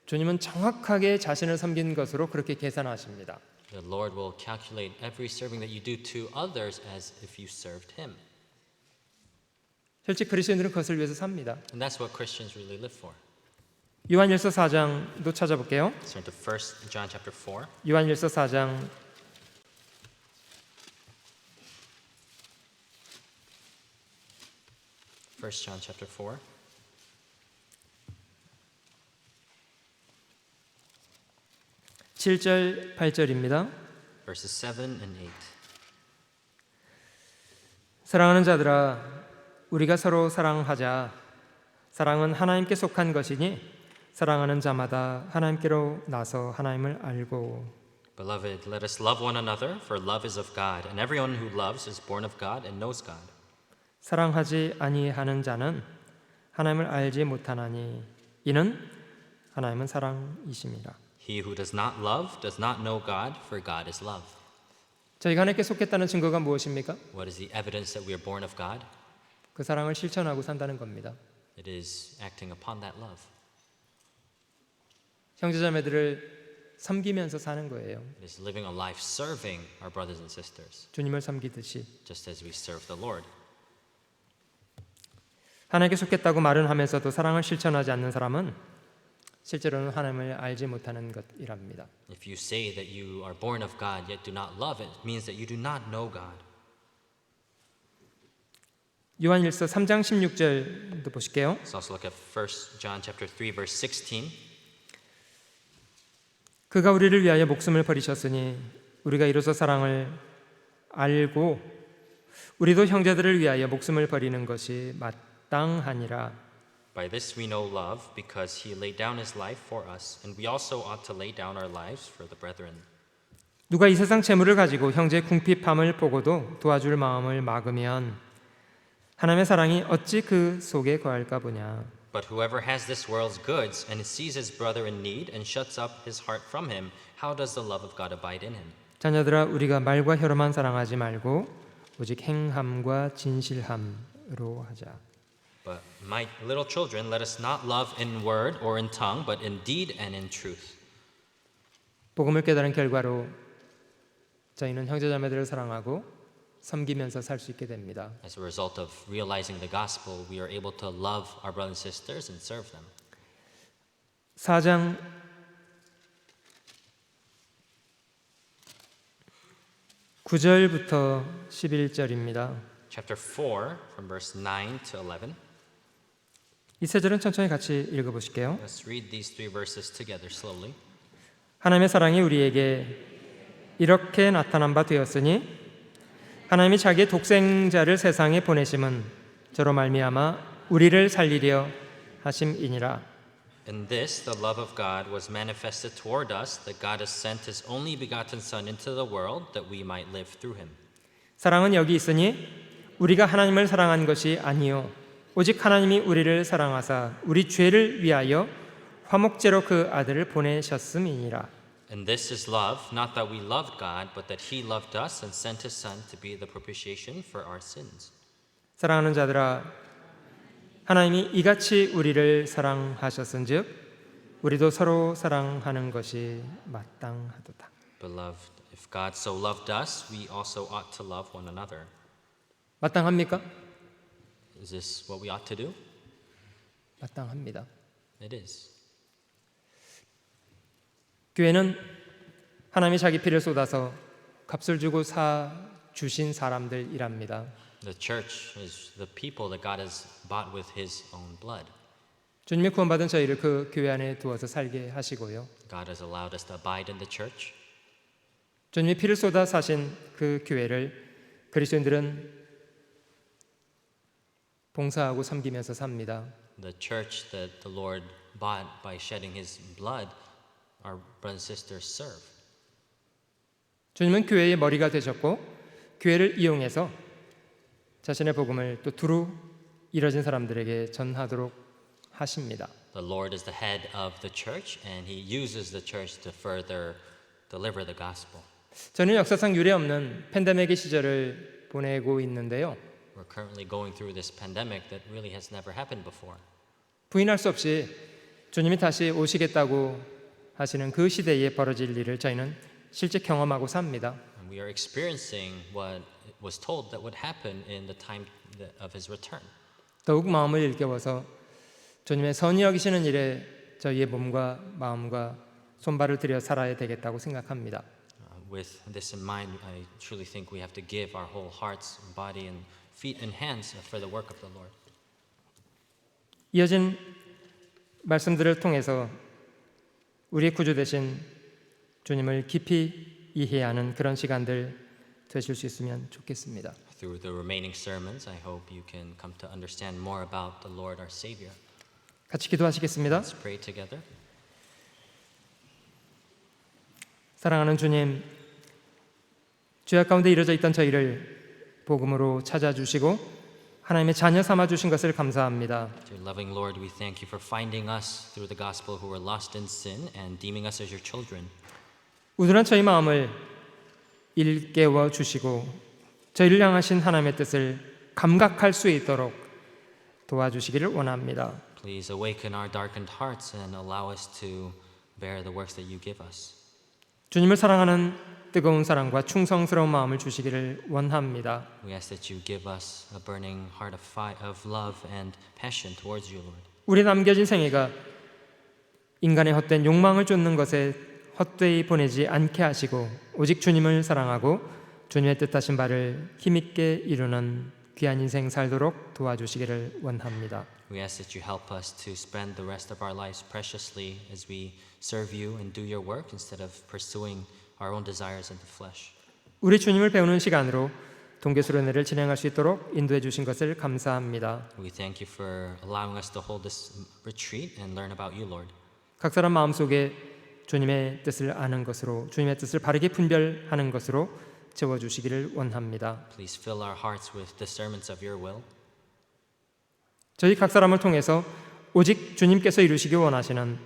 주님은 정확하게 자신을 섬긴 것으로 그렇게 계산하십니다. The Lord will calculate every serving that you do to others as if you served Him. 실제 그리스도인들은 그것을 위해서 삽니다. And that's what Christians really live for. 요한일서 4장도 찾아볼게요. Let's turn to 1 John chapter 4. 요한일서 4장 1 John chapter 4. (7절) (8절입니다) Verses 7 and 8. 사랑하는 자들아, 우리가 서로 사랑하자. 사랑은 하나님께 속한 것이니 사랑하는 자마다 하나님께로 나서 하나님을 알고. Beloved, let us love one another, for love is of God, and everyone who loves is born of God and knows God. 사랑하지 아니하는 자는 하나님을 알지 못하나니 이는 하나님은 사랑이심이라. He who does not love does not know God, for God is love. 저희가 하나님께 속했다는 증거가 무엇입니까? What is the evidence that we are born of God? 그 사랑을 실천하고 산다는 겁니다. It is acting upon that love. 형제자매들을 섬기면서 사는 거예요. It is living a life serving our brothers and sisters, 주님을 섬기듯이. just as we serve the Lord. 하나님께 속했다고 말은 하면서도 사랑을 실천하지 않는 사람은 실제로는 하나님을 알지 못하는 것이랍니다. If you say that you are born of God yet do not love it, it means that you do not know God. 요한일서 3장 16절도 보실게요. Let's also look at 1 John chapter 3 verse 16. 그가 우리를 위하여 목숨을 버리셨으니 우리가 이로써 사랑을 알고 우리도 형제들을 위하여 목숨을 버리는 것이 마땅하니라. By this we know love, because he laid down his life for us, and we also ought to lay down our lives for the brethren. 누가 이 세상 재물을 가지고 형제의 궁핍함을 보고도 도와줄 마음을 막으면 하나님의 사랑이 어찌 그 속에 거할까 보냐. But whoever has this world's goods and sees his brother in need and shuts up his heart from him, how does the love of God abide in him? 자녀들아, 우리가 말과 혀로만 사랑하지 말고 오직 행함과 진실함으로 하자. But my little children, let us not love in word or in tongue, but in deed and in truth. 복음을 깨달은 결과로 저희는 형제자매들을 사랑하고 섬기면서 살 수 있게 됩니다. As a result of realizing the gospel, we are able to love our brothers and sisters and serve them. 4장 9절부터 11절입니다. Chapter 4, from verse 9 to 11. 이 세 절은 천천히 같이 읽어보실게요. Let's read these three verses together slowly. 하나님의 사랑이 우리에게 이렇게 나타난 바 되었으니 하나님이 자기의 독생자를 세상에 보내심은 저로 말미암아 우리를 살리려 하심이니라. In this, the love of God was manifested toward us, that God has sent His only begotten Son into the world, that we might live through Him. 사랑은 여기 있으니 우리가 하나님을 사랑한 것이 아니요 오직 하나님이 우리를 사랑하사 우리 죄를 위하여 화목제로 그 아들을 보내셨음이니라. And this is love, not that we loved God, but that He loved us and sent His Son to be the propitiation for our sins. 사랑하는 자들아, 하나님이 이같이 우리를 사랑하셨은즉 우리도 서로 사랑하는 것이 마땅하도다. Beloved, if God so loved us, we also ought to love one another. 마땅합니까? Is this what we ought to do? 마땅합니다. It is. 교회는 하나님이 자기 피를 쏟아서 값을 주고 사 주신 사람들이랍니다. The church is the people that God has bought with His own blood. 주님의 구원받은 저희를 그 교회 안에 두어서 살게 하시고요. God has allowed us to abide in the church. 주님의 피를 쏟아 사신 그 교회를 그리스도인들은 봉사하고 섬기면서 삽니다. The church that the Lord bought by shedding His blood, our brothers and sisters serve. 주님은 교회의 머리가 되셨고 교회를 이용해서 자신의 복음을 또 두루 이뤄진 사람들에게 전하도록 하십니다. The Lord is the head of the church, and He uses the church to further deliver the gospel. 저는 역사상 유례없는 팬데믹의 시절을 보내고 있는데요. We're currently going through this pandemic that really has never happened before. 부인할 수 없이 주님이 다시 오시겠다고 하시는 그 시대에 벌어질 일을 저희는 실제 경험하고 삽니다. And we are experiencing what was told that would happen in the time of His return. 더욱 마음을 일깨워서 주님의 선히 여기시는 일에 저희의 몸과 마음과 손발을 들여 살아야 되겠다고 생각합니다. With this in mind, I truly think we have to give our whole hearts, body, and feet and hands for the work of the Lord. 이어진 말씀들을 통해서 우리의 구주 되신 주님을 깊이 이해하는 그런 시간들 되실 수 있으면 좋겠습니다. Through the remaining sermons, I hope you can come to understand more about the Lord our Savior. 같이 기도하시겠습니다. Let's pray together. 사랑하는 주님, 죄악 가운데 이루어져 있던 저희를 복음으로 찾아주시고 하나님의 자녀 삼아 주신 것을 감사합니다. Dear loving Lord, we thank you for finding us through the gospel who were lost in sin and deeming us as your children. 우둔한 저희 마음을 일깨워 주시고 저희를 향하신 하나님의 뜻을 감각할 수 있도록 도와주시기를 원합니다. Please awaken our darkened hearts and allow us to bear the works that you give us. 주님을 사랑하는 뜨거운 사랑과 충성스러운 마음을 주시기를 원합니다. We ask that you give us a burning heart of love and passion towards you, Lord. 우리 남겨진 생애가 인간의 헛된 욕망을 쫓는 것에 헛되이 보내지 않게 하시고 오직 주님을 사랑하고 주님의 뜻하신 바를 힘있게 이루는 귀한 인생 살도록 도와주시기를 원합니다. We ask that you help us to spend the rest of our lives preciously as we serve you and do your work instead of pursuing our own desires in the flesh. 우리 주님을 배우는 시간으로 동계수련회를 진행할 수 있도록 인도해 주신 것을 감사합니다. We thank you for allowing us to hold this retreat and learn about you, Lord. 각 사람 마음속에 주님의 뜻을 아는 것으로, 주님의 뜻을 바르게 분별하는 것으로 채워주시기를 원합니다. Please fill our hearts with discernments of your will. 저희 각 사람을 통해서 오직 주님께서 이루시기 원하시는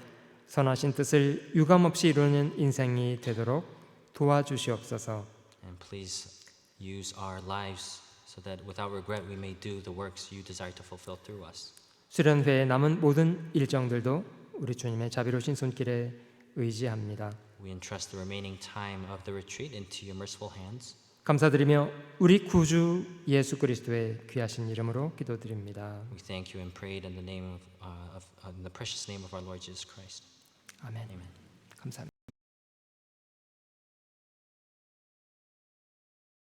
선하신 뜻을 유감없이 이루는 인생이 되도록 도와주시옵소서. And please use our lives so that without regret we may do the works you desire to fulfill through us. 수련회의 남은 모든 일정들도 우리 주님의 자비로우신 손길에 의지합니다. We entrust the remaining time of the retreat into your merciful hands. 감사드리며 우리 구주 예수 그리스도의 귀하신 이름으로 기도드립니다. We thank you and pray it in the name in the precious name of our Lord Jesus Christ. 아멘. Amen. 감사합니다.